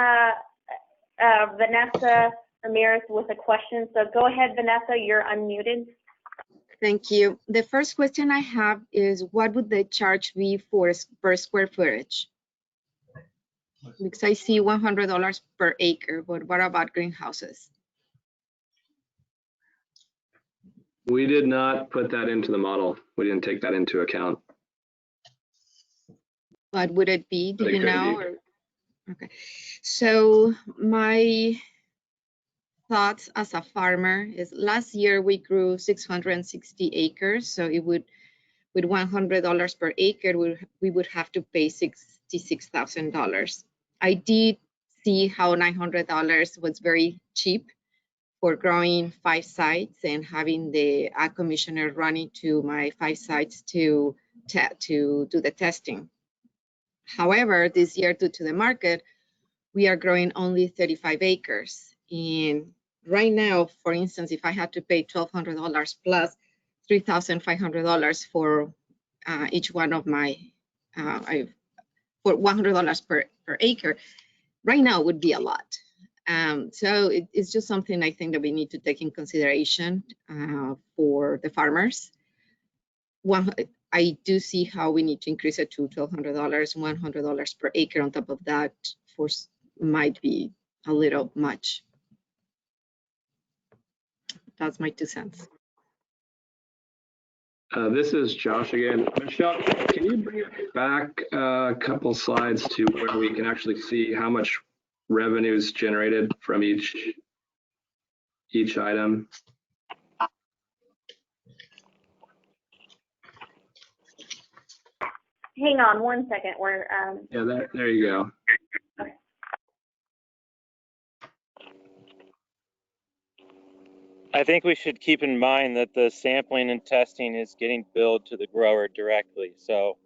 Vanessa Ramirez with a question. So go ahead, Vanessa, you're unmuted. Thank you. The first question I have is, what would the charge be per square footage? Because I see $100 per acre, but what about greenhouses? We did not put that into the model. We didn't take that into account. What would it be? Do you know? Or? Okay. So my thoughts as a farmer is, last year we grew 660 acres. So it would, with $100 per acre, we would have to pay $66,000. I did see how $900 was very cheap for growing 5 sites and having the ag commissioner running to my 5 sites to do the testing. However, this year, due to the market, we are growing only 35 acres. And right now, for instance, if I had to pay $1,200 plus $3,500 for each one of my, for $100 per acre, right now would be a lot. So it's just something I think that we need to take in consideration for the farmers. I do see how we need to increase it to $1,200, $100 per acre on top of that might be a little much. That's my 2 cents. This is Josh again. Michelle, can you bring it back a couple slides to where we can actually see how much revenue is generated from each item? Hang on 1 second. Yeah, there you go. Okay. I think we should keep in mind that the sampling and testing is getting billed to the grower directly. So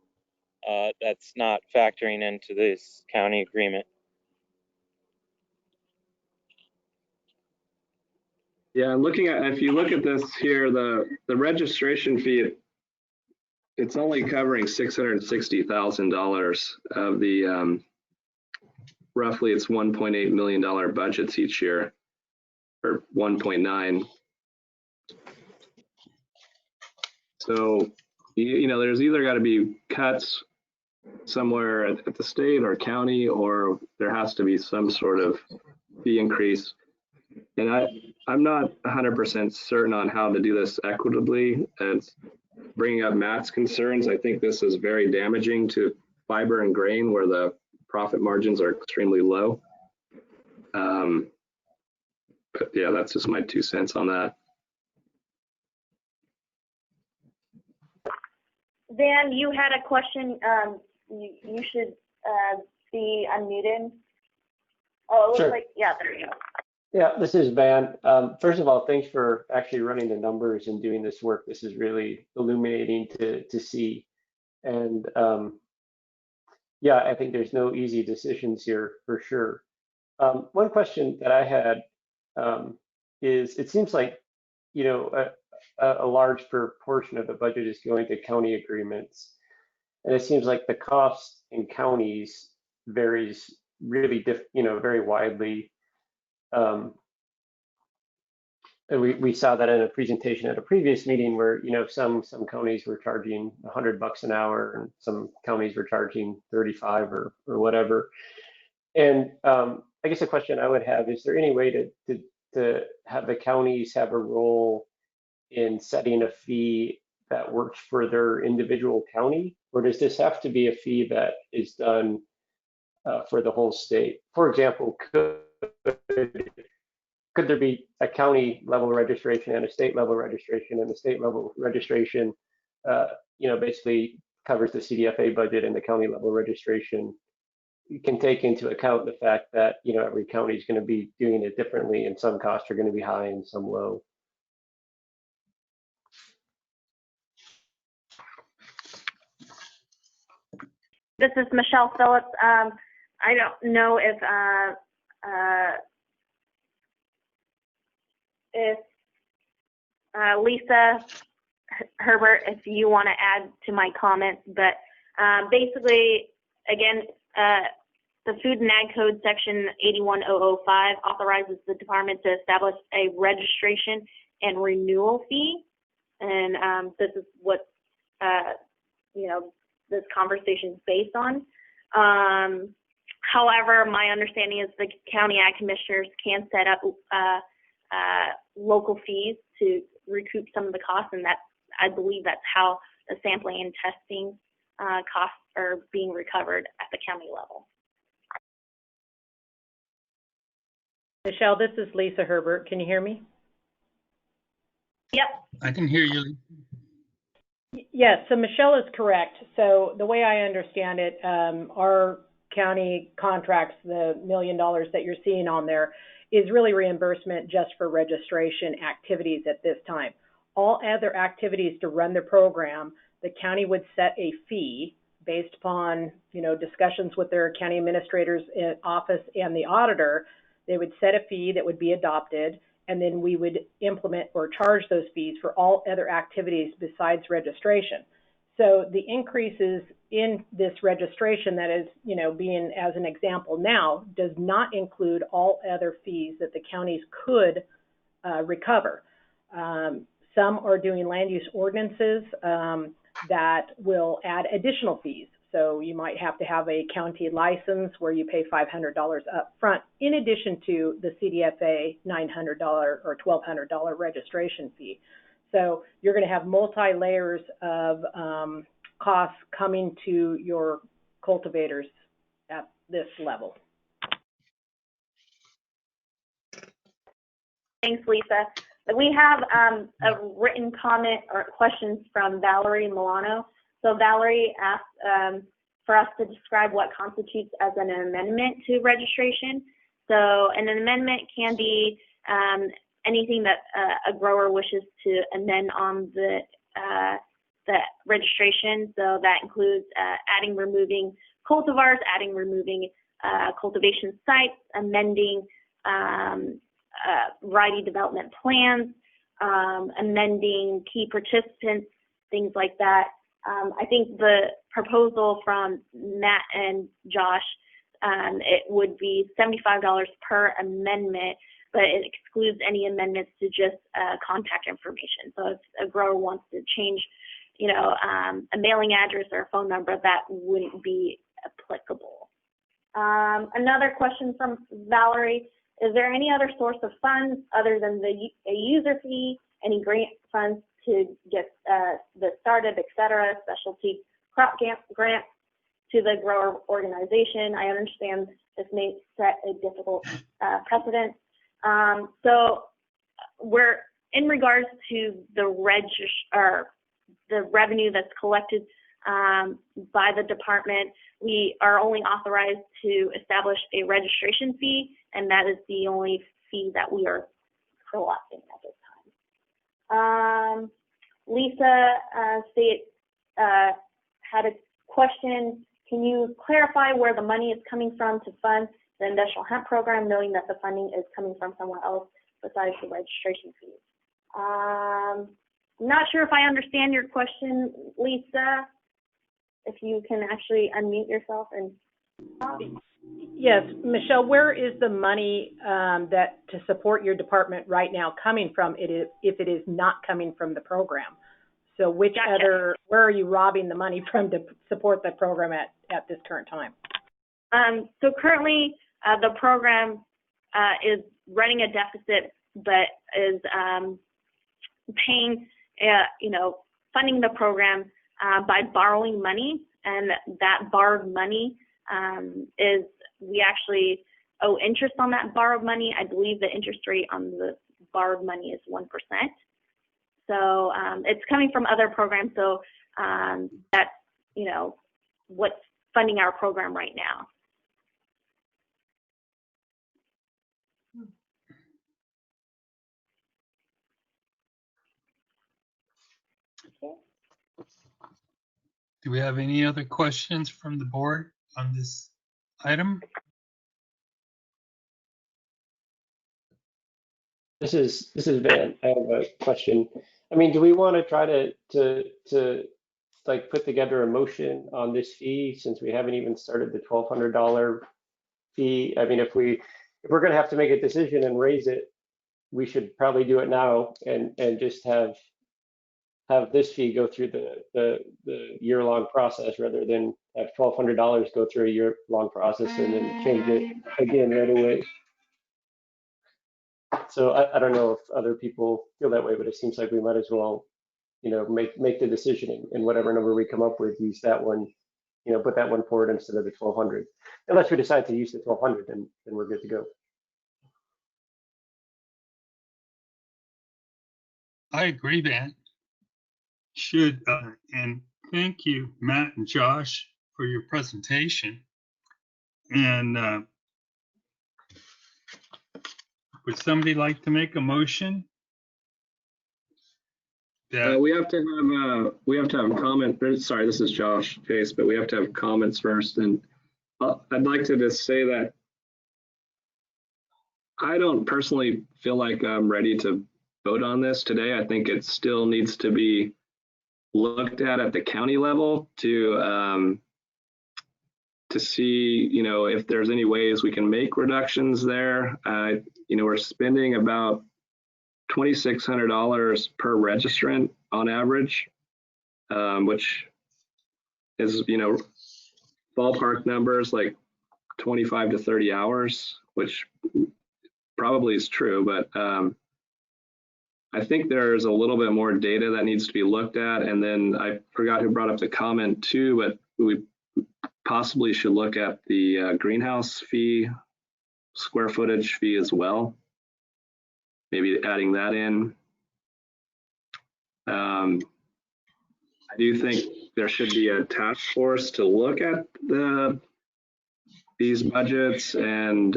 that's not factoring into this county agreement. Yeah, looking at, if you look at this here, the registration fee, it's only covering $660,000 of the roughly it's $1.8 million budgets each year, or 1.9. So, you know, there's either got to be cuts somewhere at the state or county, or there has to be some sort of fee increase. And I'm not 100% certain on how to do this equitably. And bringing up Matt's concerns, I think this is very damaging to fiber and grain where the profit margins are extremely low. But yeah, that's just my 2 cents on that. Dan, you had a question. You should be unmuted. Oh, it looks Sure. like, yeah, there you go. Yeah, this is Van. First of all, thanks for actually running the numbers and doing this work. This is really illuminating to see. And yeah, I think there's no easy decisions here for sure. One question that I had is, it seems like, you know, a large proportion of the budget is going to county agreements. And it seems like the cost in counties varies really, very widely. And we saw that in a presentation at a previous meeting where, you know, some counties were charging $100 an hour and some counties were charging 35 or whatever. And I guess the question I would have, is there any way to have the counties have a role in setting a fee that works for their individual county? Or does this have to be a fee that is done for the whole state? For example, could there be a county level registration and a state level registration, and the state level registration, you know, basically covers the CDFA budget, and the county level registration can take into account the fact that, you know, every county is going to be doing it differently, and some costs are going to be high and some low. This is Michelle Phillips. I don't know if Lisa Herbert, if you want to add to my comments, but basically, again, the Food and Ag Code Section 81005 authorizes the department to establish a registration and renewal fee, and this is what you know, this conversation is based on. However, my understanding is the county ag commissioners can set up local fees to recoup some of the costs, and that's, I believe that's how the sampling and testing costs are being recovered at the county level. Michelle, this is Lisa Herbert. Can you hear me? Yep. I can hear you. Yes, so Michelle is correct. So the way I understand it, our county contracts, the $1 million that you're seeing on there, is really reimbursement just for registration activities at this time. All other activities to run the program, the county would set a fee based upon, you know, discussions with their county administrator's office and the auditor. They would set a fee that would be adopted, and then we would implement or charge those fees for all other activities besides registration. So the increases in this registration that is, you know, being as an example now, does not include all other fees that the counties could recover. Some are doing land use ordinances that will add additional fees. So you might have to have a county license where you pay $500 up front, in addition to the CDFA $900 or $1,200 registration fee. So you're going to have multi-layers of costs coming to your cultivators at this level. Thanks, Lisa. We have a written comment or questions from Valerie Milano. So Valerie asked for us to describe what constitutes as an amendment to registration. So an amendment can be anything that a grower wishes to amend on the registration. So that includes adding, removing cultivars, adding, removing cultivation sites, amending variety development plans, amending key participants, things like that. I think the proposal from Matt and Josh, it would be $75 per amendment, but it excludes any amendments to just contact information. So if a grower wants to change, you know, a mailing address or a phone number, that wouldn't be applicable. Another question from Valerie: is there any other source of funds other than a user fee, any grant funds to get the startup, et cetera, specialty crop grants to the grower organization? I understand this may set a difficult precedent. So we're, in regards to the revenue that's collected by the department, we are only authorized to establish a registration fee, and that is the only fee that we are collecting at this time. Lisa had a question. Can you clarify where the money is coming from to fund the industrial hemp program, knowing that the funding is coming from somewhere else besides the registration fees? I'm not sure if I understand your question, Lisa. If you can actually unmute yourself and. Yes, Michelle, where is the money that to support your department right now coming from, if it is not coming from the program? So which other, where are you robbing the money from to support the program at this current time? So currently the program is running a deficit, but is paying, funding the program by borrowing money, and that borrowed money is, we actually owe interest on that borrowed money. I believe the interest rate on the borrowed money is 1%. So it's coming from other programs. So that's, what's funding our program right now. Okay. Do we have any other questions from the board on this item? This is Van. I have a question. I mean, do we want to try to like put together a motion on this fee since we haven't even started the $1,200 fee? I mean, if we're going to have to make a decision and raise it, we should probably do it now and just have this fee go through the year-long process rather than have $1,200 go through a year-long process and then change it again right away. So I don't know if other people feel that way, but it seems like we might as well, make the decision and whatever number we come up with, use that one, put that one forward instead of the 1,200. Unless we decide to use the 1,200, then we're good to go. I agree, Van. Should, and thank you, Matt and Josh, for your presentation. And would somebody like to make a motion? We have to have comment. Sorry, this is Josh Chase, but we have to have comments first. And I'd like to just say that I don't personally feel like I'm ready to vote on this today. I think it still needs to be looked at the county level to see, if there's any ways we can make reductions there. We're spending about $2,600 per registrant on average, which is, ballpark numbers like 25 to 30 hours, which probably is true, but I think there's a little bit more data that needs to be looked at. And then I forgot who brought up the comment too, but we possibly should look at the greenhouse fee, square footage fee as well. Maybe adding that in. I do think there should be a task force to look at these budgets and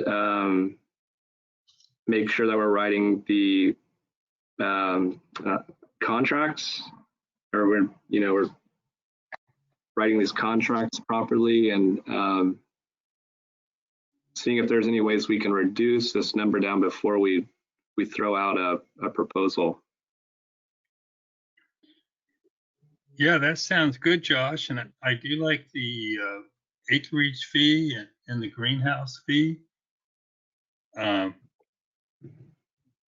make sure that we're writing the contracts, or we're writing these contracts properly, and seeing if there's any ways we can reduce this number down before we throw out a proposal. Yeah, that sounds good, Josh. And I do like the acreage fee and the greenhouse fee.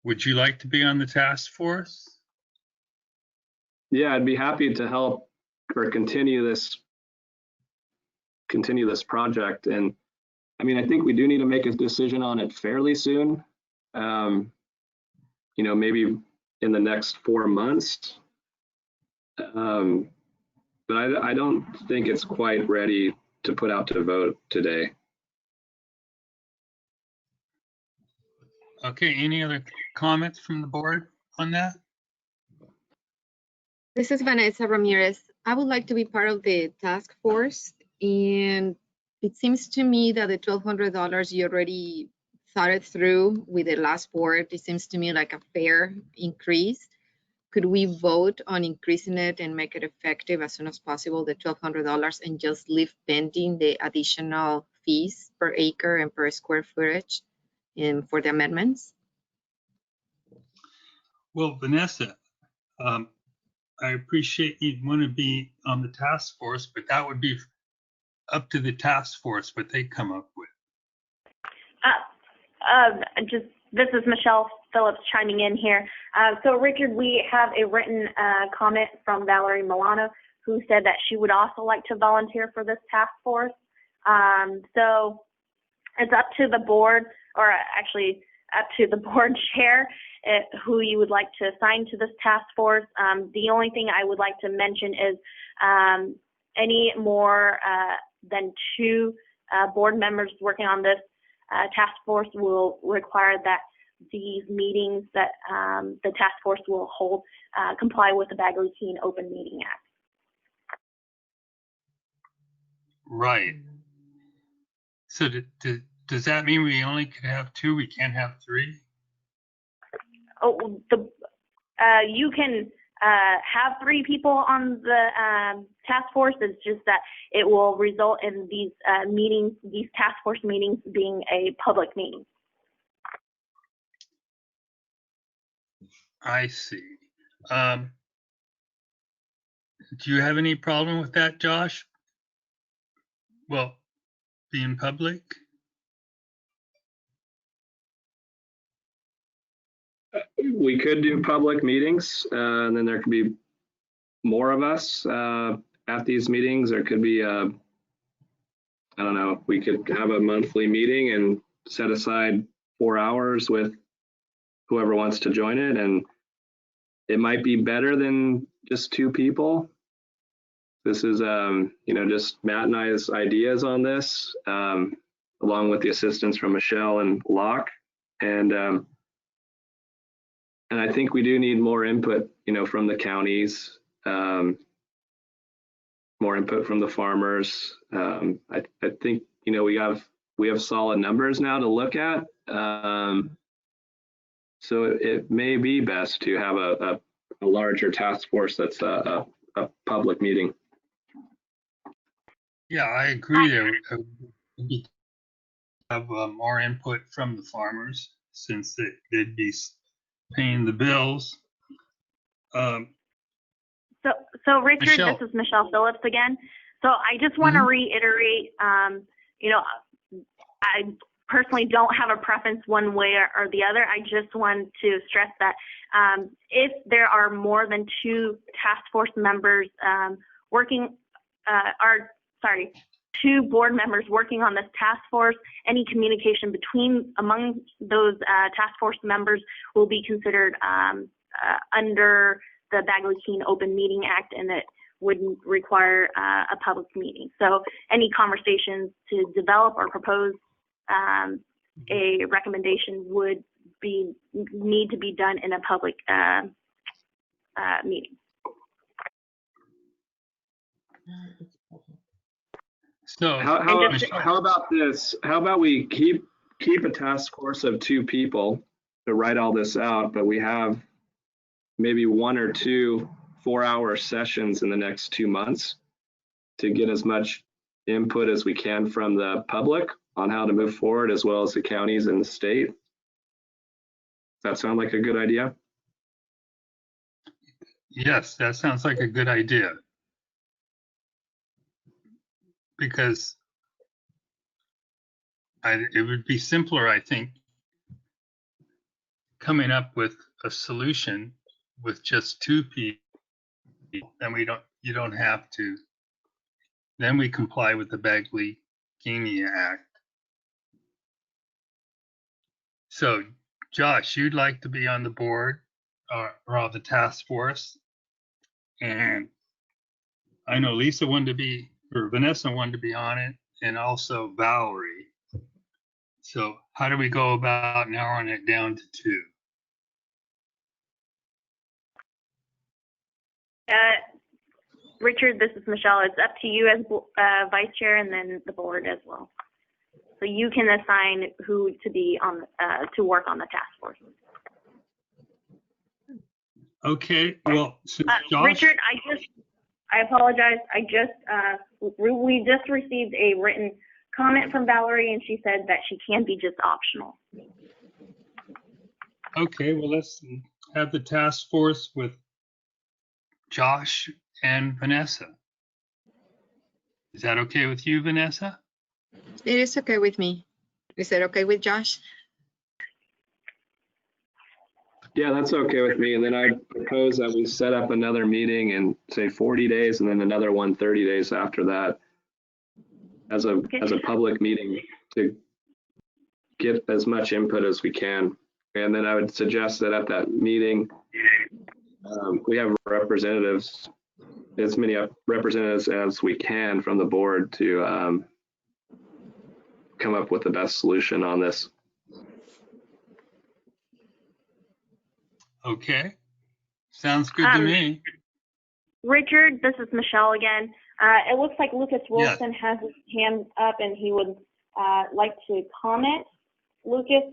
Would you like to be on the task force? Yeah, I'd be happy to help or continue this project. And I mean, I think we do need to make a decision on it fairly soon. Maybe in the next 4 months. But I don't think it's quite ready to put out to vote today. Okay, any other comments from the board on that? This is Vanessa Ramirez. I would like to be part of the task force, and it seems to me that the $1,200 you already thought it through with the last board. It seems to me like a fair increase. Could we vote on increasing it and make it effective as soon as possible, the $1,200, and just leave pending the additional fees per acre and per square footage for the amendments? Well, Vanessa, I appreciate you'd want to be on the task force, but that would be up to the task force what they come up with. This is Michelle Phillips chiming in here. So Richard, we have a written comment from Valerie Milano, who said that she would also like to volunteer for this task force. So it's up to the board, or actually up to the board chair, who you would like to assign to this task force. The only thing I would like to mention is any more than 2 board members working on this task force will require that these meetings that the task force will hold comply with the Bagley-Keene Open Meeting Act. Right. So does that mean we only can have 2? We can't have 3? Oh, you can have 3 people on the task force. It's just that it will result in these meetings, these task force meetings, being a public meeting. I see. Do you have any problem with that, Josh? Well, being public? We could do public meetings, and then there could be more of us at these meetings. There could be, I don't know, we could have a monthly meeting and set aside 4 hours with whoever wants to join it. And it might be better than just 2 people. This is, just Matt and I's ideas on this, along with the assistance from Michelle and Locke. And I think we do need more input, from the counties, more input from the farmers. I think, we have solid numbers now to look at. So it may be best to have a larger task force that's a public meeting. Yeah, I agree. There would be have more input from the farmers, since they'd be paying the bills. So Richard, Michelle. This is Michelle Phillips again. So I just want to reiterate, I personally don't have a preference one way or the other. I just want to stress that if there are more than 2 task force members two board members working on this task force, any communication among those task force members will be considered under the Bagley-Keene Open Meeting Act, and it wouldn't require a public meeting. So any conversations to develop or propose a recommendation would need to be done in a public meeting. So how about this? How about we keep a task force of 2 people, to write all this out, but we have maybe 1 or 2 4-hour sessions in the next 2 months to get as much input as we can from the public on how to move forward, as well as the counties and the state. Does that sound like a good idea? Yes, that sounds like a good idea. Because it would be simpler, I think, coming up with a solution with just 2 people. Then you don't have to. Then we comply with the Bagley-Gamey Act. So, Josh, you'd like to be on the board or on the task force, and I know Lisa wanted to be, or Vanessa wanted to be on it, and also Valerie. So how do we go about narrowing it down to 2? Richard, this is Michelle. It's up to you as vice chair, and then the board as well. So you can assign who to be on to work on the task force. Okay. Well, since Josh, Richard, I apologize. We just received a written comment from Valerie, and she said that she can be just optional. Okay. Well, let's have the task force with Josh and Vanessa. Is that okay with you, Vanessa? It is okay with me. Is that okay with Josh? Yeah, that's okay with me. And then I propose that we set up another meeting in, say, 40 days, and then another one 30 days after that as a public meeting to get as much input as we can. And then I would suggest that at that meeting, we have representatives, as many representatives as we can from the board to come up with the best solution on this. Okay. Sounds good to me. Richard, this is Michelle again. It looks like Lucas Wilson has his hand up and he would like to comment. Lucas,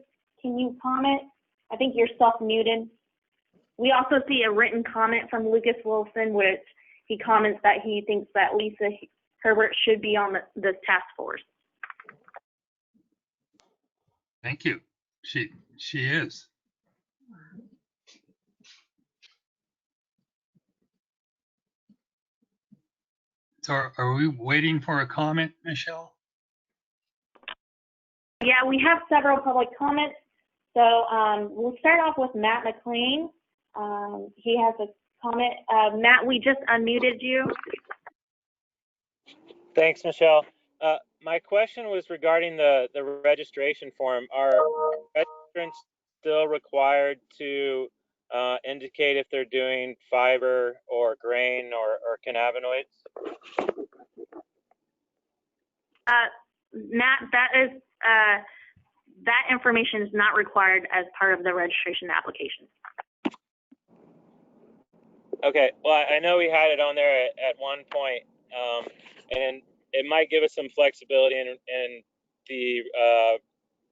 can you comment? I think you're self-muted. We also see a written comment from Lucas Wilson, which he comments that he thinks that Lisa Herbert should be on the task force. Thank you. She is. So are we waiting for a comment, Michelle? Yeah, we have several public comments. So we'll start off with Matt McLean. He has a comment. Matt, we just unmuted you. Thanks, Michelle. My question was regarding the registration form. Are registrants still required to indicate if they're doing fiber or grain or cannabinoids? Matt, that information is not required as part of the registration application. Okay, well, I know we had it on there at one point, and it might give us some flexibility in the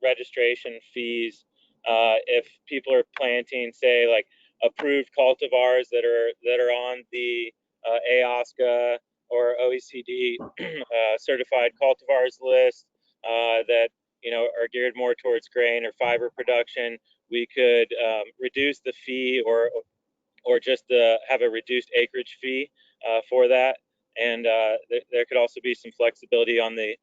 registration fees if people are planting, say, like approved cultivars that are on the AOSCA or OECD certified cultivars list that are geared more towards grain or fiber production. We could reduce the fee or just have a reduced acreage fee for that. And there could also be some flexibility on the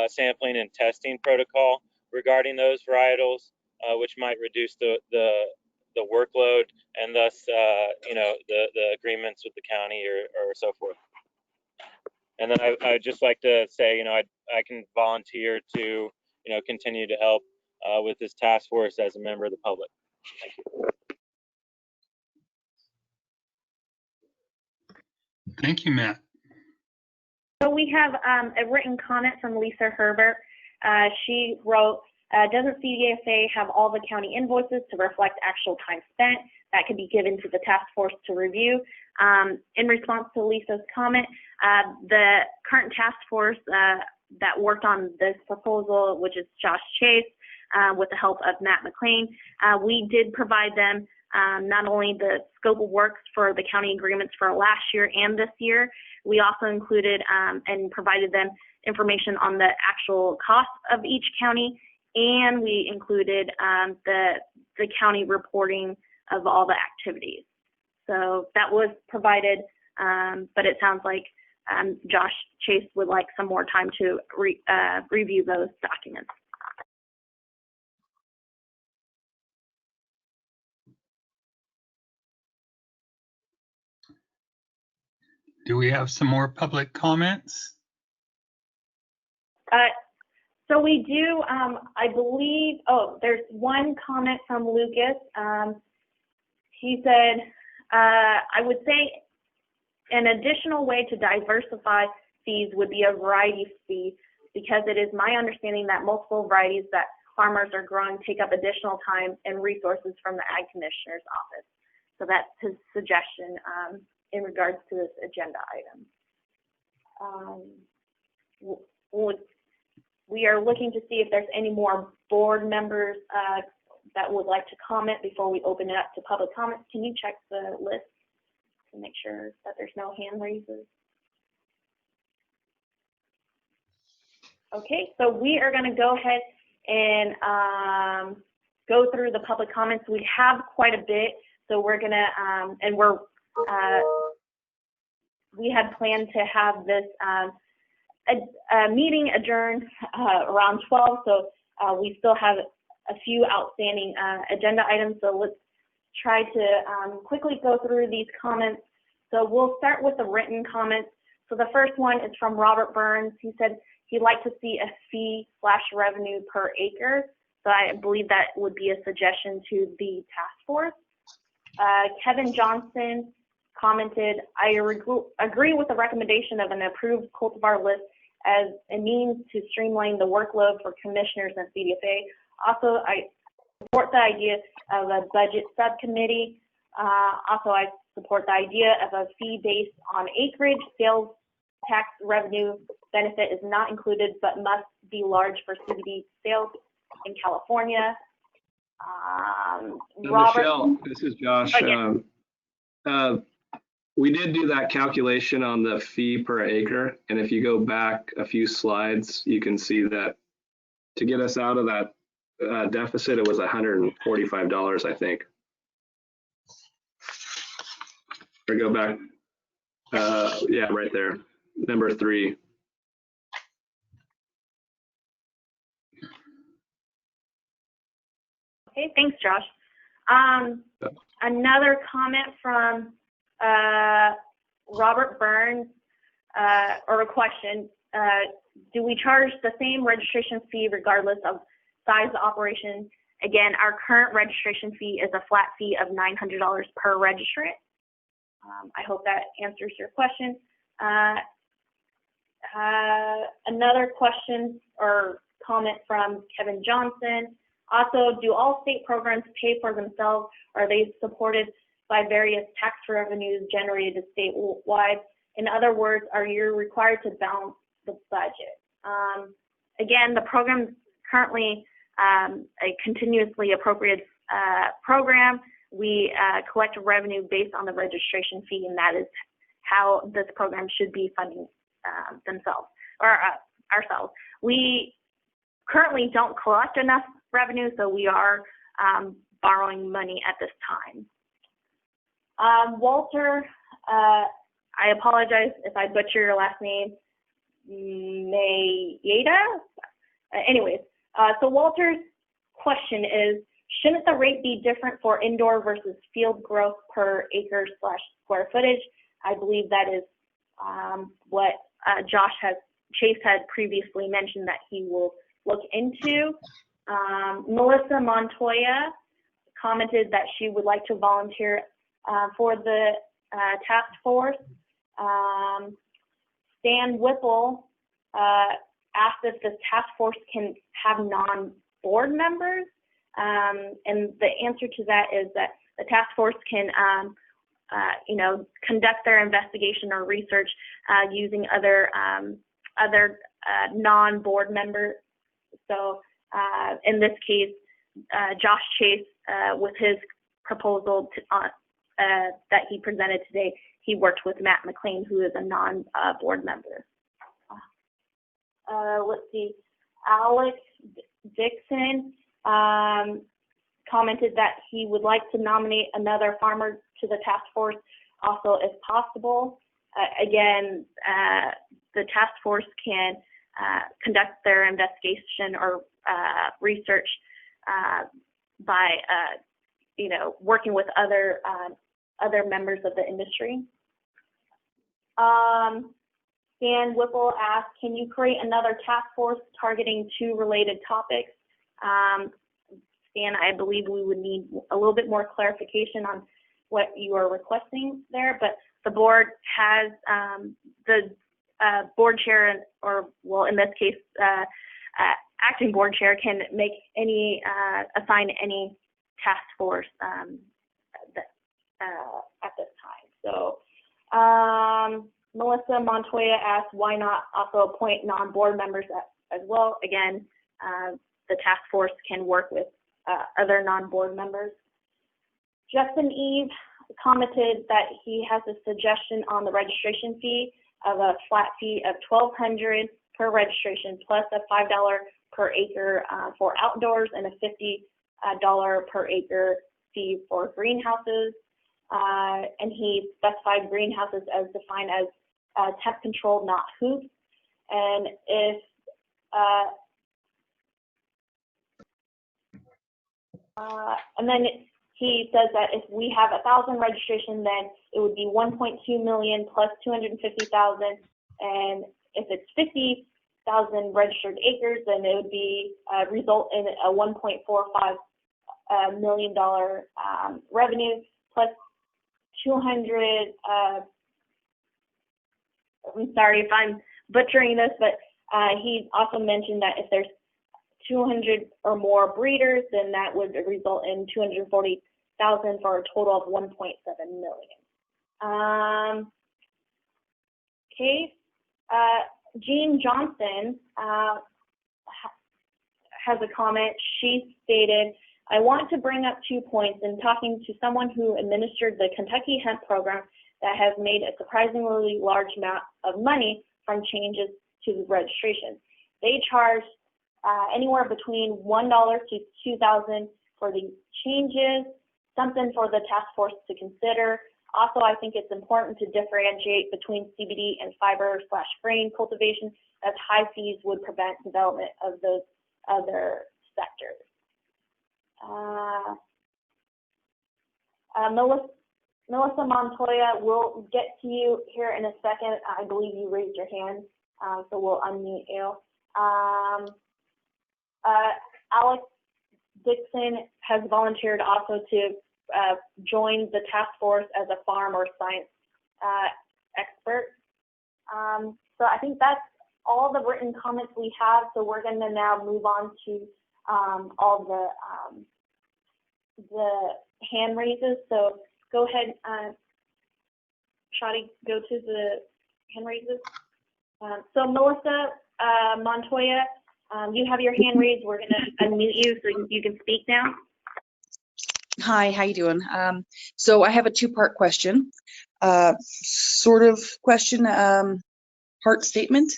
sampling and testing protocol regarding those varietals, which might reduce the workload and thus the agreements with the county or so forth. And then I'd just like to say, I can volunteer to continue to help with this task force as a member of the public. Thank you. Thank you, Matt. So we have a written comment from Lisa Herbert. She wrote, doesn't CDSA have all the county invoices to reflect actual time spent? That could be given to the task force to review. In response to Lisa's comment, the current task force that worked on this proposal, which is Josh Chase, with the help of Matt McLean. We did provide them not only the scope of works for the county agreements for last year and this year, we also included and provided them information on the actual cost of each county, and we included the county reporting of all the activities. So that was provided, but it sounds like Josh Chase would like some more time to review those documents. Do we have some more public comments? So we do, I believe, there's one comment from Lucas. He said, I would say an additional way to diversify fees would be a variety fee, because it is my understanding that multiple varieties that farmers are growing take up additional time and resources from the Ag Commissioner's office. So that's his suggestion in regards to this agenda item. We are looking to see if there's any more board members that would like to comment before we open it up to public comments. Can you check the list to make sure that there's no hand raises? Okay, so we are going to go ahead and go through the public comments. We have quite a bit, so we're going to, and we had planned to have this a meeting adjourned around 12, so we still have a few outstanding agenda items, so let's try to quickly go through these comments. So we'll start with the written comments. So the first one is from Robert Burns. He said he'd like to see a fee/revenue per acre. So I believe that would be a suggestion to the task force. Kevin Johnson commented, I agree with the recommendation of an approved cultivar list as a means to streamline the workload for commissioners and CDFA. Also, I support the idea of a budget subcommittee. Also, I support the idea of a fee based on acreage. Sales tax revenue benefit is not included but must be large for CBD sales in California. Robert, Michelle, this is Josh. We did do that calculation on the fee per acre, and if you go back a few slides, you can see that to get us out of that deficit, it was $145, I think. Or go back, yeah, right there, number 3. Okay, thanks, Josh. Another comment from Robert Burns, or a question, do we charge the same registration fee regardless of size of operation? Again, our current registration fee is a flat fee of $900 per registrant. I hope that answers your question. Another question or comment from Kevin Johnson. Also, do all state programs pay for themselves? Or are they supported by various tax revenues generated statewide? In other words, are you required to balance the budget? Again, the program is currently a continuously appropriated program. We collect revenue based on the registration fee, and that is how this program should be funding themselves or ourselves. We currently don't collect enough revenue, so we are borrowing money at this time. Walter, I apologize if I butcher your last name, Mayeda? Anyways, so Walter's question is, shouldn't the rate be different for indoor versus field growth per acre / square footage? I believe that is what Chase had previously mentioned that he will look into. Melissa Montoya commented that she would like to volunteer for the task force. Stan Whipple asked if the task force can have non-board members, and the answer to that is that the task force can, conduct their investigation or research using other non-board members. So In this case, Josh Chase, with his proposal that he presented today, he worked with Matt McLean, who is a non-board member. Let's see, Alex Dixon commented that he would like to nominate another farmer to the task force, also if possible. Again, the task force can conduct their investigation or research by, working with other members of the industry. Dan Whipple asked, can you create another task force targeting 2 related topics? Stan, I believe we would need a little bit more clarification on what you are requesting there, but the board has the board chair, in this case, acting board chair can make assign any task force at this time. So Melissa Montoya asked, why not also appoint non-board members as well? Again, the task force can work with other non-board members. Justin Eve commented that he has a suggestion on the registration fee of a flat fee of $1,200 per registration plus a $5 per acre for outdoors and a $50 per acre fee for greenhouses. And he specified greenhouses as defined as temp controlled, not hoops. And if and then he says that if we have 1,000 registration, then it would be 1.2 million plus 250,000. And if it's 50,000 registered acres, then it would be result in a $1.45 million revenue plus 200. I'm sorry if I'm butchering this, but he also mentioned that if there's 200 or more breeders, then that would result in 240,000 for a total of 1.7 million. Okay, Jean Johnson has a comment. She stated, I want to bring up 2 points in talking to someone who administered the Kentucky Hemp program that has made a surprisingly large amount of money from changes to the registration. They charge anywhere between $1 to $2,000 for the changes, something for the task force to consider. Also, I think it's important to differentiate between CBD and fiber/grain cultivation, as high fees would prevent development of those other sectors. Melissa Montoya, we'll get to you here in a second. I believe you raised your hand, so we'll unmute you. Alex Dixon has volunteered also to join the task force as a farm or science expert. So I think that's all the written comments we have. So we're going to now move on to all the hand raises. So go ahead, Shadi, go to the hand raises. So Melissa Montoya, you have your hand raised. We're going to unmute you so you can speak now. Hi, how you doing? So I have a 2-part question, sort of question, part statement.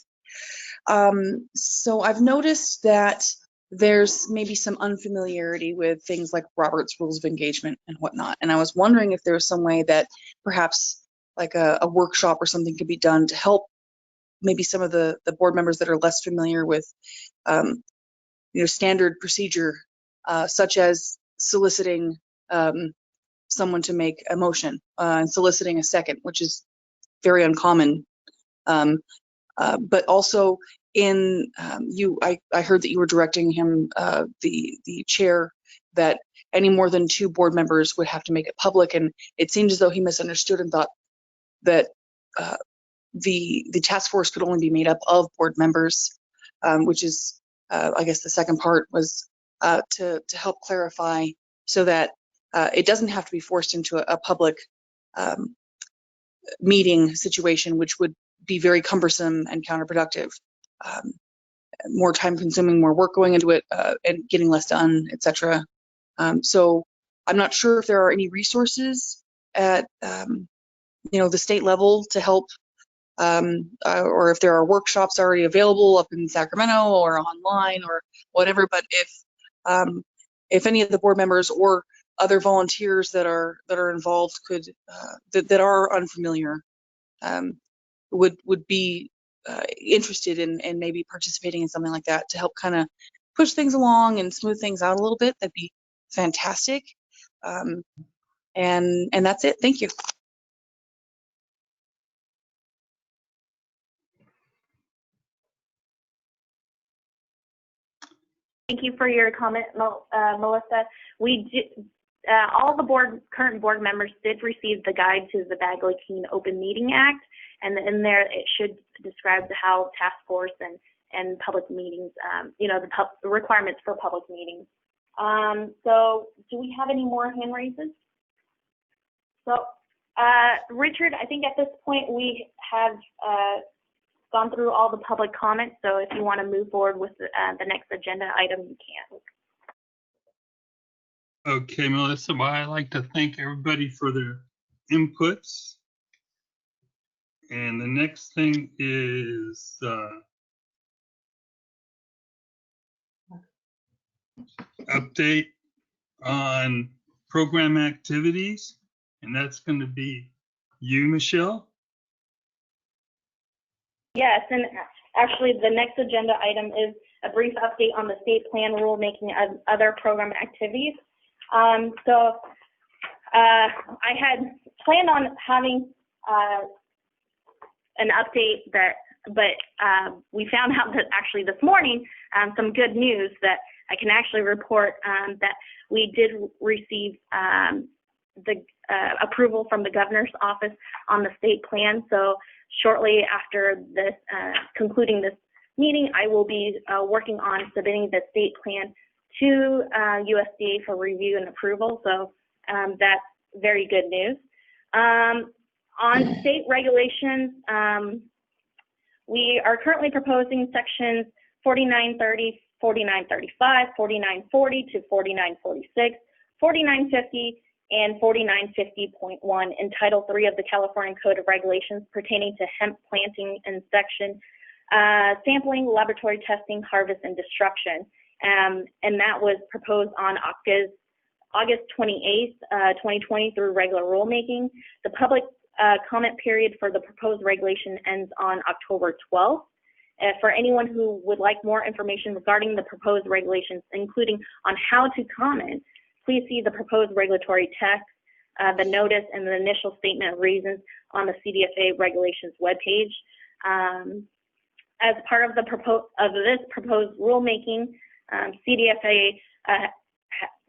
So I've noticed that there's maybe some unfamiliarity with things like Robert's Rules of Engagement and whatnot. And I was wondering if there was some way that perhaps like a workshop or something could be done to help maybe some of the board members that are less familiar with standard procedure, such as soliciting someone to make a motion and soliciting a second, which is very uncommon. But also in I heard that you were directing him, the chair, that any more than 2 board members would have to make it public, and it seemed as though he misunderstood and thought that the task force could only be made up of board members, which is, I guess the second part was to help clarify so that it doesn't have to be forced into a public meeting situation, which would be very cumbersome and counterproductive. more time consuming, more work going into it, and getting less done, etc. So I'm not sure if there are any resources at the state level to help, or if there are workshops already available up in Sacramento or online or whatever. But if any of the board members or other volunteers that are involved could that are unfamiliar would be interested in maybe participating in something like that to help kind of push things along and smooth things out a little bit, that'd be fantastic. And that's it. Thank you. Thank you for your comment, Melissa. We did, all the current board members did receive the guide to the Bagley-Keene Open Meeting Act, and in there it should describe how task force and public meetings, the requirements for public meetings. So do we have any more hand raises? So Richard, I think at this point we have gone through all the public comments, so if you want to move forward with the next agenda item, you can. Okay, Melissa, well, I'd like to thank everybody for their inputs. And the next thing is update on program activities, and that's going to be you, Michelle. Yes, and actually the next agenda item is a brief update on the state plan rulemaking and other program activities. So I had planned on having an update but we found out that actually this morning some good news that I can actually report that we did receive the approval from the governor's office on the state plan. So shortly after this, concluding this meeting, I will be working on submitting the state plan to USDA for review and approval. So that's very good news. On state regulations, we are currently proposing sections 4930, 4935, 4940 to 4946, 4950, and 4950.1 in Title III of the California Code of Regulations pertaining to hemp planting, inspection, sampling, laboratory testing, harvest, and destruction. And that was proposed on August 28th, 2020 through regular rulemaking. The public comment period for the proposed regulation ends on October 12th. For anyone who would like more information regarding the proposed regulations, including on how to comment, please see the proposed regulatory text, the notice, and the initial statement of reasons on the CDFA regulations webpage. As part of this proposed rulemaking, CDFA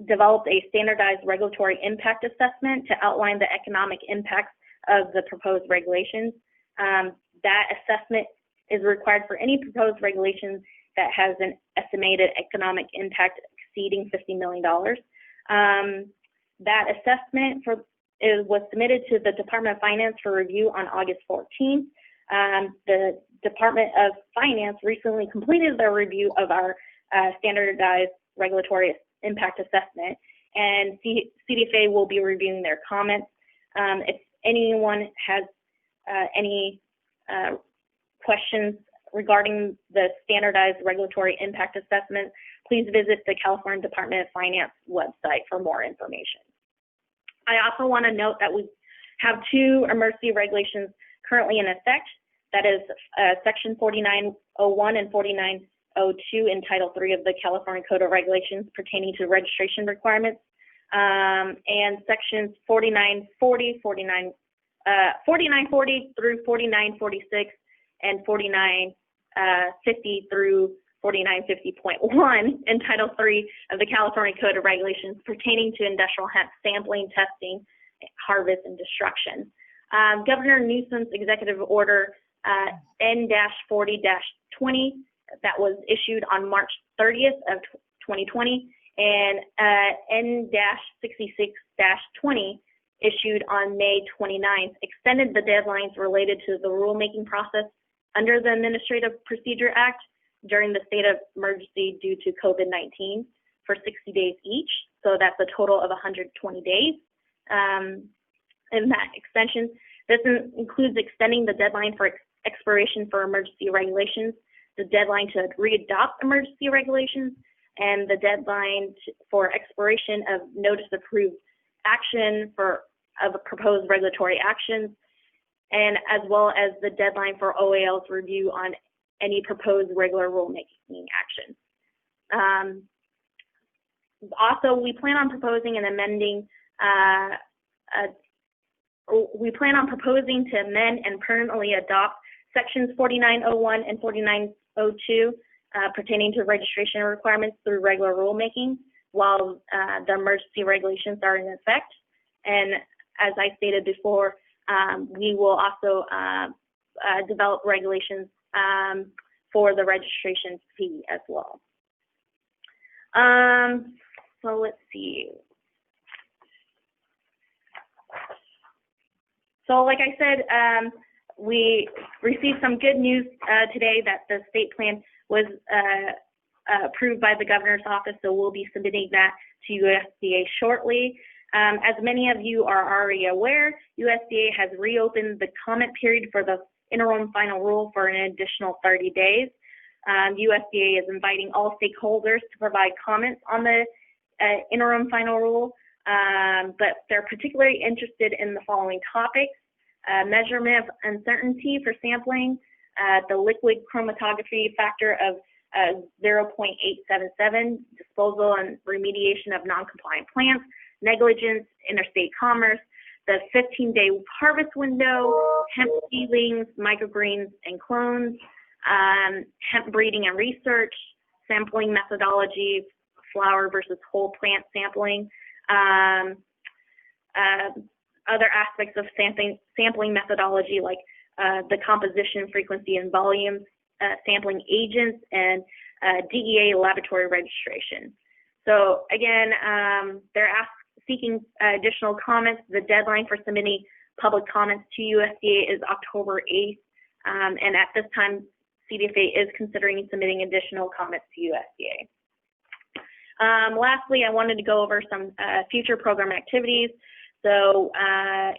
developed a standardized regulatory impact assessment to outline the economic impacts of the proposed regulations. That assessment is required for any proposed regulations that has an estimated economic impact exceeding $50 million. That assessment was submitted to the Department of Finance for review on August 14th. The Department of Finance recently completed their review of our standardized regulatory impact assessment, and CDFA will be reviewing their comments. If anyone has any questions regarding the standardized regulatory impact assessment, please visit the California Department of Finance website for more information. I also want to note that we have two emergency regulations currently in effect. That is Section 4901 and 4902 in Title III of the California Code of Regulations pertaining to registration requirements, and Sections 4940, 4940 through 4946, and 4950 through 4950.1 in Title III of the California Code of Regulations pertaining to industrial hemp sampling, testing, harvest, and destruction. Governor Newsom's executive order N-40-20 that was issued on March 30th of 2020 and N-66-20 issued on May 29th extended the deadlines related to the rulemaking process under the Administrative Procedure Act during the state of emergency due to COVID-19 for 60 days each. So that's a total of 120 days. In that extension, this includes extending the deadline for expiration for emergency regulations, the deadline to readopt emergency regulations, and the deadline for expiration of notice approved action of proposed regulatory actions, and as well as the deadline for OAL's review on any proposed regular rulemaking actions. Also, we plan on proposing and amending to amend and permanently adopt sections 4901 and 4902 pertaining to registration requirements through regular rulemaking while the emergency regulations are in effect. And as I stated before, we will also develop regulations for the registration fee as well. So let's see. So like I said, we received some good news today that the state plan was approved by the governor's office, so we'll be submitting that to USDA shortly. As many of you are already aware, USDA has reopened the comment period for the interim final rule for an additional 30 days. USDA is inviting all stakeholders to provide comments on the interim final rule, but they're particularly interested in the following topics: measurement of uncertainty for sampling, the liquid chromatography factor of 0.877, disposal and remediation of non-compliant plants, negligence, interstate commerce, the 15-day harvest window, hemp seedlings, microgreens and clones, hemp breeding and research, sampling methodology, flower versus whole plant sampling, other aspects of sampling methodology like the composition, frequency, and volume, sampling agents, and DEA laboratory registration. So again, they're seeking additional comments. The deadline for submitting public comments to USDA is October 8th, and at this time, CDFA is considering submitting additional comments to USDA. Lastly, I wanted to go over some future program activities. So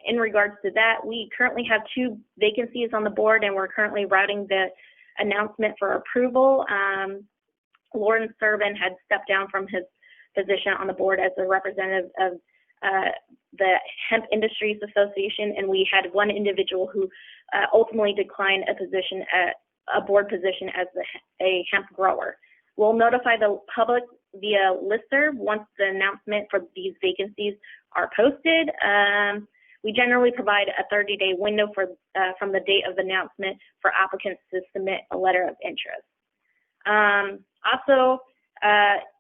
in regards to that, we currently have 2 vacancies on the board, and we're currently routing the announcement for approval. Lauren Servin had stepped down from his position on the board as a representative of the Hemp Industries Association, and we had 1 individual who ultimately declined a board position as a hemp grower. We'll notify the public via listserv once the announcement for these vacancies are posted. We generally provide a 30-day window from the date of the announcement for applicants to submit a letter of interest. Also,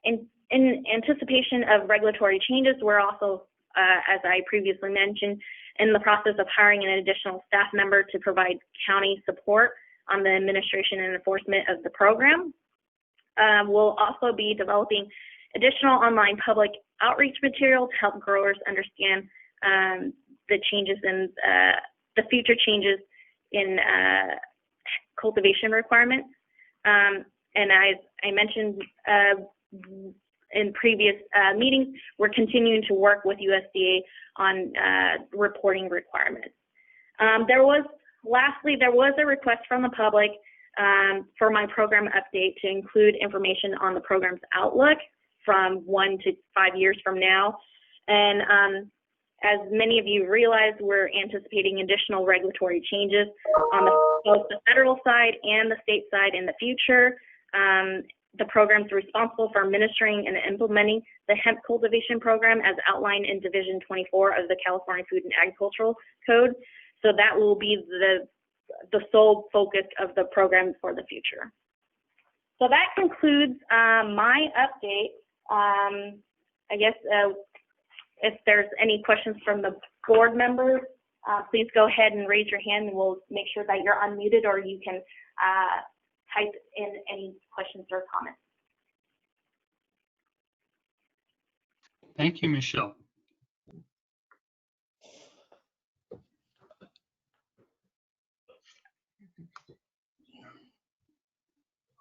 in anticipation of regulatory changes, we're also, as I previously mentioned, in the process of hiring an additional staff member to provide county support on the administration and enforcement of the program. We'll also be developing additional online public outreach material to help growers understand the changes in the future changes in cultivation requirements. And as I mentioned in previous meetings, we're continuing to work with USDA on reporting requirements. Lastly, there was a request from the public for my program update to include information on the program's outlook from 1 to 5 years from now. And as many of you realize, we're anticipating additional regulatory changes on both the federal side and the state side in the future. The program's responsible for administering and implementing the hemp cultivation program as outlined in Division 24 of the California Food and Agricultural Code. So that will be the sole focus of the program for the future. So that concludes my update. I guess if there's any questions from the board members, please go ahead and raise your hand and we'll make sure that you're unmuted, or you can type in any questions or comments. Thank you, Michelle.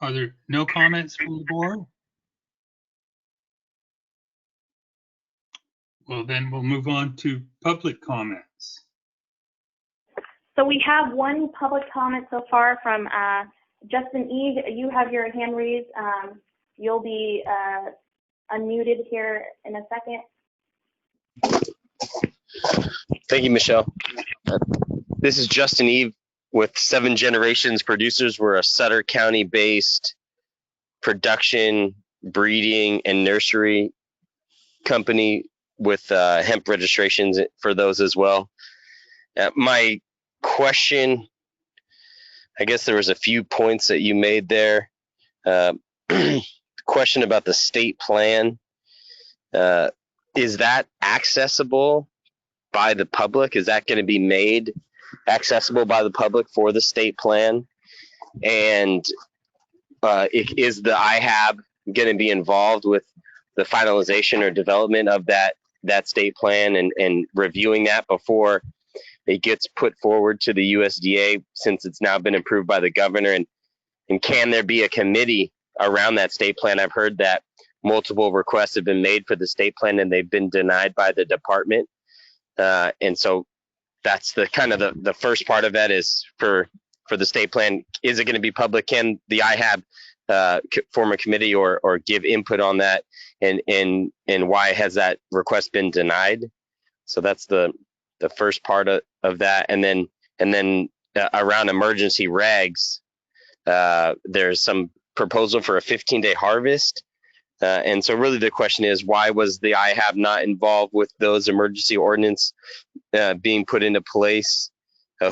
Are there no comments from the board? Well, then we'll move on to public comments. So we have one public comment so far from Justin Eve. You have your hand raised. You'll be unmuted here in a second. Thank you, Michelle. This is Justin Eve with 7 Generations Producers. We're a Sutter County-based production, breeding, and nursery company with hemp registrations for those as well. My question, I guess there was a few points that you made there. Question about the state plan. Is that accessible by the public? Is that going to be made accessible by the public for the state plan? And is the IHAB going to be involved with the finalization or development of that state plan and reviewing that before it gets put forward to the USDA, since it's now been approved by the governor? And can there be a committee around that state plan? I've heard that multiple requests have been made for the state plan and they've been denied by the department. And so that's the kind of the first part of that is for the state plan. Is it going to be public? Can the IHAB form a committee or give input on that? And why has that request been denied? So that's the first part of that. And then around emergency regs, there's some proposal for a 15-day harvest. And so really the question is, why was the IHAB not involved with those emergency ordinance being put into place?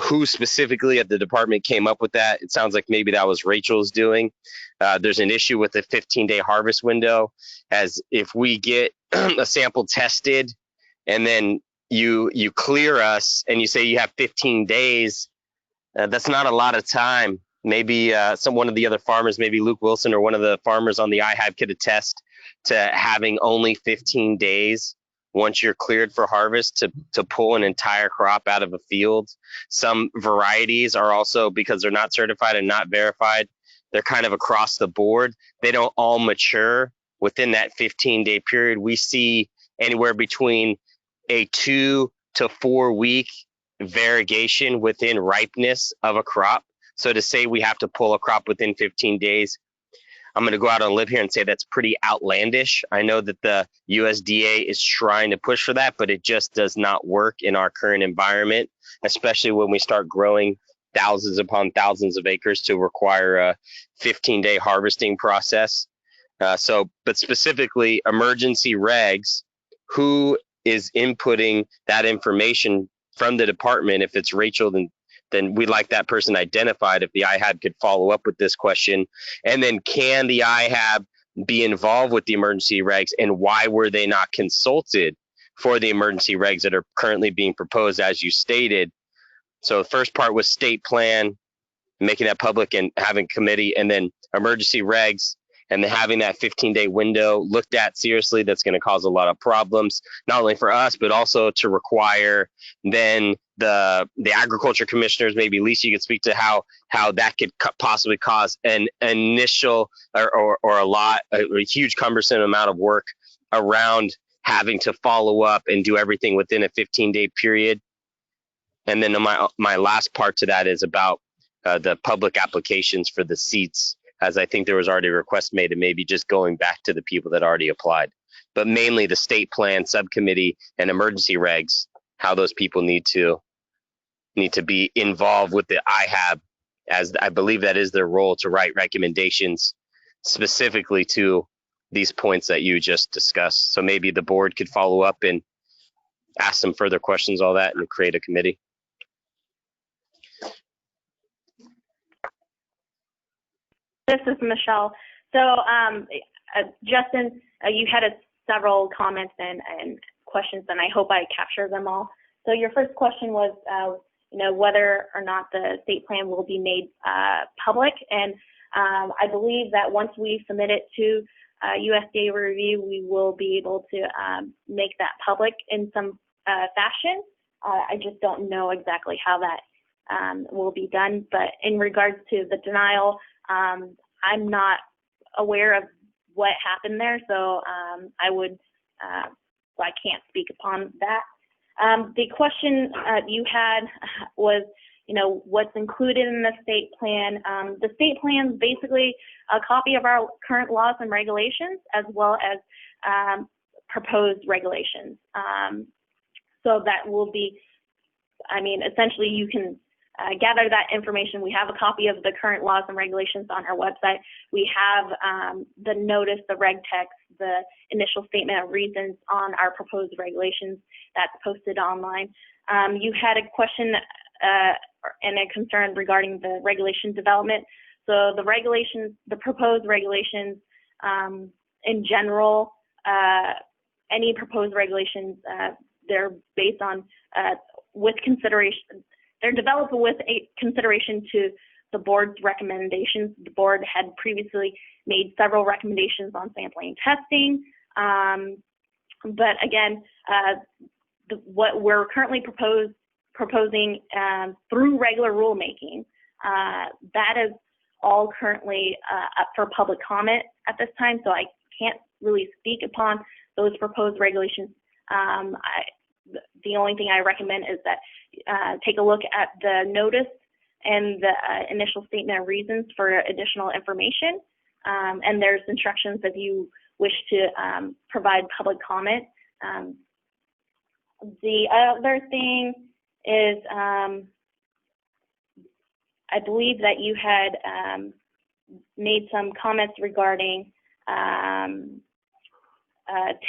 Who specifically at the department came up with that? It sounds like maybe that was Rachel's doing. There's an issue with the 15-day harvest window, as if we get a sample tested and then you clear us and you say you have 15 days, that's not a lot of time. Maybe one of the other farmers, maybe Luke Wilson or one of the farmers on the IHAB could attest to having only 15 days once you're cleared for harvest to pull an entire crop out of a field. Some varieties are also, because they're not certified and not verified, they're kind of across the board. They don't all mature within that 15-day period. We see anywhere between a 2 to 4 week variegation within ripeness of a crop. So to say we have to pull a crop within 15 days, I'm going to go out on a limb here and say that's pretty outlandish. I know that the USDA is trying to push for that, but it just does not work in our current environment, especially when we start growing thousands upon thousands of acres to require a 15-day harvesting process. But specifically emergency regs, who is inputting that information from the department? If it's Rachel, then we'd like that person identified. If the IHAB could follow up with this question. And then can the IHAB be involved with the emergency regs, and why were they not consulted for the emergency regs that are currently being proposed, as you stated? So the first part was state plan, making that public and having committee, and then emergency regs, and then having that 15-day window looked at seriously. That's going to cause a lot of problems, not only for us, but also to require then the agriculture commissioners. Maybe Lisa, you could speak to how that could possibly cause an initial or a huge cumbersome amount of work around having to follow up and do everything within a 15-day period. And then my last part to that is about the public applications for the seats, as I think there was already a request made, and maybe just going back to the people that already applied. But mainly the state plan subcommittee and emergency regs, how those people need to be involved with the IHAB, as I believe that is their role, to write recommendations specifically to these points that you just discussed. So maybe the board could follow up and ask some further questions, all that, and create a committee. This is Michelle. So Justin, you had several comments and questions, and I hope I captured them all. So your first question was, whether or not the state plan will be made public. And I believe that once we submit it to USDA review, we will be able to make that public in some fashion. I just don't know exactly how that will be done. But in regards to the denial, I'm not aware of what happened there, so I can't speak upon that. The question you had was, what's included in the state plan. The state plan is basically a copy of our current laws and regulations, as well as proposed regulations. So that will be, essentially you can gather that information. We have a copy of the current laws and regulations on our website. We have the notice, the reg text, the initial statement of reasons on our proposed regulations that's posted online. You had a question and a concern regarding the regulation development. So the regulations, the proposed regulations in general, any proposed regulations, they're based on, with consideration, they're developed with a consideration to the board's recommendations. The board had previously made several recommendations on sampling and testing. But again, what we're currently proposing through regular rulemaking, that is all currently up for public comment at this time, so I can't really speak upon those proposed regulations. The only thing I recommend is that take a look at the notice and the initial statement of reasons for additional information. And there's instructions if you wish to provide public comment. The other thing is, I believe that you had made some comments regarding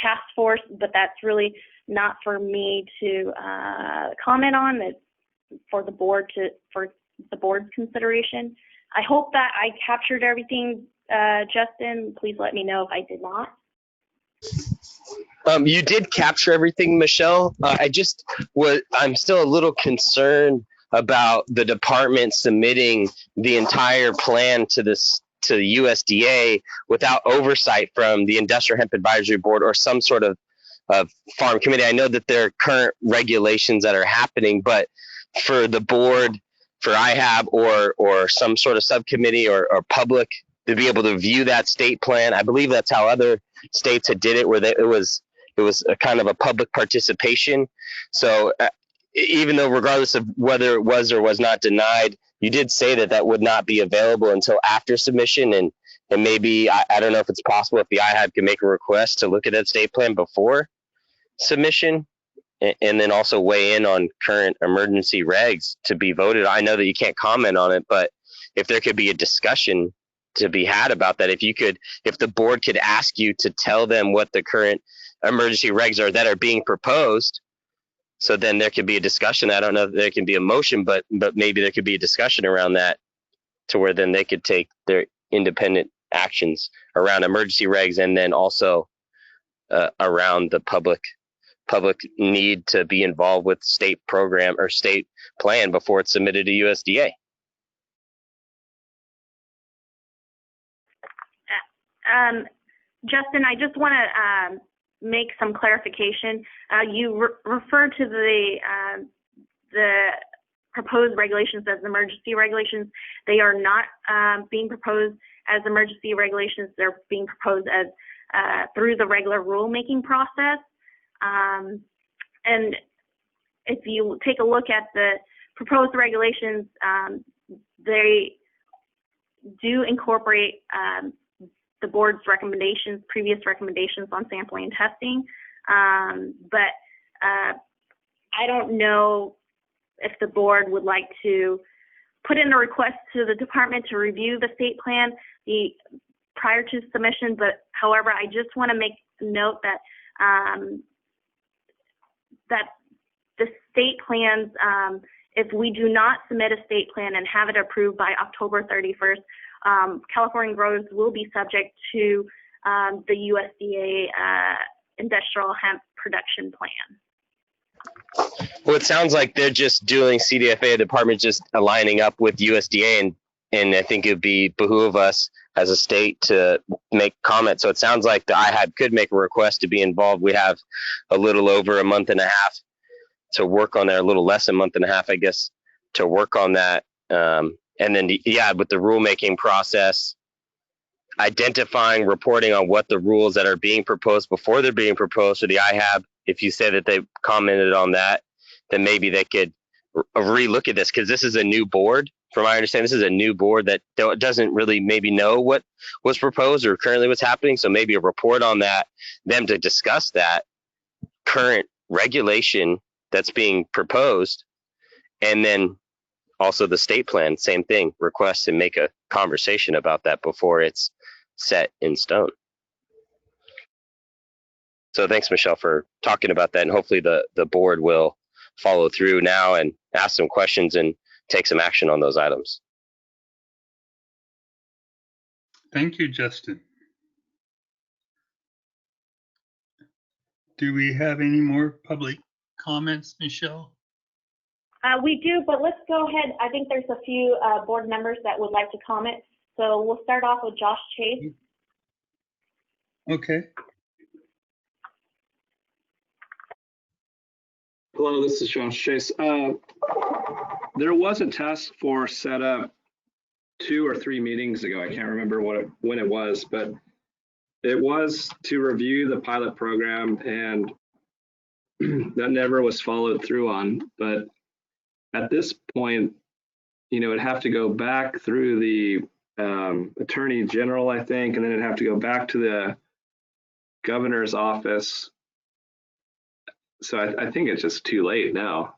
task force, but that's really not for me to comment on. It's for the board for the board's consideration. I hope that I captured everything, Justin. Please let me know if I did not. You did capture everything, Michelle. I'm still a little concerned about the department submitting the entire plan to the USDA without oversight from the Industrial Hemp Advisory Board or some sort of farm committee. I know that there are current regulations that are happening, but for the board, for IHAB or some sort of subcommittee or public to be able to view that state plan, I believe that's how other states had did it, where it was a kind of a public participation. So even though regardless of whether it was or was not denied, you did say that would not be available until after submission, and maybe I don't know if it's possible if the IHAB can make a request to look at that state plan before submission, and then also weigh in on current emergency regs to be voted. I know that you can't comment on it, but if there could be a discussion to be had about that, if the board could ask you to tell them what the current emergency regs are that are being proposed, so then there could be a discussion. I don't know if there can be a motion, but maybe there could be a discussion around that to where then they could take their independent actions around emergency regs, and then also around the public need to be involved with state program or state plan before it's submitted to USDA. Justin, I just want to make some clarification. You refer to the proposed regulations as emergency regulations. They are not being proposed as emergency regulations. They're being proposed as through the regular rulemaking process. And if you take a look at the proposed regulations, they do incorporate the board's recommendations, previous recommendations on sampling and testing. But I don't know if the board would like to put in a request to the department to review the state plan prior to submission. But however, I just want to make note that that the state plans, if we do not submit a state plan and have it approved by October 31st, California growers will be subject to the USDA industrial hemp production plan. Well, it sounds like they're just doing CDFA department just aligning up with USDA, and I think it'd behoove us as a state to make comments. So it sounds like the IHAB could make a request to be involved. We have a little over a month and a half to work on that, a little less than a month and a half, I guess, to work on that. And then, with the rulemaking process, identifying, reporting on what the rules that are being proposed before they're being proposed to the IHAB. If you say that they commented on that, then maybe they could relook at this, because this is a new board. From my understanding, this is a new board that doesn't really maybe know what was proposed or currently what's happening. So maybe a report on that, them to discuss that current regulation that's being proposed, and then also the state plan, same thing, request and make a conversation about that before it's set in stone. So thanks, Michelle, for talking about that, and hopefully the board will follow through now and ask some questions and take some action on those items. Thank you, Justin. Do we have any more public comments, Michelle? We do, but let's go ahead. I think there's a few board members that would like to comment. So we'll start off with Josh Chase. Okay. Hello, this is Josh Chase. There was a task force set up 2 or 3 meetings ago. I can't remember when it was, but it was to review the pilot program, and that never was followed through on. But at this point, it'd have to go back through the Attorney General, I think, and then it'd have to go back to the governor's office. So I think it's just too late now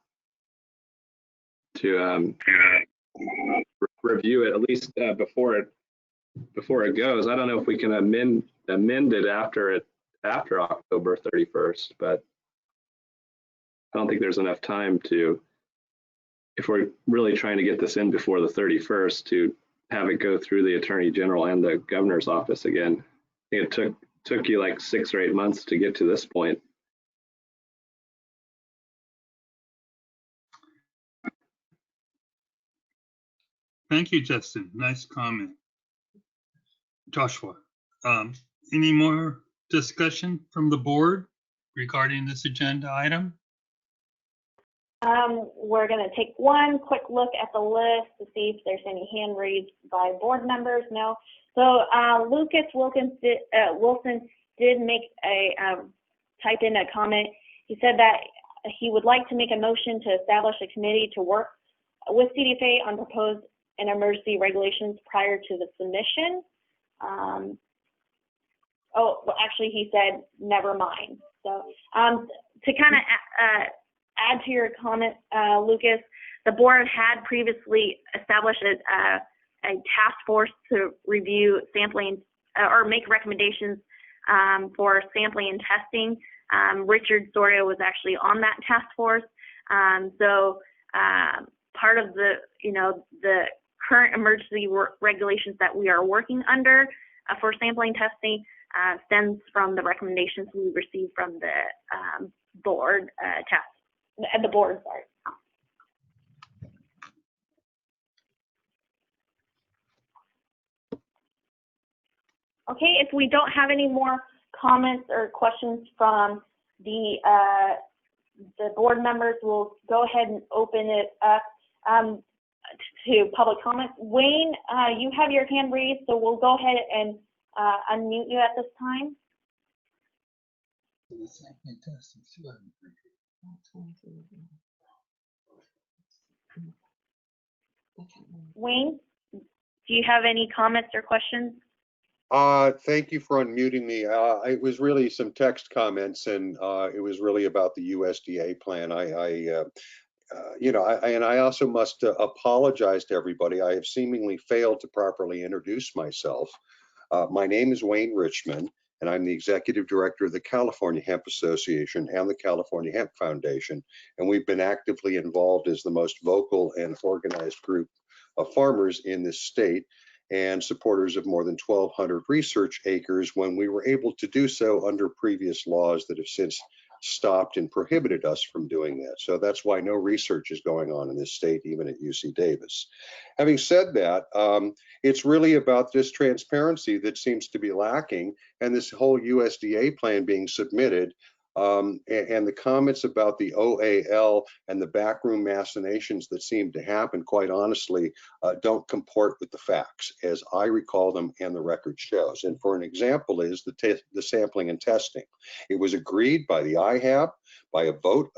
to review it, at least before it goes. I don't know if we can amend it after October 31st, but I don't think there's enough time to, if we're really trying to get this in before the 31st, to have it go through the Attorney General and the governor's office again. I think it took you like 6 or 8 months to get to this point. Thank you, Justin. Nice comment. Joshua, any more discussion from the board regarding this agenda item? We're going to take one quick look at the list to see if there's any hand raised by board members. No. So Lucas Wilson did make a type in a comment. He said that he would like to make a motion to establish a committee to work with CDFA on proposed and emergency regulations prior to the submission. Well, actually, he said never mind. So to kind of add to your comment, Lucas, the board had previously established a task force to review sampling or make recommendations for sampling and testing. Richard Soria was actually on that task force. So part of the current emergency regulations that we are working under for sampling testing stems from the recommendations we received from the board the board, sorry. Okay, if we don't have any more comments or questions from the board members, we'll go ahead and open it up to public comments. Wayne, you have your hand raised, so we'll go ahead and unmute you at this time. Wayne, do you have any comments or questions? Thank you for unmuting me. It was really some text comments, and it was really about the USDA plan. I also must apologize to everybody. I have seemingly failed to properly introduce myself. My name is Wayne Richmond, and I'm the executive director of the California Hemp Association and the California Hemp Foundation. And we've been actively involved as the most vocal and organized group of farmers in this state, and supporters of more than 1,200 research acres when we were able to do so under previous laws that have since stopped and prohibited us from doing that. So that's why no research is going on in this state, even at UC Davis. Having said that, it's really about this transparency that seems to be lacking, and this whole USDA plan being submitted And the comments about the OAL and the backroom machinations that seem to happen, quite honestly, don't comport with the facts as I recall them and the record shows. And for an example is the sampling and testing. It was agreed by the IHAB by a vote,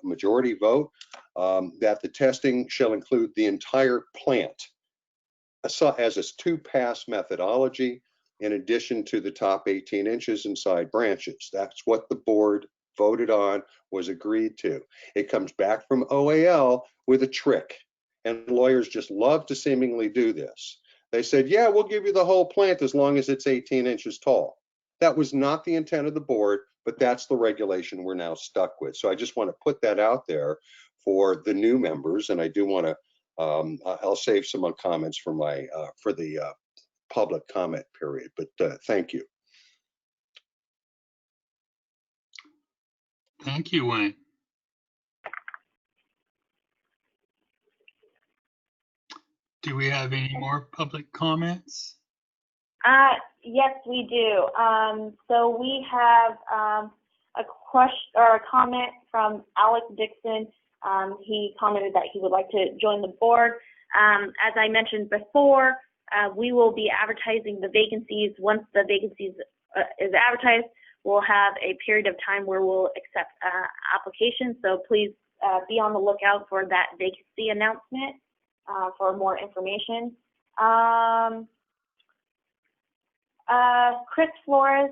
majority vote, that the testing shall include the entire plant as a two-pass methodology in addition to the top 18 inches and side branches. That's what the board voted on, was agreed to. It comes back from OAL with a trick, and lawyers just love to seemingly do this. They said, yeah, we'll give you the whole plant as long as it's 18 inches tall. That was not the intent of the board, but that's the regulation we're now stuck with. So I just want to put that out there for the new members, and I do want to I'll save some comments for my for the public comment period, but thank you. Thank you, Wayne. Do we have any more public comments? Yes, we do. So we have a question or a comment from Alex Dixon. He commented that he would like to join the board. As I mentioned before, we will be advertising the vacancies. Once the vacancies is advertised, we'll have a period of time where we'll accept applications. So please be on the lookout for that vacancy announcement for more information. Chris Flores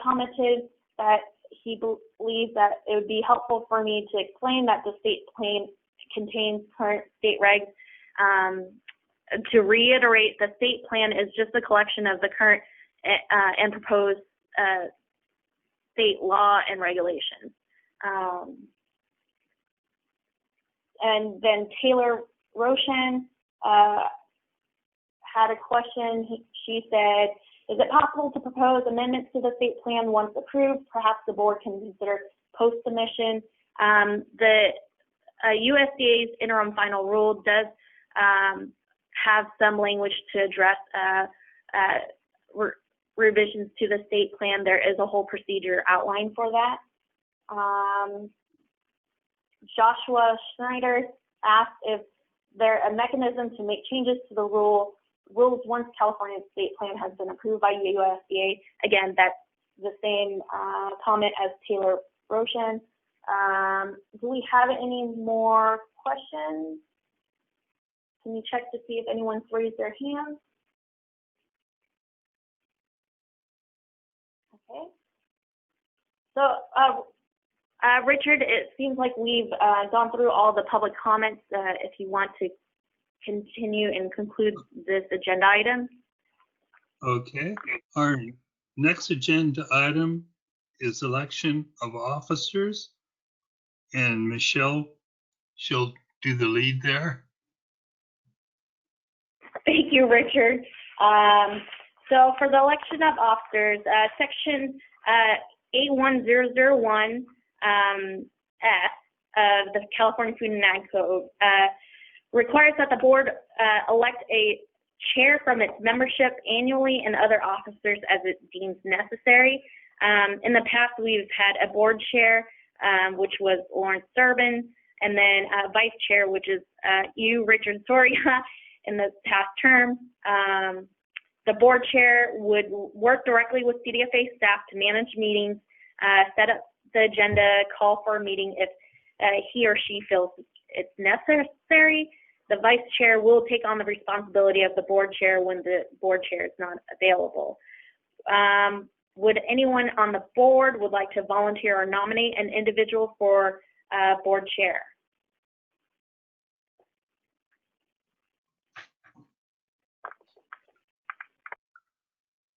commented that he believes that it would be helpful for me to explain that the state plan contains current state regs. To reiterate, the state plan is just a collection of the current and proposed state law and regulations. And then Taylor Roshan had a question. She said, is it possible to propose amendments to the state plan once approved? Perhaps the board can consider post-submission. The USDA's interim final rule does have some language to address revisions to the state plan. There is a whole procedure outlined for that. Joshua Schneider asked if there a mechanism to make changes to the rules once California's state plan has been approved by USDA. Again, that's the same comment as Taylor Roshan. Do we have any more questions? Can you check to see if anyone's raised their hand? Okay. So, Richard, it seems like we've gone through all the public comments. If you want to continue and conclude this agenda item. Okay. Our next agenda item is election of officers. And Michelle, she'll do the lead there. Thank you, Richard. So for the election of officers, section 81001 S of the California Food and Ag Code requires that the board elect a chair from its membership annually and other officers as it deems necessary. In the past, we've had a board chair, which was Lawrence Durbin, and then a vice chair, which is you, Richard Soria, in the past term. The board chair would work directly with CDFA staff to manage meetings, set up the agenda, call for a meeting if he or she feels it's necessary. The vice chair will take on the responsibility of the board chair when the board chair is not available. Would anyone on the board would like to volunteer or nominate an individual for board chair?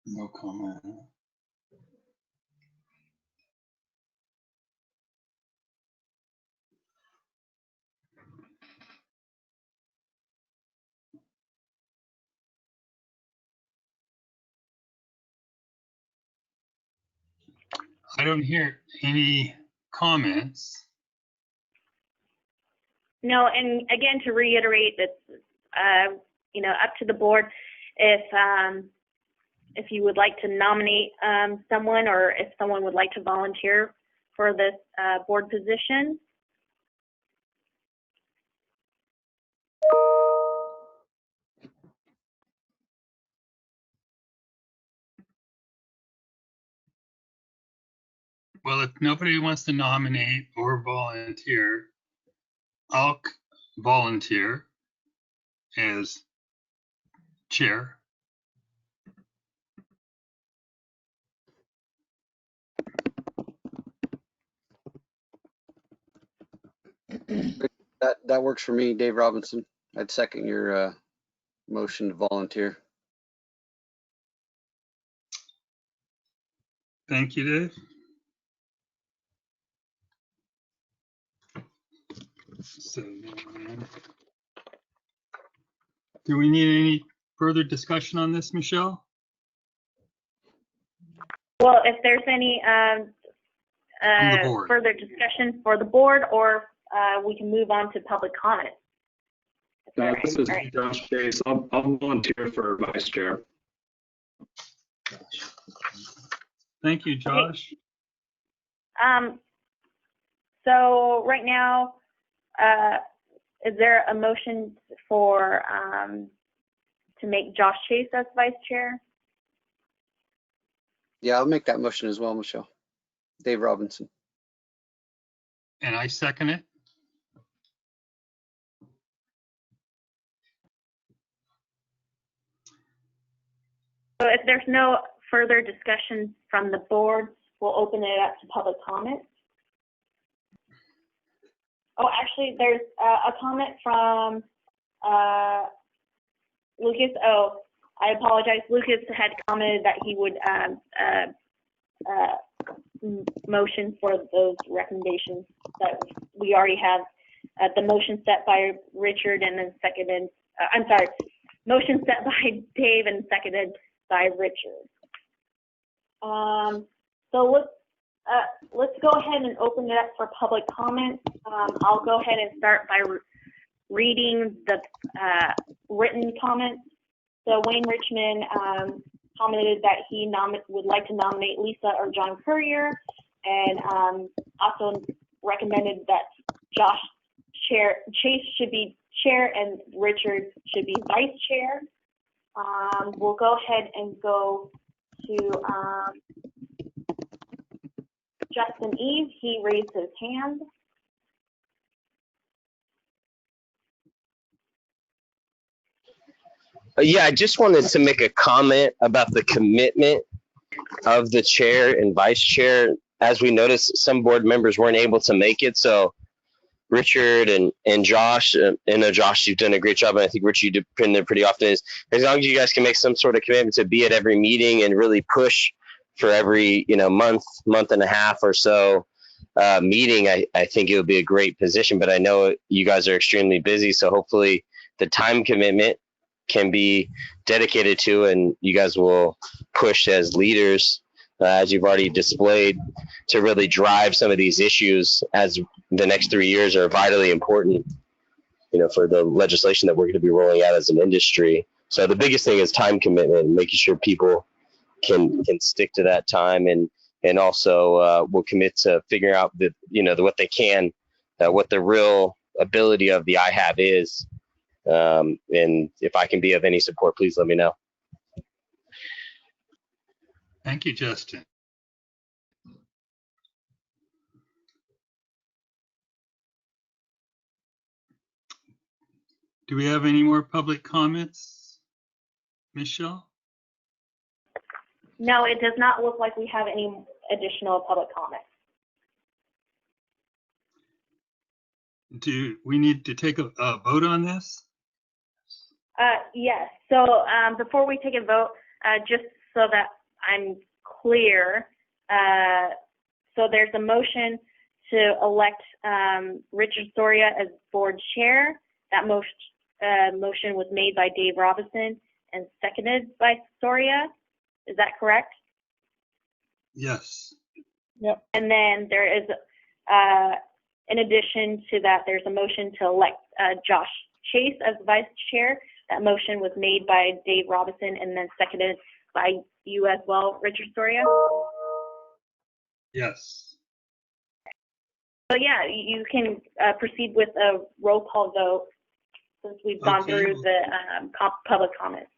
No comment. I don't hear any comments. No, and again, to reiterate, it's up to the board if you would like to nominate someone or if someone would like to volunteer for this board position? Well, if nobody wants to nominate or volunteer, I'll volunteer as chair. That works for me, Dave Robinson. I'd second your motion to volunteer. Thank you, Dave. So, do we need any further discussion on this, Michelle? Well, if there's any From the board. further discussion for the board, or we can move on to public comment. This is Josh Chase. I'll volunteer for vice chair. Thank you, Josh. So right now, is there a motion for to make Josh Chase as vice chair? Yeah, I'll make that motion as well, Michelle. Dave Robinson. And I second it. So if there's no further discussion from the board, we'll open it up to public comment. Oh, actually, there's a comment from Lucas. Oh, I apologize. Lucas had commented that he would motion for those recommendations that we already have. The motion set by Richard and then seconded. I'm sorry, motion set by Dave and seconded by Richard. So let's go ahead and open it up for public comment. I'll go ahead and start by reading the written comments. So Wayne Richmond commented that he would like to nominate Lisa or John Courier, and also recommended that Chase should be chair and Richard should be vice chair. We'll go ahead and go to Justin Eve. He raised his hand. Yeah, I just wanted to make a comment about the commitment of the chair and vice chair. As we noticed, some board members weren't able to make it. So Richard and Josh, and Josh, you've done a great job. And I think Richard, you depend there pretty often. Is as long as you guys can make some sort of commitment to be at every meeting and really push for every month and a half or so meeting, I think it would be a great position. But I know you guys are extremely busy, so hopefully the time commitment can be dedicated to, and you guys will push as leaders, as you've already displayed, to really drive some of these issues, as the next 3 years are vitally important, for the legislation that we're going to be rolling out as an industry. So the biggest thing is time commitment and making sure people can stick to that time, and also will commit to figuring out what they can, what the real ability of the IHAB is. And if I can be of any support, please let me know. Thank you, Justin. Do we have any more public comments, Michelle? No, it does not look like we have any additional public comments. Do we need to take a vote on this? Yes. So before we take a vote, just so that I'm clear, so there's a motion to elect Richard Soria as board chair. That motion was made by Dave Robinson and seconded by Soria. Is that correct? Yes. Yep. And then there is, in addition to that, there's a motion to elect Josh Chase as vice chair. That motion was made by Dave Robinson and then seconded by you as well, Richard Soria. Yes. So yeah, you can proceed with a roll call vote since we've gone Okay. through the public comments.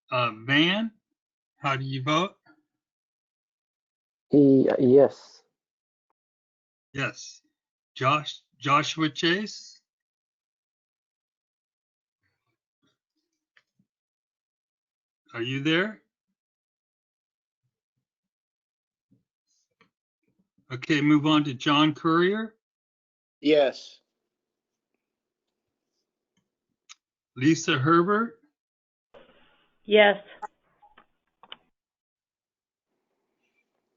Van, how do you vote? Yes. Yes. Joshua Chase? Are you there? Okay, move on to John Courier. Yes. Lisa Herbert? Yes.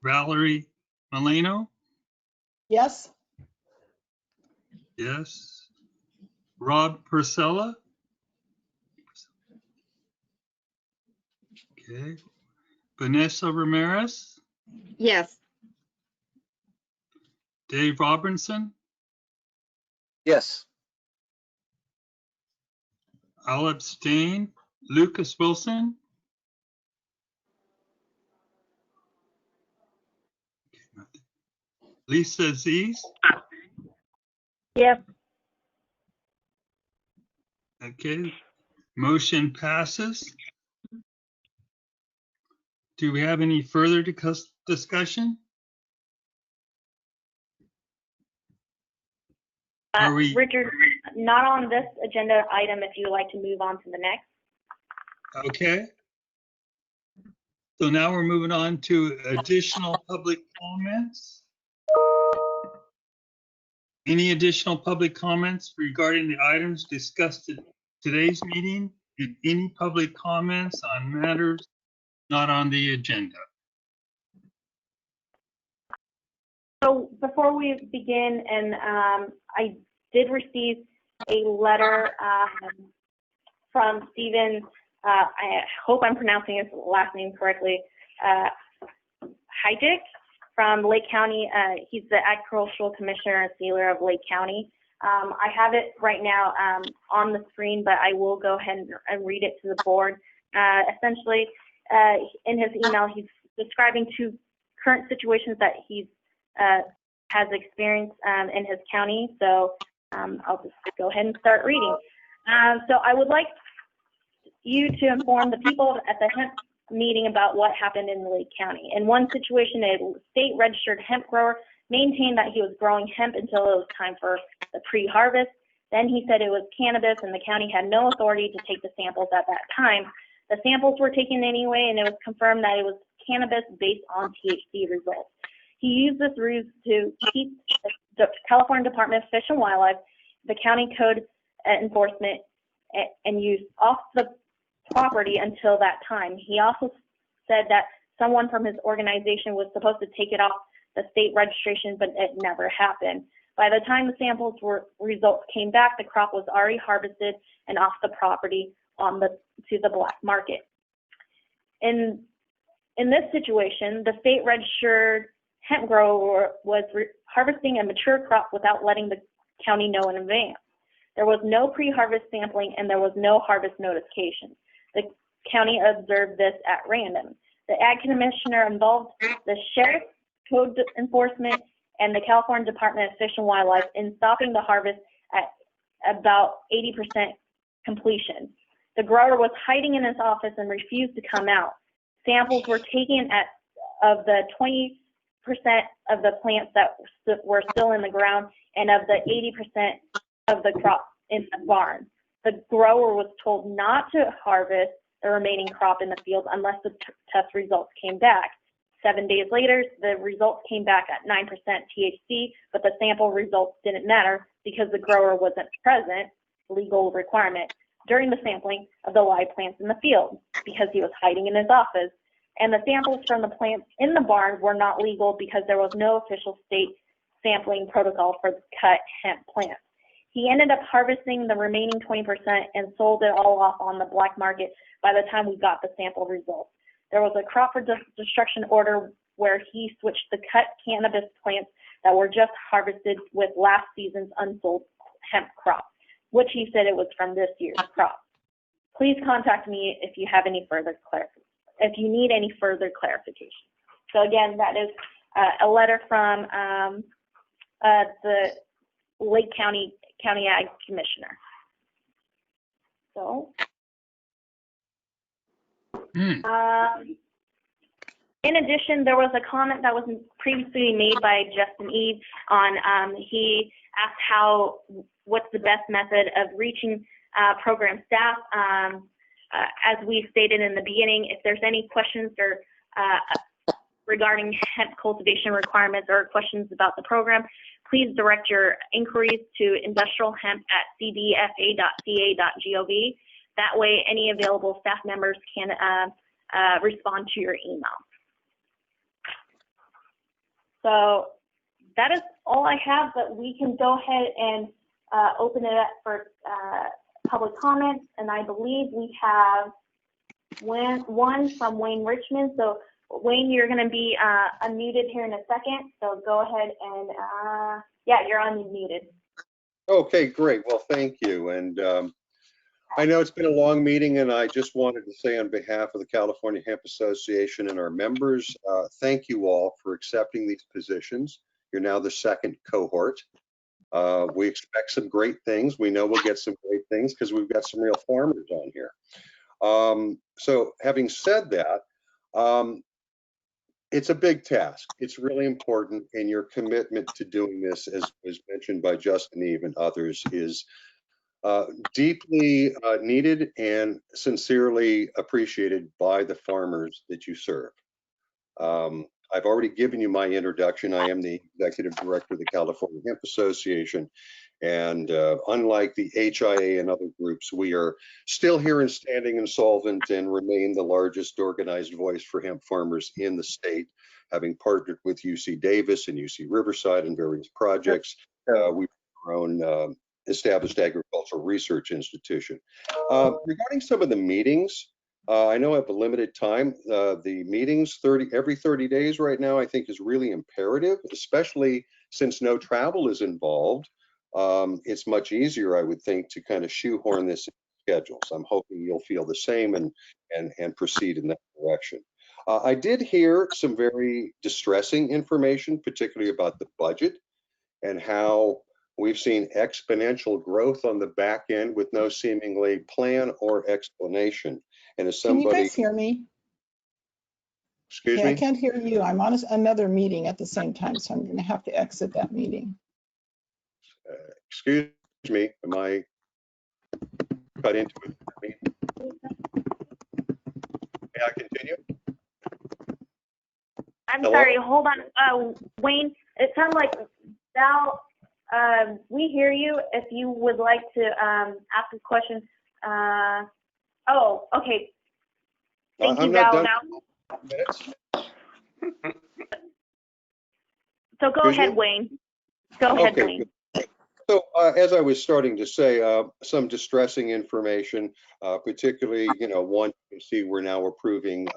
Valerie Maleno? Yes. Yes. Rob Purcella? Okay. Vanessa Ramirez? Yes. Dave Robinson? Yes. I'll abstain. Lucas Wilson? Lisa Aziz? Yes. Okay. Motion passes. Do we have any further discussion? Are we Richard, not on this agenda item if you would like to move on to the next. okay? So now we're moving on to additional public comments. Any additional public comments regarding the items discussed at today's meeting, and any public comments on matters not on the agenda? So before we begin, and I did receive a letter from Stephen, I hope I'm pronouncing his last name correctly, Hydick from Lake County. He's the Agricultural Commissioner and Sealer of Lake County. I have it right now on the screen, but I will go ahead and read it to the board. Essentially, in his email, he's describing two current situations that he's has experienced in his county. So I'll just go ahead and start reading. So I would like you to inform the people at the hemp meeting about what happened in Lake County. In one situation, a state registered hemp grower maintained that he was growing hemp until it was time for the pre-harvest. Then he said it was cannabis and the county had no authority to take the samples at that time. The samples were taken anyway, and it was confirmed that it was cannabis based on THC results. He used this ruse to keep the California Department of Fish and Wildlife, the county code enforcement, and use off the property until that time. He also said that someone from his organization was supposed to take it off the state registration, but it never happened. By the time the results came back, the crop was already harvested and off the property to the black market. In this situation, the state registered hemp grower was harvesting a mature crop without letting the county know in advance. There was no pre-harvest sampling and there was no harvest notification. The county observed this at random. The Ag Commissioner involved the Sheriff, Code Enforcement, and the California Department of Fish and Wildlife in stopping the harvest at about 80% completion. The grower was hiding in his office and refused to come out. Samples were taken of the 20% of the plants that were still in the ground and of the 80% of the crop in the barn. The grower was told not to harvest the remaining crop in the field unless the test results came back. 7 days later, the results came back at 9% THC, but the sample results didn't matter because the grower wasn't present, legal requirement, during the sampling of the live plants in the field because he was hiding in his office. And the samples from the plants in the barn were not legal because there was no official state sampling protocol for the cut hemp plants. He ended up harvesting the remaining 20% and sold it all off on the black market by the time we got the sample results. There was a crop for destruction order where he switched the cut cannabis plants that were just harvested with last season's unsold hemp crop, which he said it was from this year's crop. Please contact me if you have any further clarification. If you need any further clarification. So again, that is a letter from the Lake County Ag Commissioner. So, in addition, there was a comment that was previously made by Justin Eve on, he asked what's the best method of reaching program staff. As we stated in the beginning, if there's any questions or regarding hemp cultivation requirements or questions about the program, please direct your inquiries to industrialhemp@cdfa.ca.gov. That way, any available staff members can respond to your email. So that is all I have, but we can go ahead and open it up for public comments. And I believe we have one from Wayne Richmond. So Wayne, you're going to be unmuted here in a second. So go ahead and, yeah, you're unmuted. Okay, great. Well, thank you. And I know it's been a long meeting, and I just wanted to say on behalf of the California Hemp Association and our members, thank you all for accepting these positions. You're now the second cohort. We expect some great things. We know we'll get some great things because we've got some real farmers on here. So having said that, it's a big task. It's really important, and your commitment to doing this, as was mentioned by Justin Eve and others, is deeply needed and sincerely appreciated by the farmers that you serve. I've already given you my introduction. I am the executive director of the California Hemp Association. And unlike the HIA and other groups, we are still here and standing and solvent and remain the largest organized voice for hemp farmers in the state, having partnered with UC Davis and UC Riverside in various projects. We've our own established agricultural research institution. Regarding some of the meetings, I know I have a limited time. The meetings every 30 days right now, I think is really imperative, especially since no travel is involved. It's much easier, I would think, to kind of shoehorn this in schedules. I'm hoping you'll feel the same and proceed in that direction. I did hear some very distressing information, particularly about the budget and how we've seen exponential growth on the back end with no seemingly plan or explanation. And as somebody, can you guys hear me? Excuse me? me? I can't hear you. I'm on another meeting at the same time, so I'm going to have to exit that meeting. Excuse me, am I cut into it? May I continue? I'm Hello? sorry, hold on. Wayne, it sounds like Val, we hear you. If you would like to ask a question. Oh, okay. Thank you, Val. So go ahead, Wayne. Go ahead, Wayne. So as I was starting to say, some distressing information, particularly, one, you can see we're now approving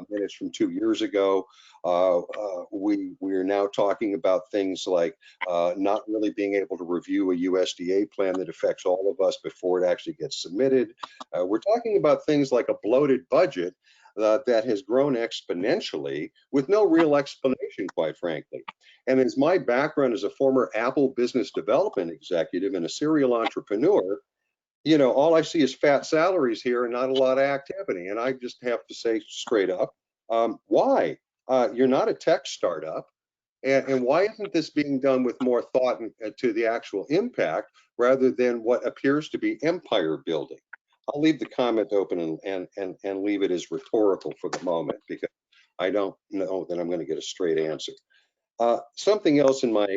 minutes from 2 years ago. We are now talking about things like not really being able to review a USDA plan that affects all of us before it actually gets submitted. We're talking about things like a bloated budget that has grown exponentially with no real explanation, quite frankly. And as my background as a former Apple business development executive and a serial entrepreneur, all I see is fat salaries here and not a lot of activity. And I just have to say straight up, why? You're not a tech startup. And why isn't this being done with more thought to the actual impact rather than what appears to be empire building? I'll leave the comment open and leave it as rhetorical for the moment because I don't know that I'm going to get a straight answer. Something else in my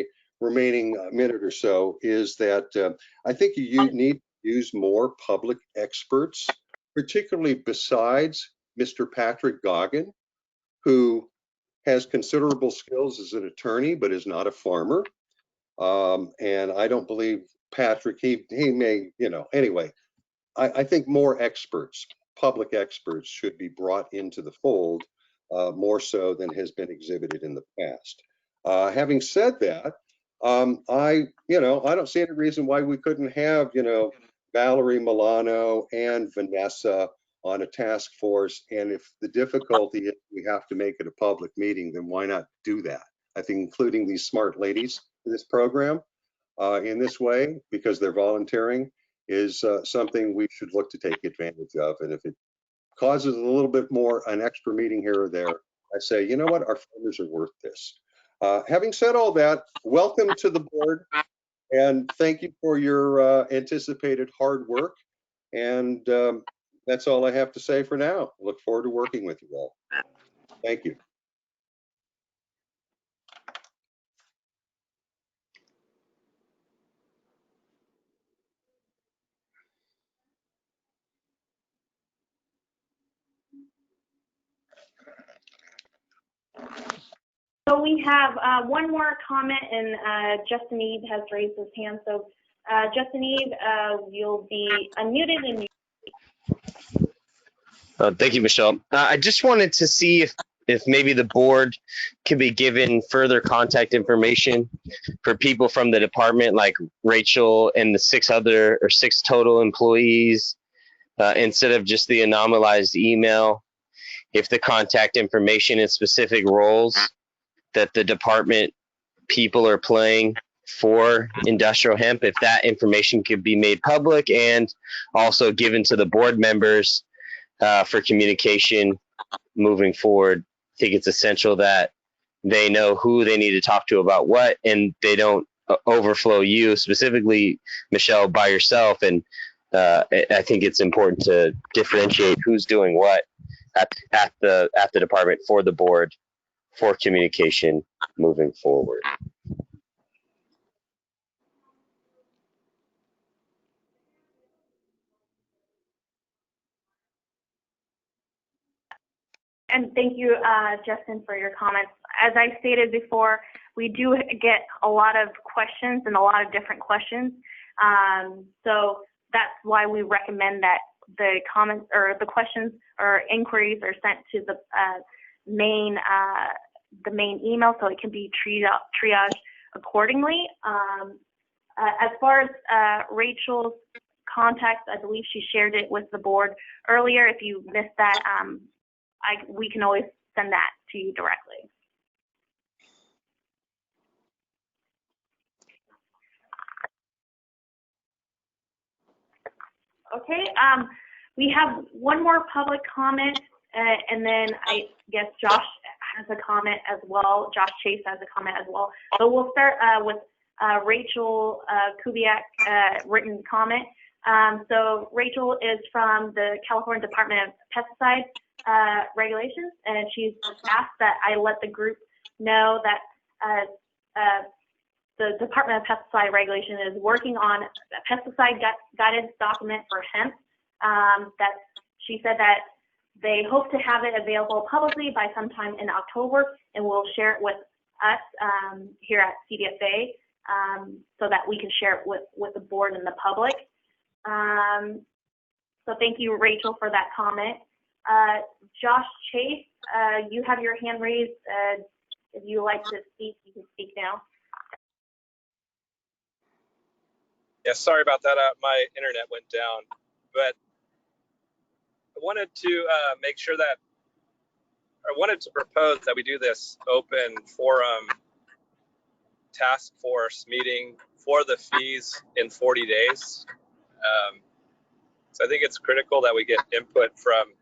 remaining minute or so is that I think you need to use more public experts, particularly besides Mr. Patrick Goggin, who has considerable skills as an attorney, but is not a farmer. And I don't believe Patrick, he may, anyway, I think more experts, public experts should be brought into the fold more so than has been exhibited in the past. Having said that, I don't see any reason why we couldn't have, Valerie Milano and Vanessa on a task force. And if the difficulty is we have to make it a public meeting, then why not do that? I think including these smart ladies in this program in this way, because they're volunteering, is something we should look to take advantage of. And if it causes a little bit more, an extra meeting here or there, I say, you know what, our farmers are worth this. Having said all that, welcome to the board, and thank you for your anticipated hard work. And that's all I have to say for now. Look forward to working with you all. Thank you. So we have one more comment, and Justin Eve has raised his hand. So Justin Eve, you'll be unmuted and Thank you, Michelle. I just wanted to see if maybe the board could be given further contact information for people from the department, like Rachel and the six total employees, instead of just the anonymized email. If the contact information and specific roles that the department people are playing for industrial hemp, if that information could be made public and also given to the board members for communication moving forward. I think it's essential that they know who they need to talk to about what, and they don't overflow you, specifically Michelle, by yourself. And I think it's important to differentiate who's doing what at the department for the board for communication moving forward. And thank you, Justin, for your comments. As I stated before, we do get a lot of questions and a lot of different questions. So that's why we recommend that the comments or the questions or inquiries are sent to the main email, so it can be triaged accordingly. As far as Rachel's contacts, I believe she shared it with the board earlier. If you missed that, we can always send that to you directly. Okay, we have one more public comment, and then I guess Josh has a comment as well. Josh Chase has a comment as well. But we'll start with Rachel Kubiak written comment. So Rachel is from the California Department of Pesticide Regulations, and she's asked that I let the group know that the Department of Pesticide Regulation is working on a pesticide guidance document for hemp. That she said that they hope to have it available publicly by sometime in October, and we'll share it with us here at CDFA so that we can share it with the board and the public. So thank you, Rachel, for that comment. Josh Chase, you have your hand raised. If you would like to speak, you can speak now. Yeah, sorry about that. My internet went down, but I wanted to make sure that I wanted to propose that we do this open forum task force meeting for the fees in 40 days. So I think it's critical that we get input from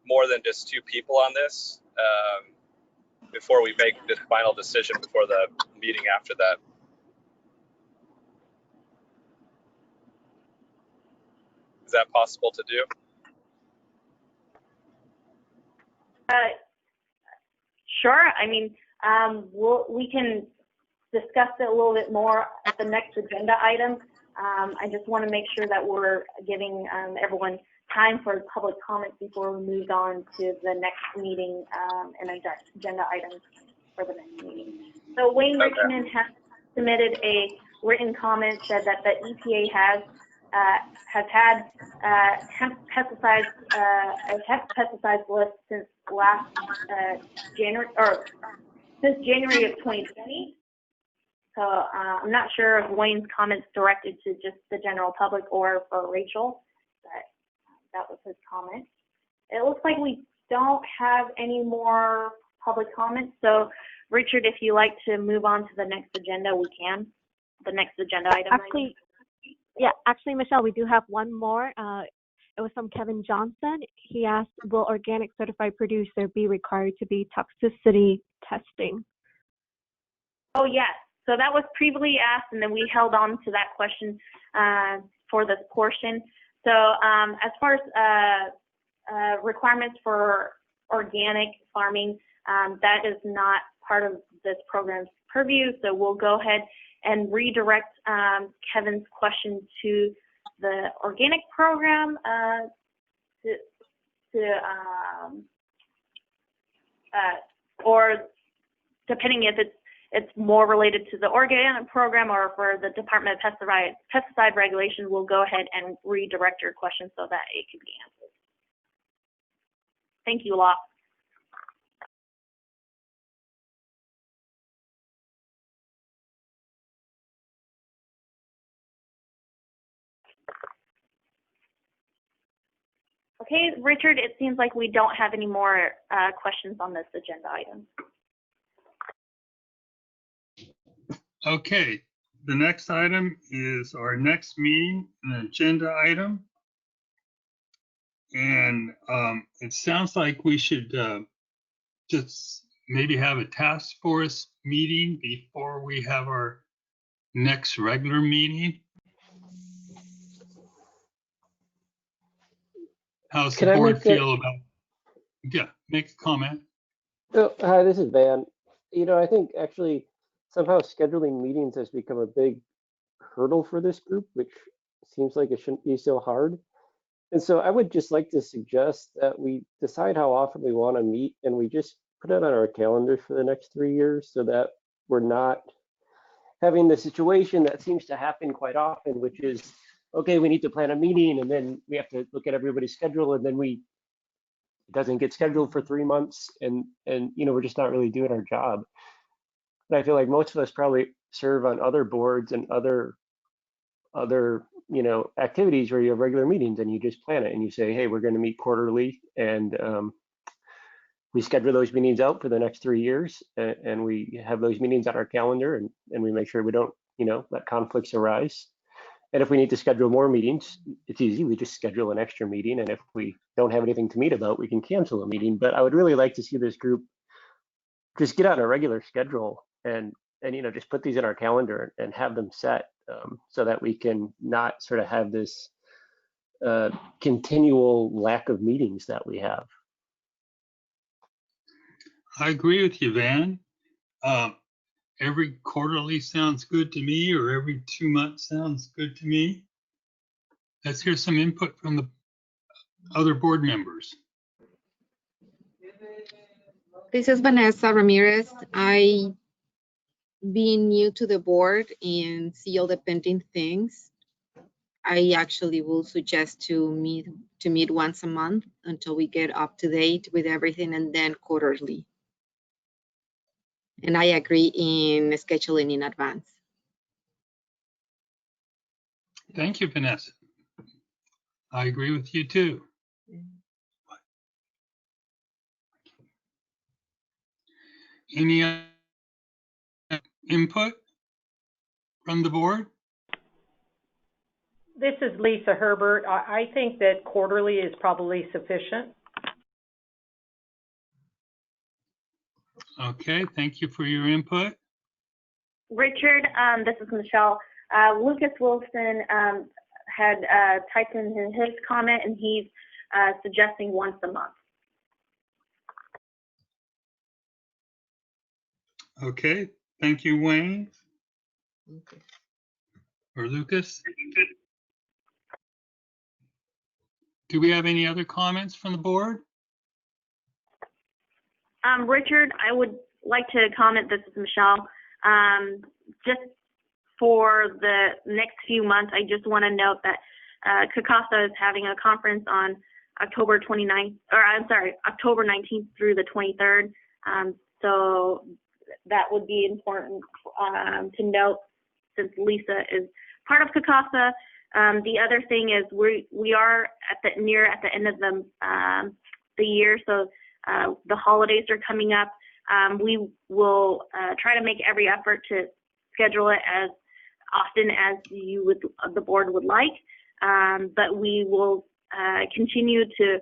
more than just 2 people on this before we make the final decision before the meeting after that. Is that possible to do? Sure. I mean, we can discuss it a little bit more at the next agenda item. I just want to make sure that we're giving everyone time for public comments before we move on to the next meeting and agenda items for the next meeting. So Wayne Richmond has submitted a written comment, said that the EPA has had hemp pesticides list since last January, or since January of 2020. So I'm not sure if Wayne's comments directed to just the general public or for Rachel, but that was his comment. It looks like we don't have any more public comments. So Richard, if you like to move on to the next agenda, we can. The next agenda item. Actually, Michelle, we do have one more. It was from Kevin Johnson. He asked, will organic certified producer be required to be toxicity testing? Oh, yes. So that was previously asked, and then we held on to that question for this portion. So as far as requirements for organic farming, that is not part of this program's purview. So we'll go ahead and redirect Kevin's question to the organic program or depending if it's more related to the organic program or for the Department of Pesticide Regulation, we'll go ahead and redirect your question so that it can be answered. Thank you, Law. Okay, Richard, it seems like we don't have any more questions on this agenda item. Okay, the next item is our next meeting, an agenda item. And it sounds like we should just maybe have a task force meeting before we have our next regular meeting. How's the board feel about? Yeah, make a comment. Oh, hi, this is Van. I think actually somehow scheduling meetings has become a big hurdle for this group, which seems like it shouldn't be so hard. And so I would just like to suggest that we decide how often we want to meet and we just put it on our calendar for the next 3 years so that we're not having the situation that seems to happen quite often, which is, okay, we need to plan a meeting and then we have to look at everybody's schedule and then it doesn't get scheduled for 3 months and we're just not really doing our job. And I feel like most of us probably serve on other boards and other activities where you have regular meetings and you just plan it and you say, hey, we're going to meet quarterly and we schedule those meetings out for the next 3 years and we have those meetings on our calendar and we make sure we don't, let conflicts arise. And if we need to schedule more meetings, it's easy. We just schedule an extra meeting. And if we don't have anything to meet about, we can cancel a meeting. But I would really like to see this group just get on a regular schedule and just put these in our calendar and have them set so that we can not sort of have this continual lack of meetings that we have. I agree with you, Van. Every quarterly sounds good to me, or every 2 months sounds good to me. Let's hear some input from the other board members. This is Vanessa Ramirez. Being new to the board and see all the pending things, I actually will suggest to meet once a month until we get up to date with everything, and then quarterly. And I agree in scheduling in advance. Thank you, Vanessa. I agree with you too. Any input from the board? This is Lisa Herbert. I think that quarterly is probably sufficient. Okay, thank you for your input. Richard, this is Michelle. Lucas Wilson had typed in his comment, and he's suggesting once a month. Okay, thank you, Wayne. Or Lucas. Do we have any other comments from the board? Richard, I would like to comment, this is Michelle. Just for the next few months, I just want to note that CACASA is having a conference on October 29th, or I'm sorry, October 19th through the 23rd. So that would be important to note since Lisa is part of CACASA. The other thing is we are at the end of the year, so the holidays are coming up. We will try to make every effort to schedule it as often as the board would like, but we will continue to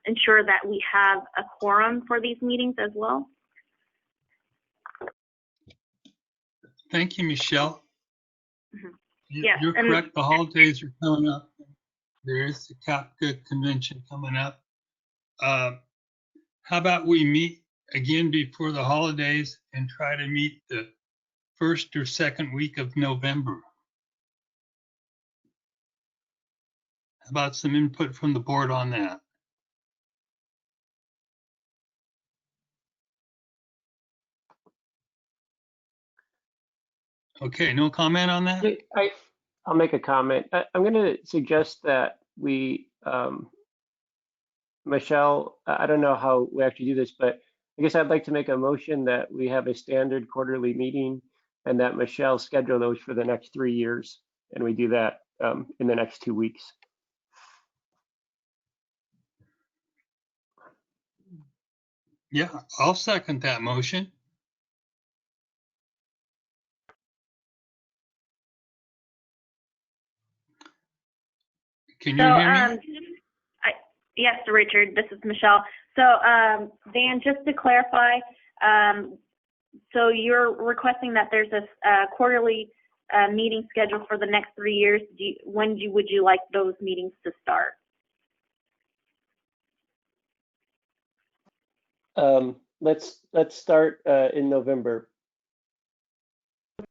ensure that we have a quorum for these meetings as well. Thank you, Michelle. Mm-hmm. You're correct. The holidays are coming up. There is the CAPCA convention coming up. How about we meet again before the holidays and try to meet the first or second week of November? How about some input from the board on that? Okay, no comment on that? I'll make a comment. I'm going to suggest that we, Michelle, I don't know how we actually do this, but I guess I'd like to make a motion that we have a standard quarterly meeting and that Michelle schedule those for the next 3 years. And we do that in the next 2 weeks. Yeah, I'll second that motion. Can you hear me? Yes, Richard, this is Michelle. So Dan, just to clarify, so you're requesting that there's a quarterly meeting scheduled for the next 3 years. When would you like those meetings to start? Let's start in November.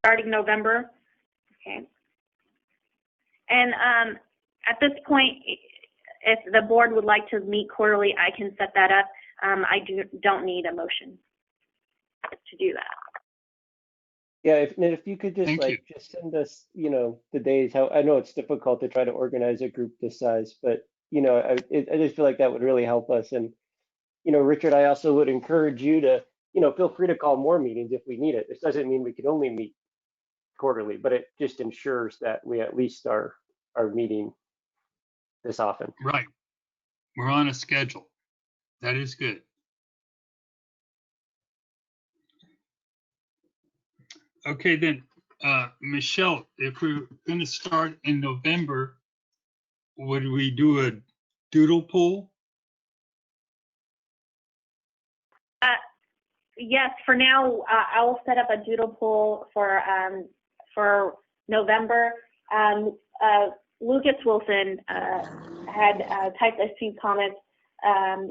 Starting November, okay. And at this point, if the board would like to meet quarterly, I can set that up. I don't need a motion to do that. Yeah, if you could just just send us, the days. How I know it's difficult to try to organize a group this size, but I just feel like that would really help us. And Richard, I also would encourage you to, feel free to call more meetings if we need it. This doesn't mean we can only meet quarterly, but it just ensures that we at least are meeting this often. Right. We're on a schedule. That is good. Okay, then, Michelle, if we're going to start in November, would we do a doodle poll? Yes, for now, I will set up a doodle poll for November. Lucas Wilson had typed a few comments.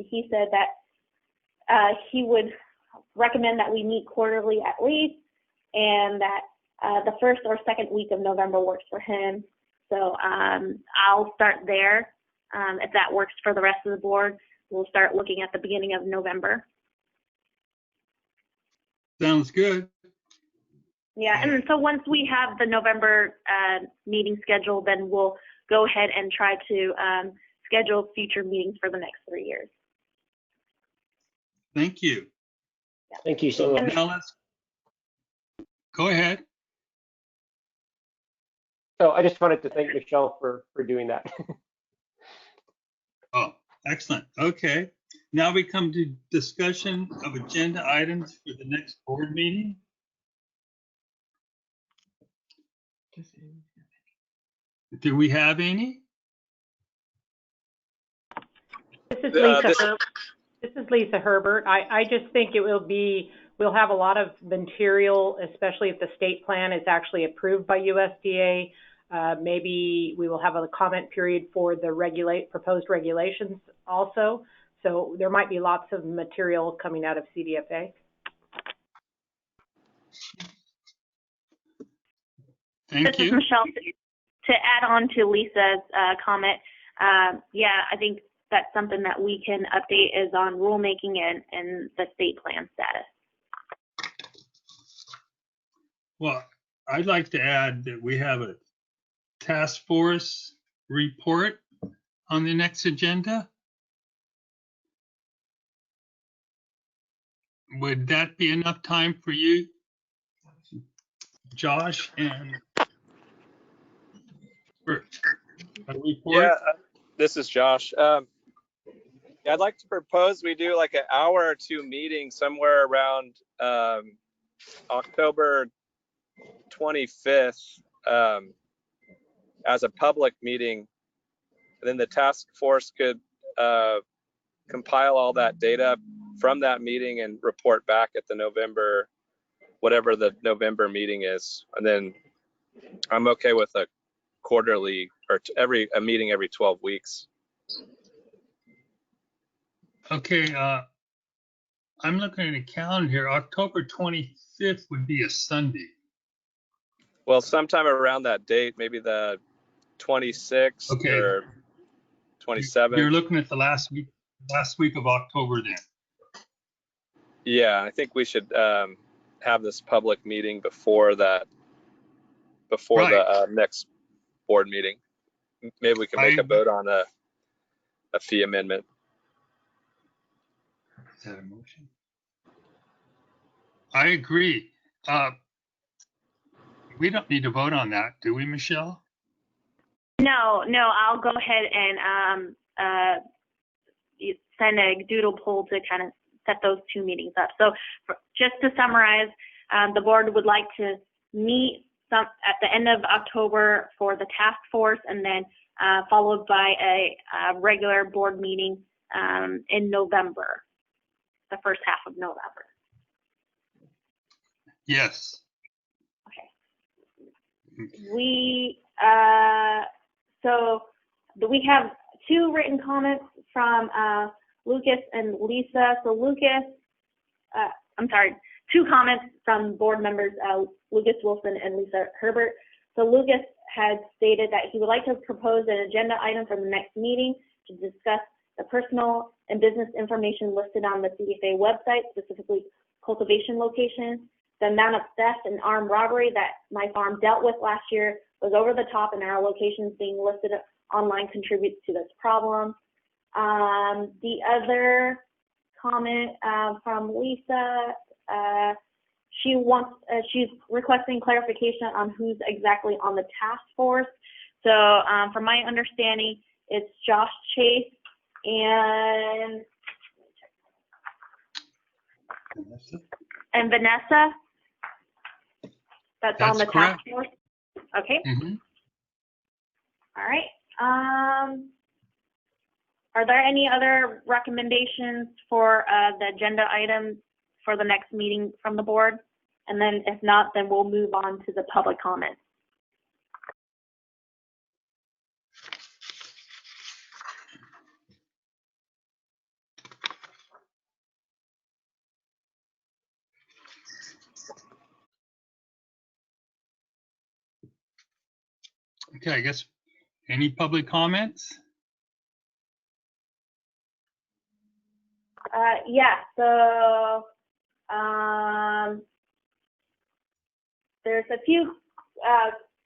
He said that he would recommend that we meet quarterly at least, and that the first or second week of November works for him. So I'll start there. If that works for the rest of the board, we'll start looking at the beginning of November. Sounds good. Yeah, and so once we have the November meeting scheduled, then we'll go ahead and try to schedule future meetings for the next 3 years. Thank you. Yeah. Thank you so much. Now let's go ahead. Oh, I just wanted to thank Michelle for doing that. Oh, excellent. Okay. Now we come to discussion of agenda items for the next board meeting. Do we have any? This is Lisa Herbert. I just think we'll have a lot of material, especially if the state plan is actually approved by USDA. Maybe we will have a comment period for the proposed regulations also. So there might be lots of material coming out of CDFA. Thank you. This is Michelle. To add on to Lisa's comment, yeah, I think that's something that we can update is on rulemaking and the state plan status. Well, I'd like to add that we have a task force report on the next agenda. Would that be enough time for you, Josh, and for a report? Yeah, this is Josh. Yeah, I'd like to propose we do like an hour or two meeting somewhere around October 25th as a public meeting. And then the task force could compile all that data from that meeting and report back at the November, whatever the November meeting is. And then I'm okay with a quarterly or a meeting every 12 weeks. Okay, I'm looking at a calendar here. October 25th would be a Sunday. Well, sometime around that date, maybe the 26th Okay, or 27th. you're looking at the last week of October then. Yeah, I think we should have this public meeting before that, before the next board meeting. Maybe we can make a vote on a fee amendment. Is that a motion? I agree. We don't need to vote on that, do we, Michelle? No, I'll go ahead and send a doodle poll to kind of set those two meetings up. So just to summarize, the board would like to meet at the end of October for the task force, and then followed by a regular board meeting in November, the first half of November. Yes. So we have two written comments from Lucas and Lisa. So Lucas, two comments from board members, Lucas Wilson and Lisa Herbert. So Lucas had stated that he would like to propose an agenda item for the next meeting to discuss the personal and business information listed on the CDFA website, specifically cultivation locations. The amount of theft and armed robbery that my farm dealt with last year was over the top, and our locations being listed online contributes to this problem. The other comment from Lisa, she's requesting clarification on who's exactly on the task force. So from my understanding, it's Josh Chase and Vanessa. That's on the correct. task force. Okay. Mm-hmm. All right. Are there any other recommendations for the agenda item for the next meeting from the board? And then if not, then we'll move on to the public comment. Okay, I guess any public comments? Yeah, so there's a few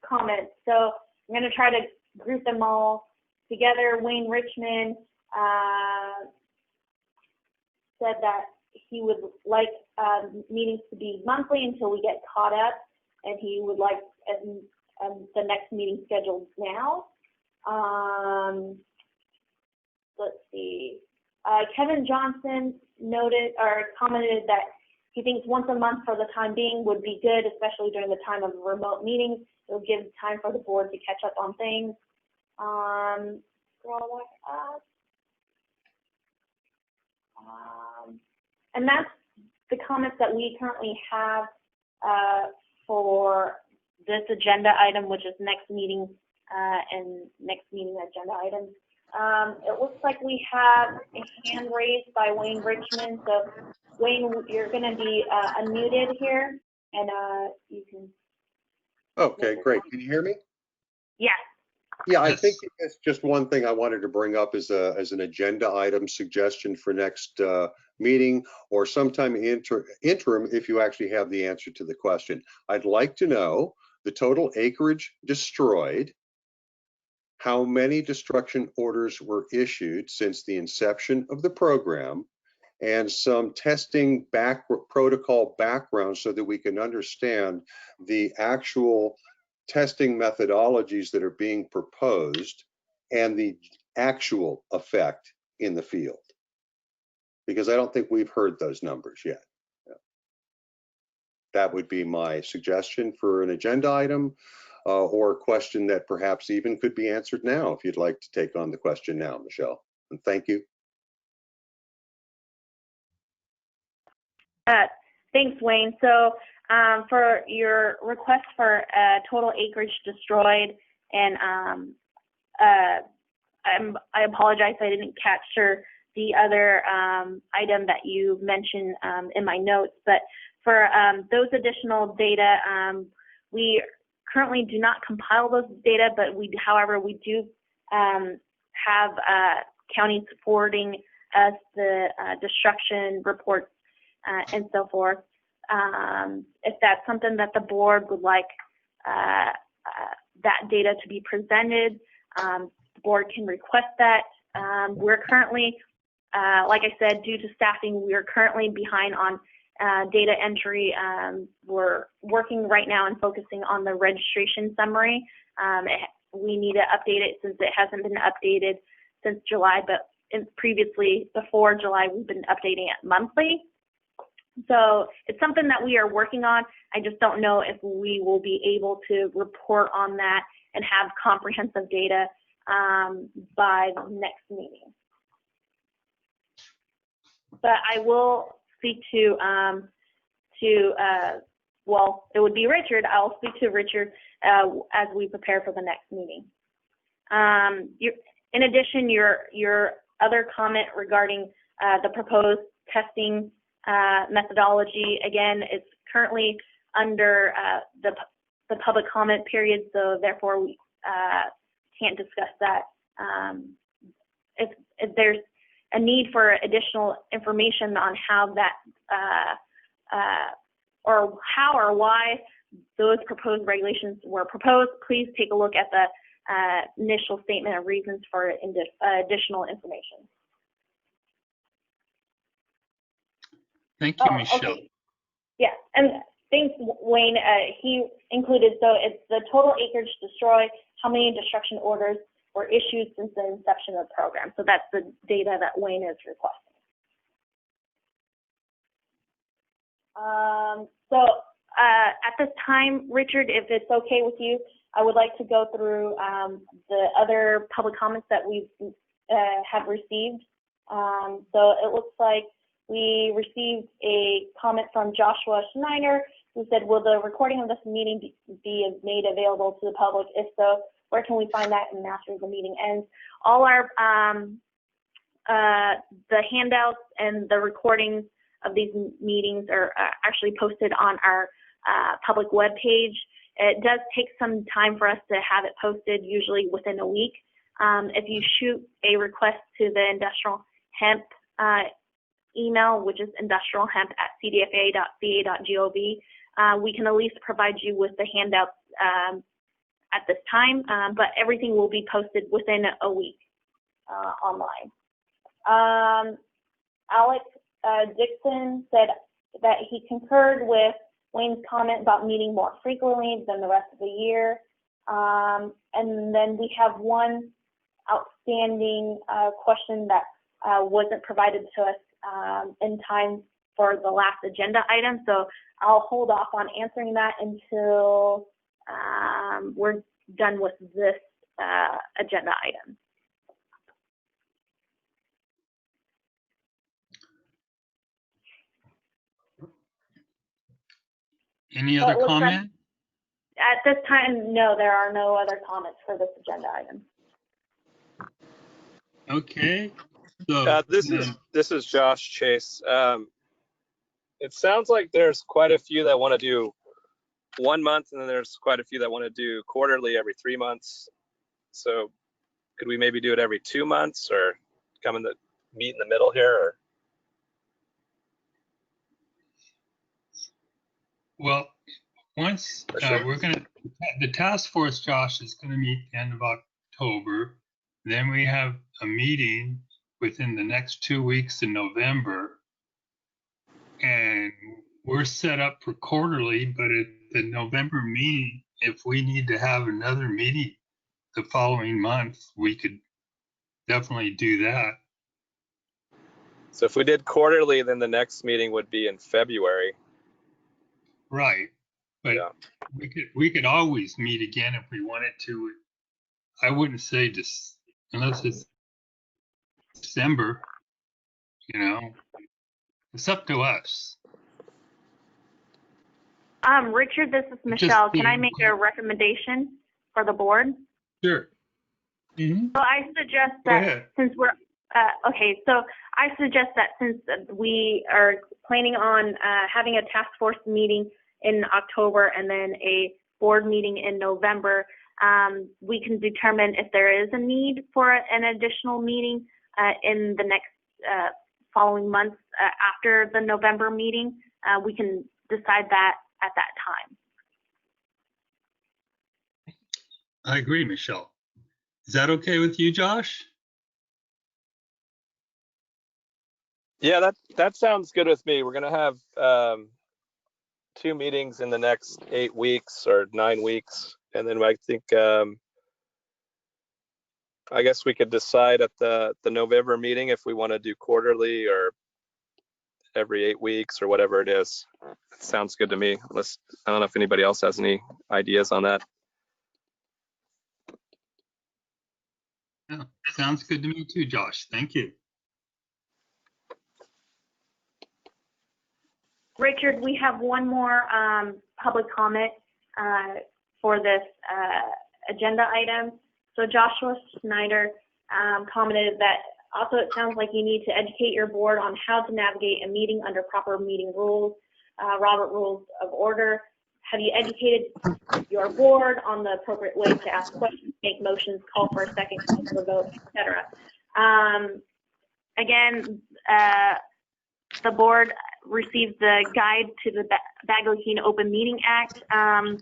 comments. So I'm going to try to group them all together. Wayne Richmond said that he would like meetings to be monthly until we get caught up, and he would like the next meeting scheduled now. Let's see. Kevin Johnson noted or commented that he thinks once a month for the time being would be good, especially during the time of remote meetings. It'll give time for the board to catch up on things. Scroll back up. And that's the comments that we currently have for this agenda item, which is next meeting and next meeting agenda items. It looks like we have a hand raised by Wayne Richmond. So Wayne, you're going to be unmuted here, and you can. Okay, great. Can you hear me? Yes. Yeah, I think it's just one thing I wanted to bring up as an agenda item suggestion for next meeting or sometime interim if you actually have the answer to the question. I'd like to know the total acreage destroyed, how many destruction orders were issued since the inception of the program, and some testing protocol background so that we can understand the actual testing methodologies that are being proposed and the actual effect in the field. because I don't think we've heard those numbers yet. That would be my suggestion for an agenda item or a question that perhaps even could be answered now if you'd like to take on the question now, Michelle. And thank you. Thanks, Wayne. So for your request for total acreage destroyed, and I apologize, I didn't capture the other item that you mentioned in my notes, but for those additional data, we currently do not compile those data, but however, we do have counties forwarding us the destruction reports and so forth. If that's something that the board would like that data to be presented, the board can request that. We're currently, like I said, due to staffing, we are currently behind on data entry. We're working right now and focusing on the registration summary. We need to update it since it hasn't been updated since July, but previously, before July, we've been updating it monthly. So it's something that we are working on. I just don't know if we will be able to report on that and have comprehensive data by the next meeting. But I will speak to well, it would be Richard. I'll speak to Richard as we prepare for the next meeting. In addition, your other comment regarding the proposed testing methodology, again, it's currently under the public comment period, so therefore we can't discuss that. If there's a need for additional information on how that or how or why those proposed regulations were proposed, please take a look at the initial statement of reasons for additional information. Thank you, Michelle. Okay. Yeah, and thanks, Wayne. He included, so it's the total acreage destroyed, how many destruction orders were issued since the inception of the program. So that's the data that Wayne is requesting. At this time, Richard, if it's okay with you, I would like to go through the other public comments that we have received. So it looks like we received a comment from Joshua Schneider, who said, will the recording of this meeting be made available to the public? If so, where can we find that and after the meeting ends? All our, the handouts and the recordings of these meetings are actually posted on our public web page. It does take some time for us to have it posted, usually within a week. If you shoot a request to the Industrial Hemp email, which is industrialhemp@cdfa.ca.gov, we can at least provide you with the handouts at this time, but everything will be posted within a week online. Alex Dixon said that he concurred with Wayne's comment about meeting more frequently than the rest of the year. And then we have one outstanding question that wasn't provided to us in time for the last agenda item. So I'll hold off on answering that until we're done with this agenda item. Any other comment? At this time, no, there are no other comments for this agenda item. Okay. So this is Josh Chase. It sounds like there's quite a few that want to do 1 month, and then there's quite a few that want to do quarterly every 3 months. So could we maybe do it every 2 months, or meet in the middle here? Or? Well, once the task force, Josh, is going to meet the end of October. Then we have a meeting within the next 2 weeks in November. And we're set up for quarterly, but at the November meeting, if we need to have another meeting the following month, we could definitely do that. So if we did quarterly, then the next meeting would be in February. Right. But Yeah. we could always meet again if we wanted to. I wouldn't say just unless it's December, you know, it's up to us. Richard, this is Just Michelle. Can I make a recommendation for the board? Sure. Mm-hmm. So I suggest Go that ahead. since we're, okay, so I suggest that since we are planning on having a task force meeting in October and then a board meeting in November, we can determine if there is a need for an additional meeting in the next following months after the November meeting. We can decide that at that time. I agree, Michelle. Is that okay with you, Josh? Yeah, that sounds good with me. We're gonna have 2 meetings in the next 8 weeks or 9 weeks, and then I think I guess we could decide at the November meeting if we want to do quarterly or every 8 weeks or whatever it is. It sounds good to me. I don't know if anybody else has any ideas on that. Yeah, sounds good to me too, Josh. Thank you. Richard, we have one more public comment for this agenda item. So Joshua Snyder commented that also it sounds like you need to educate your board on how to navigate a meeting under proper meeting rules, Robert Rules of Order. Have you educated your board on the appropriate way to ask questions, make motions, call for a second, call for the vote, etc.? Again, the board received the guide to the Bagley-Keene Open Meeting Act a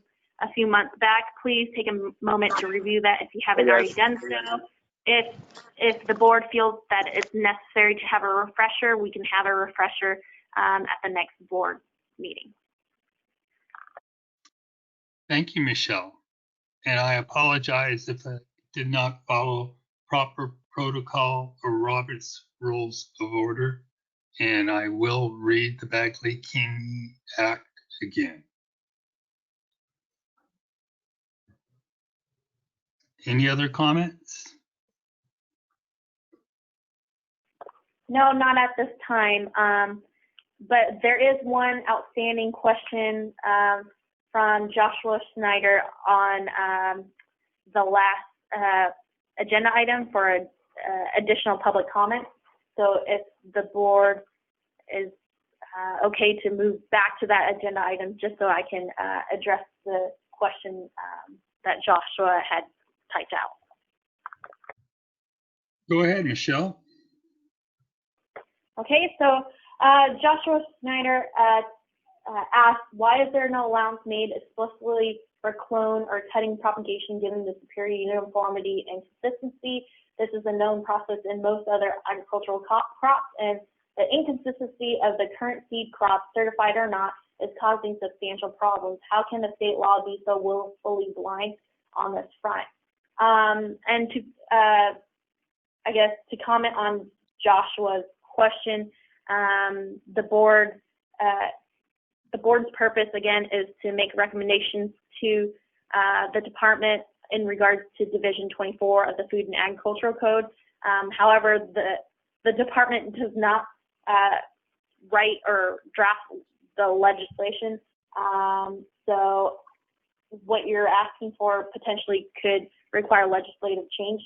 few months back. Please take a moment to review that if you haven't already done so. If the board feels that it's necessary to have a refresher, we can have a refresher at the next board meeting. Thank you, Michelle. And I apologize if I did not follow proper protocol or Robert's Rules of Order. And I will read the Bagley-Keene Act again. Any other comments? No, not at this time. But there is one outstanding question from Joshua Snyder on the last agenda item for additional public comment. So if the board is okay to move back to that agenda item, just so I can address the question that Joshua had typed out. Go ahead, Michelle. Okay, so Joshua Snyder asked, why is there no allowance made explicitly for clone or cutting propagation given the superior uniformity and consistency? This is a known process in most other agricultural crops, and the inconsistency of the current seed crop, certified or not, is causing substantial problems. How can the state law be so willfully blind on this front? And to, I guess, to comment on Joshua's question, the board's purpose, again, is to make recommendations to the department in regards to Division 24 of the Food and Agricultural Code. However, the department does not write or draft the legislation. So what you're asking for potentially could require legislative change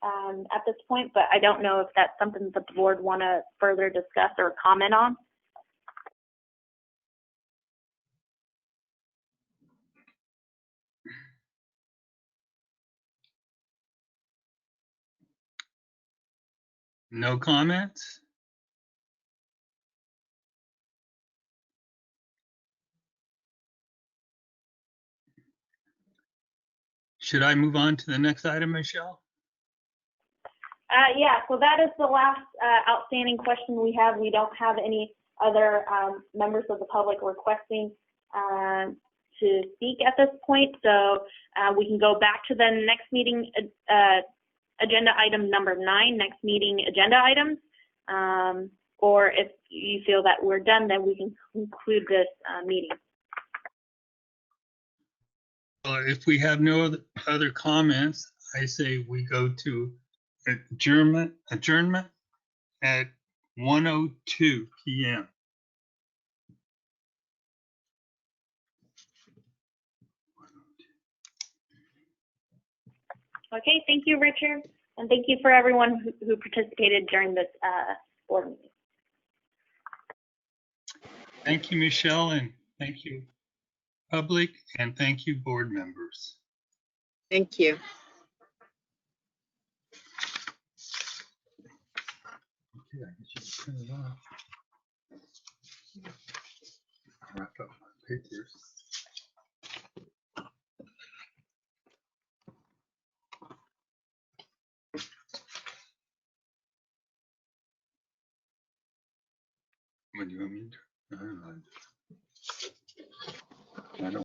at this point, but I don't know if that's something that the board want to further discuss or comment on. No comments? Should I move on to the next item, Michelle? Yeah, so that is the last outstanding question we have. We don't have any other members of the public requesting to speak at this point, so we can go back to the next meeting agenda item number 9, next meeting agenda items. or if you feel that we're done, then we can conclude this meeting. If we have no other comments, I say we go to adjournment at 1:02 p.m. Okay, thank you, Richard, and thank you for everyone who participated during this board meeting. Thank you, Michelle, and thank you, public, and thank you, board members. Thank you. Okay, I guess you can turn it off. Wrap up my papers. What do you want me to do? I don't know. I don't